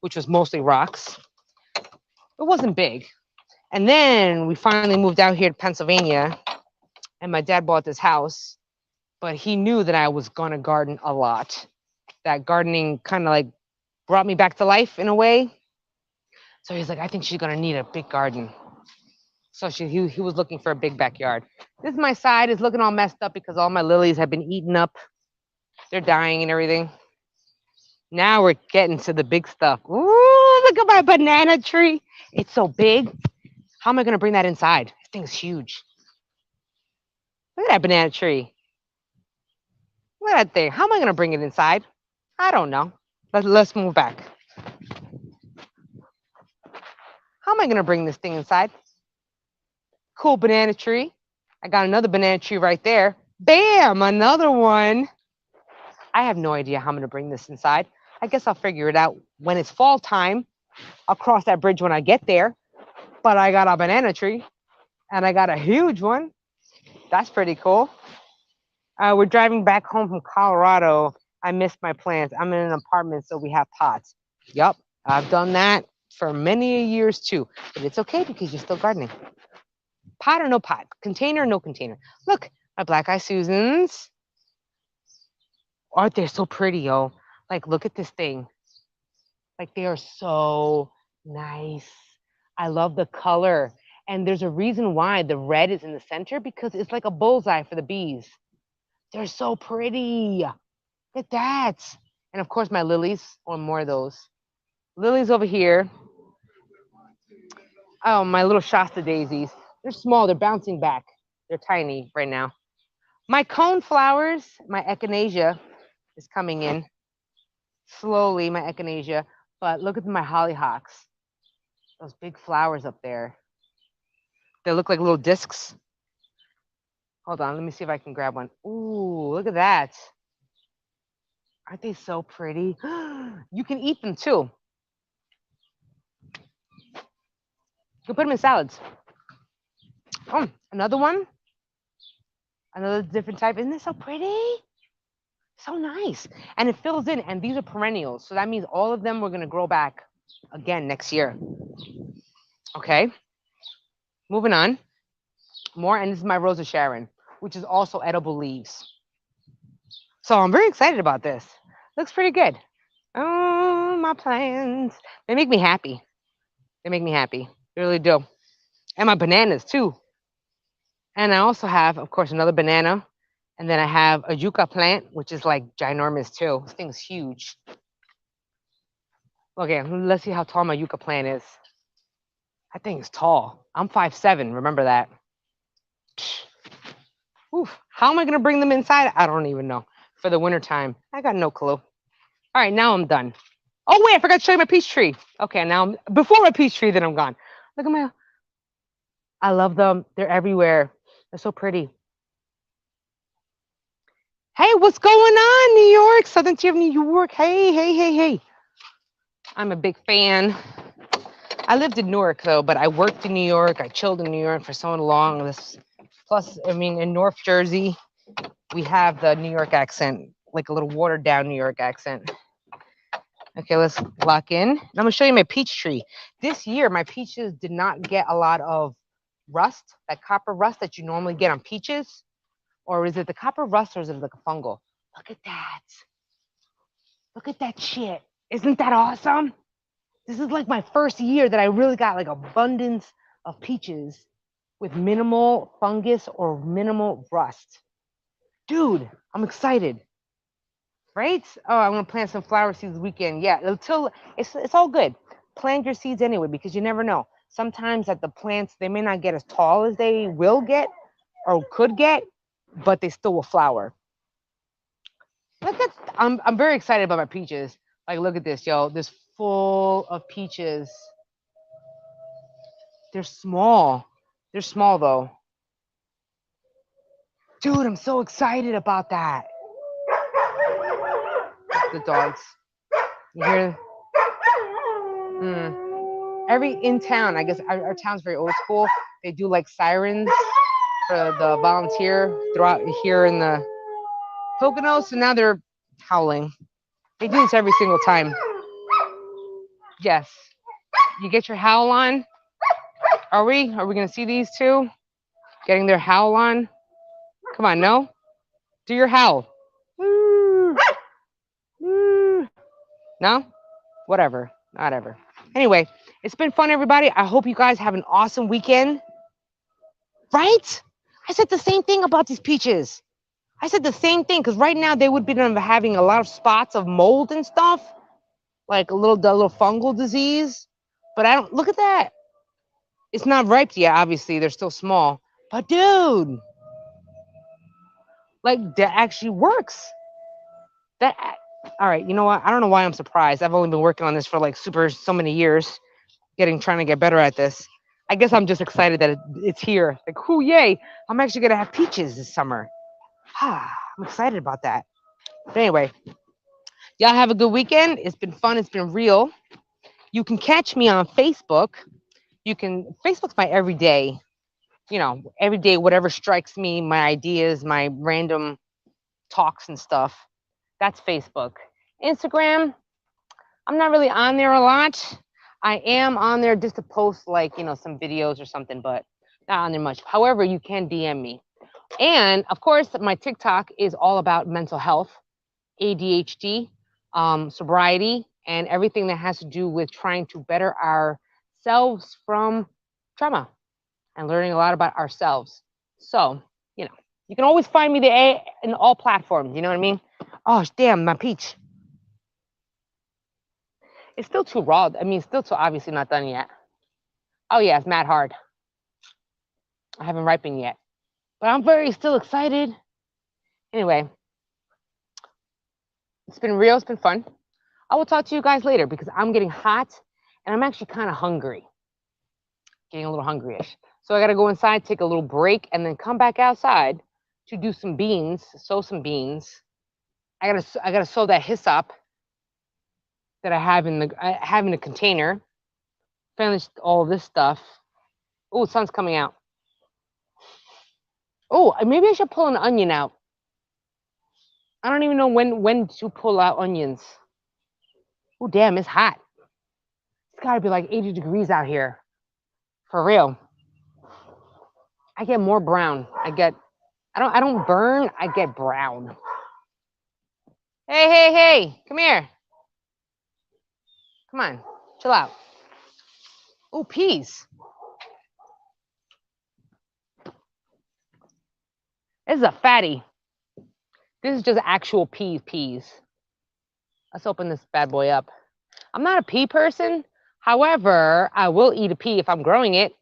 which was mostly rocks. It wasn't big. And then we finally moved out here to Pennsylvania, and my dad bought this house, but he knew that I was going to garden a lot. That gardening kind of like brought me back to life in a way. So he's like, I think she's going to need a big garden. So he was looking for a big backyard. This is my side. It's looking all messed up because all my lilies have been eaten up. They're dying and everything. Now we're getting to the big stuff. Ooh, look at my banana tree. It's so big. How am I going to bring that inside? This thing's huge. Look at that banana tree. Look at that thing. How am I going to bring it inside? I don't know. Let's move back. How am I going to bring this thing inside? Cool banana tree. I got another banana tree right there. Bam, another one. I have no idea how I'm going to bring this inside. I guess I'll figure it out when it's fall time. I'll cross that bridge when I get there. But I got a banana tree, and I got a huge one. That's pretty cool. We're driving back home from Colorado. I missed my plants. I'm in an apartment, so we have pots. Yup, I've done that for many years too. But it's okay because you're still gardening. Pot or no pot? Container or no container? Look, my black eye Susans. Aren't they so pretty, yo? Like, look at this thing. Like, they are so nice. I love the color. And there's a reason why the red is in the center because it's like a bullseye for the bees. They're so pretty. Look at that. And of course, my lilies. Or more of those. Lilies over here. Oh, my little Shasta daisies. They're small. They're bouncing back. They're tiny right now. My cone flowers, my echinacea is coming in. Slowly, my echinacea. But look at my hollyhocks. Those big flowers up there. They look like little discs. Hold on, let me see if I can grab one. Ooh, look at that. Aren't they so pretty? You can eat them too. You can put them in salads. Oh, another one. Another different type. Isn't this so pretty? So nice. And it fills in. And these are perennials. So that means all of them we're going to grow back again next year. Okay. Moving on. More. And this is my Rose of Sharon, which is also edible leaves. So I'm very excited about this. Looks pretty good. Oh, my plants. They make me happy. They make me happy. They really do. And my bananas too. And I also have, of course, another banana. And then I have a yucca plant, which is like ginormous too. This thing's huge. Okay, let's see how tall my yucca plant is. That thing is tall. I'm 5'7", remember that. Oof. How am I going to bring them inside? I don't even know. For the winter time. I got no clue. All right, now I'm done. Oh, wait, I forgot to show you my peach tree. Okay, now before my peach tree, then I'm gone. Look at my... I love them. They're everywhere. They're so pretty. Hey, what's going on, New York? Southern Tier of New York. Hey, hey, hey, hey. I'm a big fan. I lived in Newark, though, but I worked in New York. I chilled in New York for so long. Plus, I mean, in North Jersey, we have the New York accent, like a little watered down New York accent. Okay, let's lock in. And I'm going to show you my peach tree. This year, my peaches did not get a lot of rust, that copper rust that you normally get on peaches. Or is it the copper rust or is it like a fungal? Look at that. Look at that shit. Isn't that awesome? This is like my first year that I really got like abundance of peaches with minimal fungus or minimal rust. Dude, I'm excited. Right? Oh, I'm gonna plant some flower seeds this weekend. Yeah, until it's all good. Plant your seeds anyway because you never know. Sometimes that the plants they may not get as tall as they will get or could get, but they still will flower. Look at I'm very excited about my peaches. Like look at this, yo. This full of peaches. They're small. They're small though. Dude, I'm so excited about that. The dogs. You hear? Every in town, I guess our town's very old school. They do like sirens for the volunteer throughout here in the Poconos, so now they're howling. They do this every single time. Yes. You get your howl on? Are we gonna see these two? Getting their howl on? Come on, no? Do your howl. No? Whatever. Not ever. Anyway, it's been fun, everybody. I hope you guys have an awesome weekend. Right? I said the same thing about these peaches. I said the same thing because right now they would be having a lot of spots of mold and stuff, like a little fungal disease. But I don't look at that. It's not ripe yet. Obviously, they're still small. But dude, like that actually works. That all right. You know what? I don't know why I'm surprised. I've only been working on this for like so many years, trying to get better at this. I guess I'm just excited that it's here. Like, whoo, yay! I'm actually gonna have peaches this summer. I'm excited about that. But anyway, y'all have a good weekend. It's been fun. It's been real. You can catch me on Facebook. Facebook's my everyday, every day, whatever strikes me, my ideas, my random talks and stuff. That's Facebook. Instagram, I'm not really on there a lot. I am on there just to post like, some videos or something, but not on there much. However, you can DM me. And of course, my TikTok is all about mental health, ADHD, sobriety, and everything that has to do with trying to better ourselves from trauma and learning a lot about ourselves. So, you can always find me there in all platforms. You know what I mean? Oh, damn, my peach. It's still too raw. I mean, still too obviously not done yet. Oh, yeah, it's mad hard. I haven't ripened yet. But I'm still excited. Anyway, it's been real. It's been fun. I will talk to you guys later because I'm getting hot and I'm actually kind of hungry. Getting a little hungry-ish. So I got to go inside, take a little break, and then come back outside to do some beans, sow some beans. I gotta sow that hyssop that I have in a container. Finish all this stuff. Oh, sun's coming out. Oh, maybe I should pull an onion out. I don't even know when to pull out onions. Oh, damn, it's hot. It's got to be like 80 degrees out here. For real. I get more brown. I don't burn, I get brown. Hey, hey, hey, come here. Come on, chill out. Oh, peas. This is a fatty. This is just actual peas. Let's open this bad boy up. I'm not a pea person. However, I will eat a pea if I'm growing it.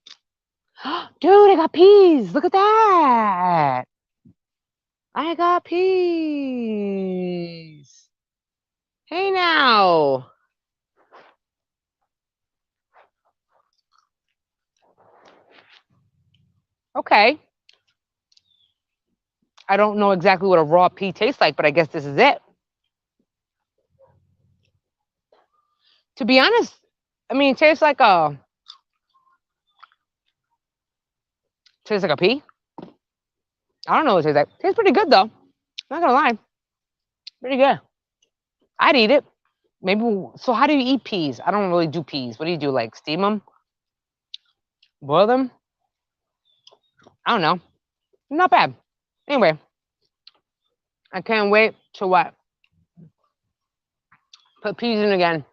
Dude, I got peas. Look at that. I got peas. Hey now. Okay. I don't know exactly what a raw pea tastes like, but I guess this is it. To be honest, I mean, it tastes like a pea. I don't know what it tastes like. Tastes pretty good though. Not gonna lie. Pretty good. I'd eat it. Maybe. So how do you eat peas? I don't really do peas. What do you do? Like steam them? Boil them? I don't know. Not bad. Anyway, I can't wait to what? Put peas in again.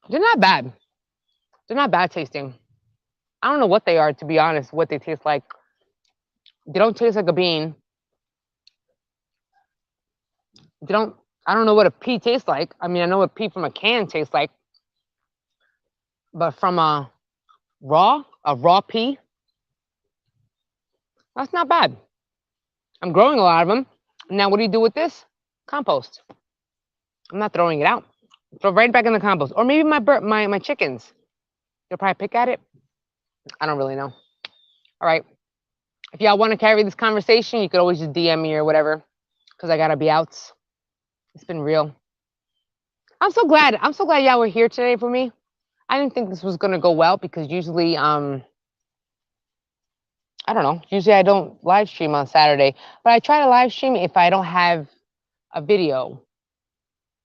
They're not bad. They're not bad tasting. I don't know what they are, to be honest, what they taste like. They don't taste like a bean. I don't know what a pea tastes like. I mean, I know what pea from a can tastes like. But from a raw pea, that's not bad. I'm growing a lot of them. Now, what do you do with this? Compost. I'm not throwing it out. Throw right back in the compost. Or maybe my chickens. They'll probably pick at it. I don't really know. All right. If y'all want to carry this conversation, you could always just DM me or whatever, because I gotta be out. It's been real. I'm so glad y'all were here today for me. I didn't think this was gonna go well because usually I don't know. Usually I don't live stream on Saturday, but I try to live stream if I don't have a video,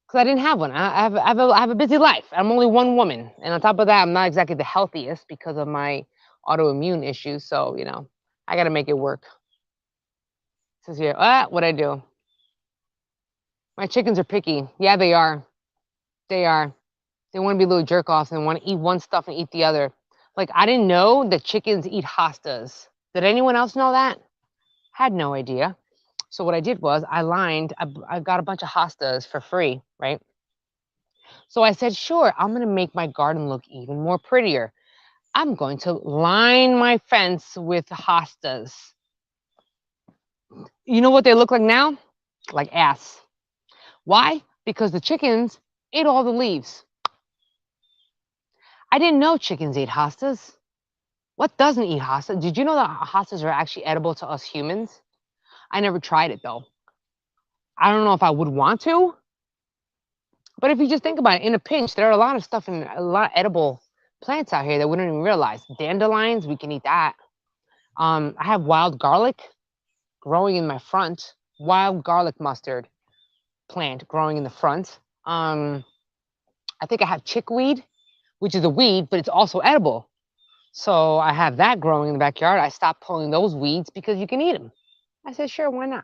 because I didn't have one. I have a busy life. I'm only one woman, and on top of that, I'm not exactly the healthiest because of my autoimmune issues. So I got to make it work. It says here, what I do? My chickens are picky. Yeah, they are. They are. They want to be little jerk offs and want to eat one stuff and eat the other. Like, I didn't know that chickens eat hostas. Did anyone else know that? Had no idea. So what I did was I got a bunch of hostas for free, right? So I said, sure, I'm going to make my garden look even more prettier. I'm going to line my fence with hostas. You know what they look like now? Like ass. Why? Because the chickens ate all the leaves. I didn't know chickens ate hostas. What doesn't eat hostas? Did you know that hostas are actually edible to us humans? I never tried it though. I don't know if I would want to. But if you just think about it, in a pinch, there are a lot of edible plants out here that we don't even realize. Dandelions, we can eat that. I have wild garlic growing in my front. Wild garlic mustard plant growing in the front. I think I have chickweed, which is a weed, but it's also edible. So I have that growing in the backyard. I stopped pulling those weeds because you can eat them. I said, sure, why not?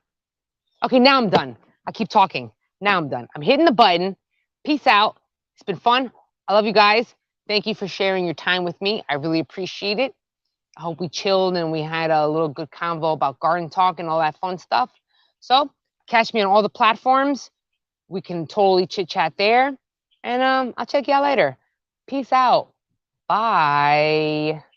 Okay, now I'm done. I keep talking. Now I'm done. I'm hitting the button. Peace out. It's been fun. I love you guys. Thank you for sharing your time with me. I really appreciate it. I hope we chilled and we had a little good convo about garden talk and all that fun stuff. So catch me on all the platforms. We can totally chit chat there. And I'll check y'all later. Peace out. Bye.